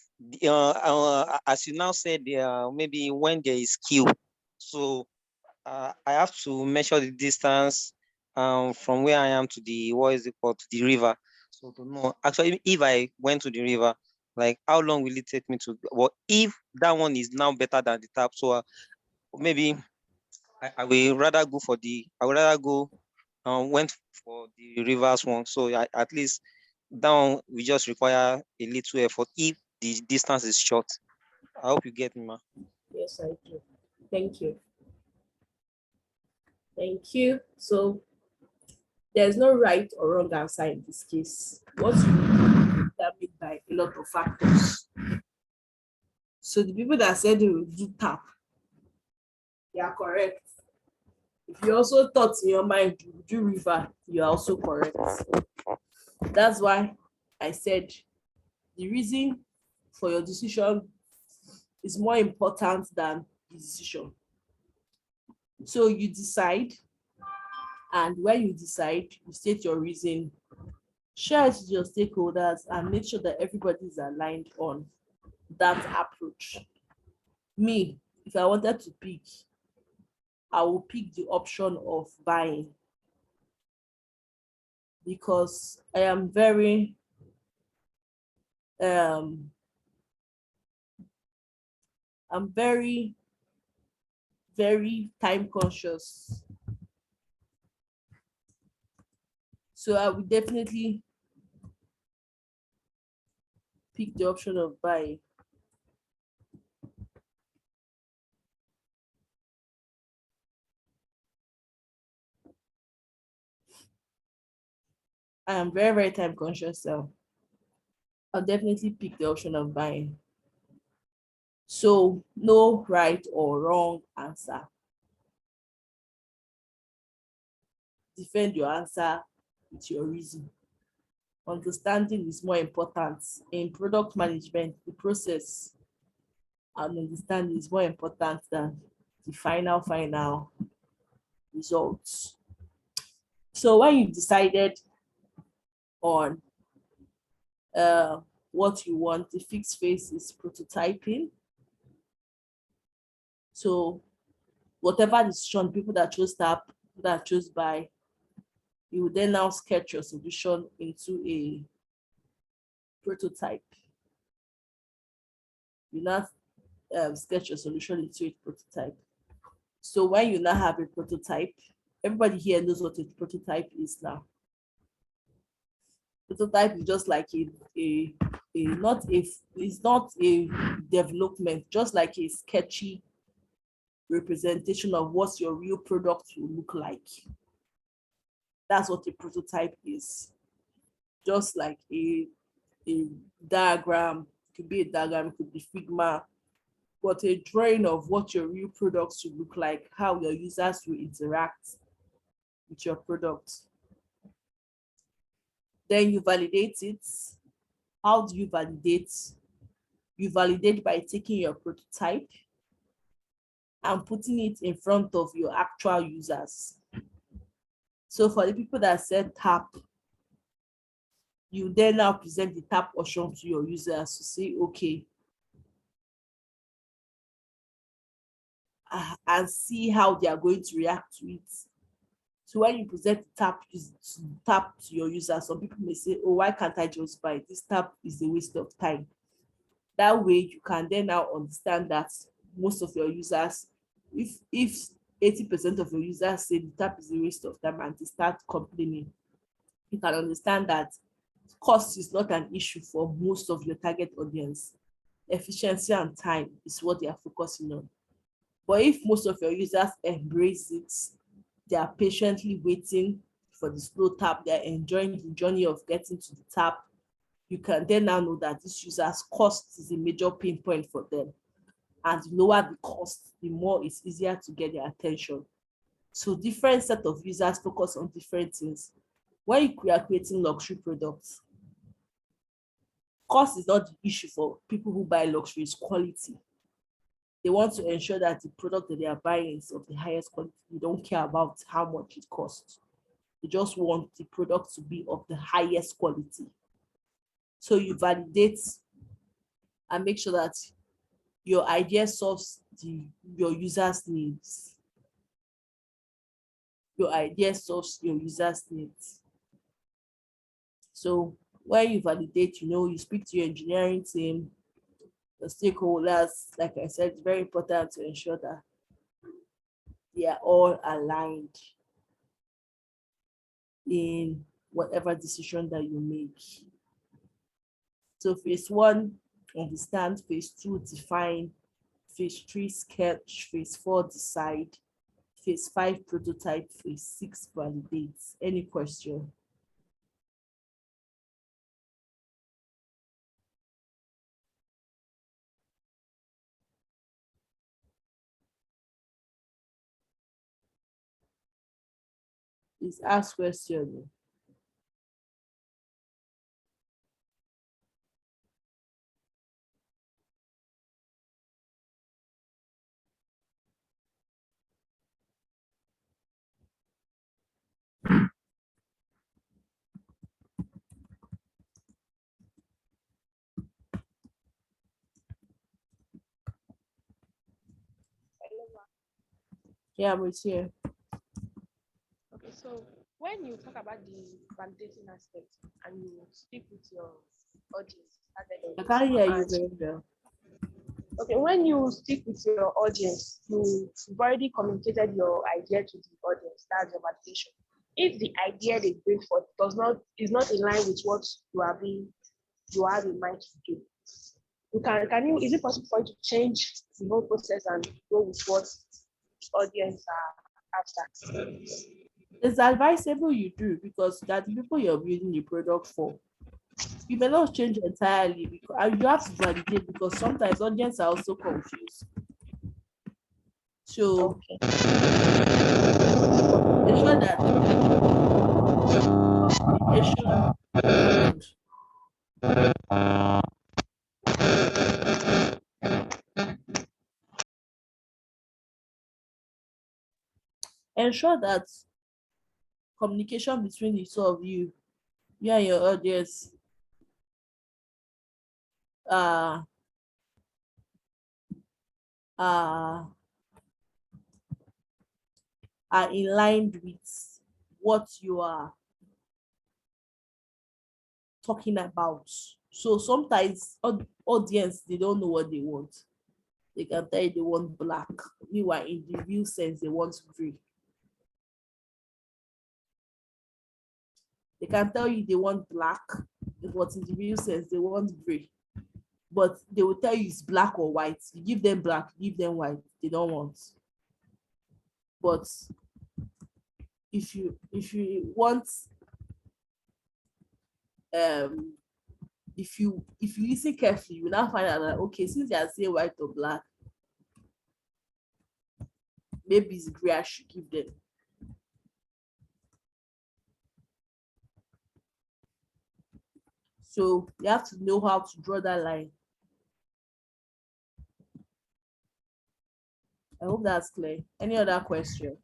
as you now said, maybe when there is queue, so I have to measure the distance from where I am to the to the river. So to know, actually, if I went to the river, like how long will it take me to? Well, if that one is now better than the tap, so maybe I will rather go for the. I would rather go went for the rivers one. So at least that one we just require a little effort if the distance is short. I hope you get me, ma. Yes, I do. Thank you. Thank you. So there's no right or wrong answer in this case. What you do determined by a lot of factors. So the people that said they will do tap, they are correct. If you also thought in your mind you will do river, you are also correct. That's why I said the reason for your decision is more important than the decision. So you decide, and when you decide, you state your reason, share it with your stakeholders, and make sure that everybody is aligned on that approach. Me, if I wanted to pick, I will pick the option of buying, because I am very I'm very, very time conscious. So I would definitely pick the option of buying. I am very, very time conscious, so I'll definitely pick the option of buying. So no right or wrong answer. Defend your answer with your reason. Understanding is more important. In product management, the process and understanding is more important than the final results. So when you decided on what you want, the fixed phase is prototyping. So whatever decision, people that chose tap, people that chose buy, you will then now sketch your solution into a prototype. You now sketch your solution into a prototype. So when you now have a prototype, everybody here knows what a prototype is now. Prototype is just like it's not a development, just like a sketchy representation of what your real product will look like. That's what a prototype is. Just like a diagram, it could be a diagram, it could be Figma, but a drawing of what your real products should look like, how your users will interact with your product. Then you validate it. How do you validate? You validate by taking your prototype and putting it in front of your actual users. So for the people that said tap, you then now present the tap option to your users to say, okay, and see how they are going to react to it. So when you present the tap to your users, some people may say, oh, why can't I just buy? This tap is a waste of time. That way you can then now understand that most of your users, if 80% of your users say the tap is a waste of time and they start complaining, you can understand that cost is not an issue for most of your target audience. Efficiency and time is what they are focusing on. But if most of your users embrace it, they are patiently waiting for the slow tap, they're enjoying the journey of getting to the tap, you can then now know that this user's cost is a major pain point for them. And the lower the cost, the more it's easier to get their attention. So different set of users focus on different things. When you are creating luxury products, cost is not the issue for people who buy luxury, it's quality. They want to ensure that the product that they are buying is of the highest quality. They don't care about how much it costs. They just want the product to be of the highest quality. So you validate and make sure that your idea solves your users' needs. Your idea solves your users' needs. So When you validate, you speak to your engineering team, the stakeholders. Like I said, it's very important to ensure that they are all aligned in whatever decision that you make. So phase 1, understand. Phase 2, define. Phase 3, sketch. Phase 4, decide. Phase 5, prototype. Phase 6, validate. Any question? Please ask question. Yeah, I'm with you. Okay, so when you talk about the validating aspect and you speak with your audience, I can't hear you and very well. okay, when you speak with your audience, you've already communicated your idea to the audience. That's your validation. If the idea they bring forth is not in line with what you have in mind to do, is it possible for you to change the whole process and go with what the audience are after? It's advisable you do, because that the people you're building the product for. You may not change entirely, because you have to validate, because sometimes audience are also confused. So ensure that ensure that communication between the two of you and your audience uh are in line with what you are talking about. So sometimes audience, they don't know what they want. They can tell you they want black. Meanwhile, in the real sense, they want gray. They can tell you they want black, but in the real sense, they want gray. But they will tell you it's black or white. You give them black, you give them white. They don't want. But if you want, if you listen carefully, you will now find out that, okay, since they are saying white or black, maybe it's gray I should give them. So you have to know how to draw that line. I hope that's clear. Any other question?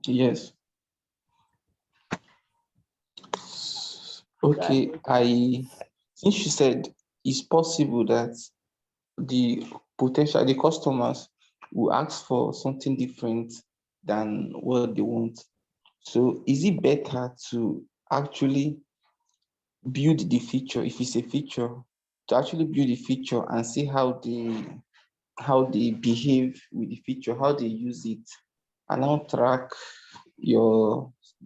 Yes. Okay, since you said it's possible that the customers will ask for something different than what they want. So is it better to actually build the feature, if it's a feature, to actually build the feature and see how they behave with the feature, how they use it, and now track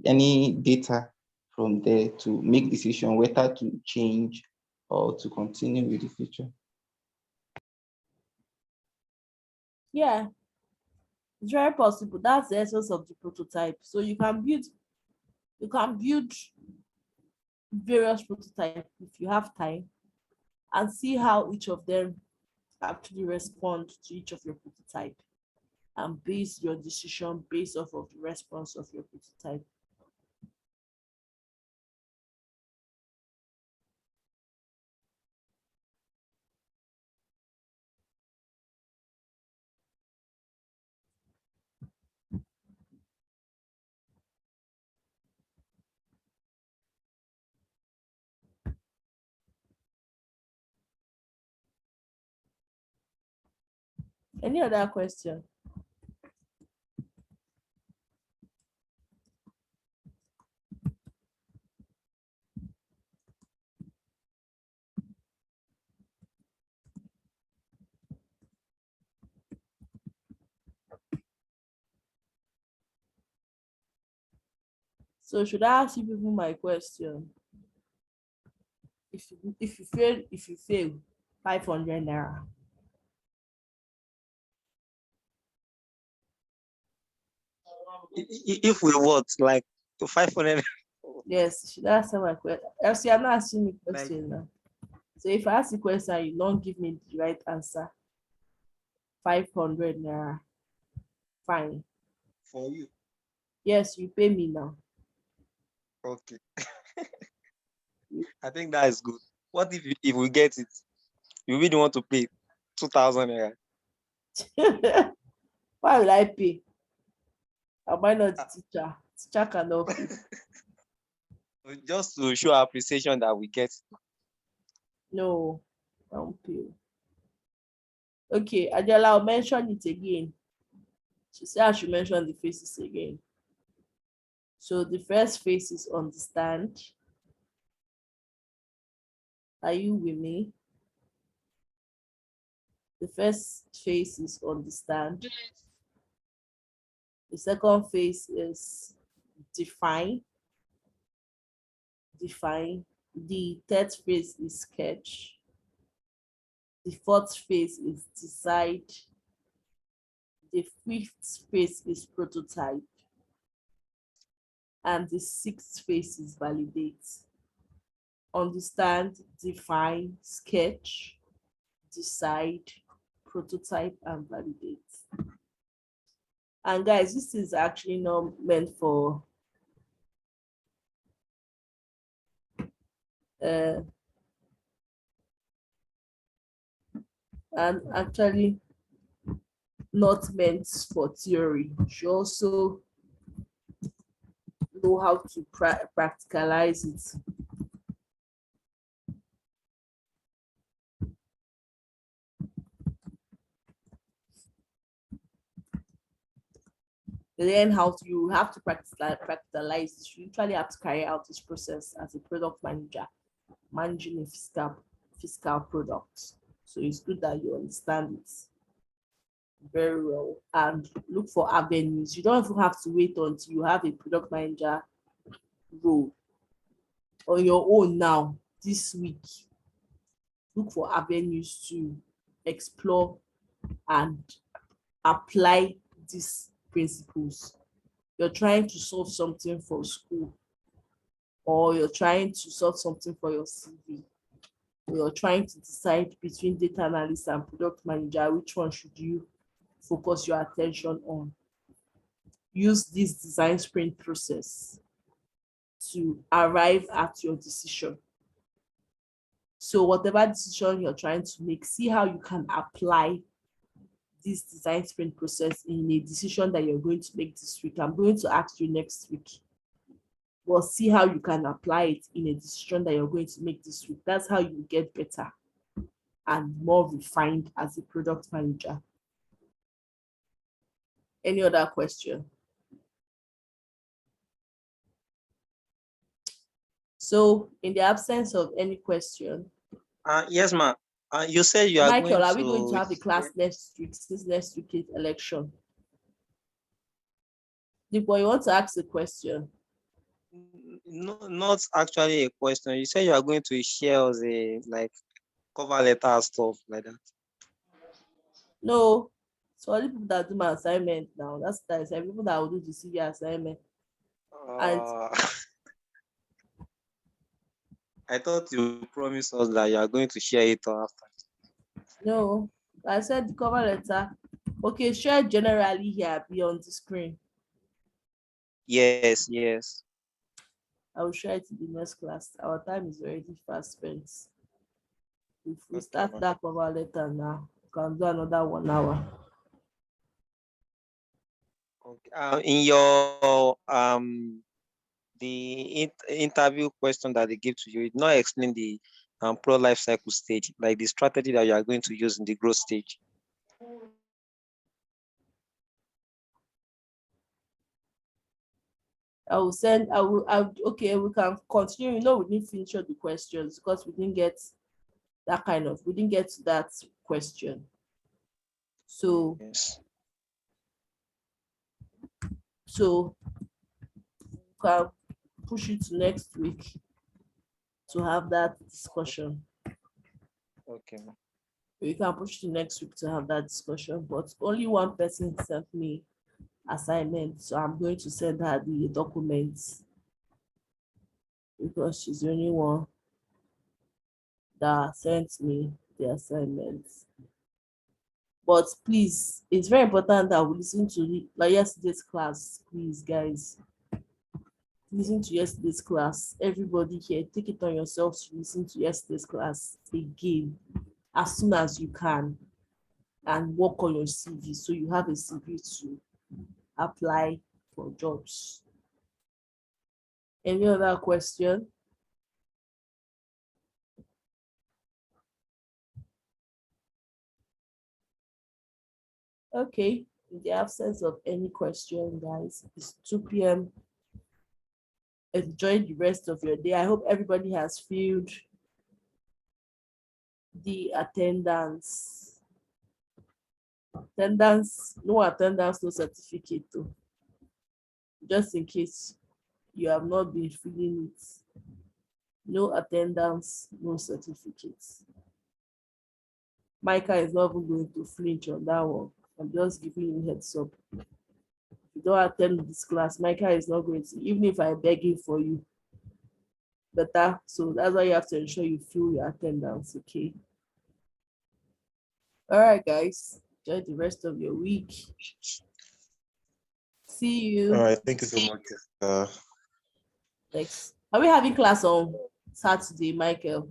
any data from there to make decision whether to change or to continue with the feature? Yeah, it's very possible. That's the essence of the prototype. So you can build various prototypes if you have time, and see how each of them actually respond to each of your prototype, and base your decision based off of the response of your prototype. Any other question? So should I ask you people my question? If you fail, 500 naira. If we what, like to 500, Yes, should I answer my question? Elsie, I'm not asking you like question now. So if I ask the question, you don't give me the right answer. 500 naira. Fine. for you. Yes, you pay me now. Okay. I think that is good. What if we get it? You really want to pay 2,000 naira? Why will I pay? Am I not the teacher? Teacher cannot pay. Just to show appreciation that we get. No, don't pay. Okay, Adela, I'll mention it again. She said I should mention the faces again. So the first face is understand. Are you with me? The first phase is understand. The second phase is define. Define. The third phase is sketch. The fourth phase is decide. The fifth phase is prototype. And the sixth phase is validate. Understand, define, sketch, decide, prototype, and validate. And guys, this is actually not meant for and actually not meant for theory. You should also know how to practicalize it. Learn how to, you have to practicalize this. You usually have to carry out this process as a product manager, managing a fiscal product. So it's good that you understand it very well and look for avenues. You don't even have to wait until you have a product manager role on your own now this week. Look for avenues to explore and apply these principles. You're trying to solve something for school, or you're trying to solve something for your CV, or you're trying to decide between data analyst and product manager, which one should you focus your attention on. Use this design sprint process to arrive at your decision. So whatever decision you're trying to make, see how you can apply this design sprint process in a decision that you're going to make this week. I'm going to ask you next week. Well, see how you can apply it in a decision that you're going to make this week. That's how you get better and more refined as a product manager. Any other question? So in the absence of any question. Yes, ma'am. You said you are Michael, going are we going to have a class next week, since next week is election? Nico, you want to ask a question? No, not actually a question. You said you are going to share us a like cover letter stuff like that. No, so all the people that do my assignment now, that's people that will do the CV assignment. And I thought you promised us that you are going to share it after. no, I said the cover letter. Okay, share generally here, be on the screen. Yes, yes. I will share it in the next class. Our time is already fast spent. If we start that cover letter now, we can do another 1 hour. Okay. In your the interview question that they give to you, it not explain the pro life cycle stage, like the strategy that you are going to use in the growth stage. Okay, we can continue. You know, we didn't finish all the questions because we didn't get to that question. So, yes. So push it to next week to have that discussion. Okay. We can push to next week to have that discussion, but only one person sent me assignment, so I'm going to send her the documents because she's the only one that sent me the assignments. But please, it's very important that we listen to like yesterday's class. Please, guys, listen to yesterday's class. Everybody here, take it on yourself to listen to yesterday's class again as soon as you can and work on your CV so you have a CV to apply for jobs. Any other question? Okay, in the absence of any question, guys, it's 2 p.m. Enjoy the rest of your day. I hope everybody has filled the attendance. Attendance, no attendance, no certificate though. Just in case you have not been filling it. No attendance, no certificates. Micah is not even going to flinch on that one. I'm just giving you heads up. If you don't attend this class, Micah is not going to, even if I'm begging for you. Better. So that's why you have to ensure you fill your attendance, okay? All right, guys. Enjoy the rest of your week. See you. All right, thank you so much. Thanks. Are we having class on Saturday, Michael?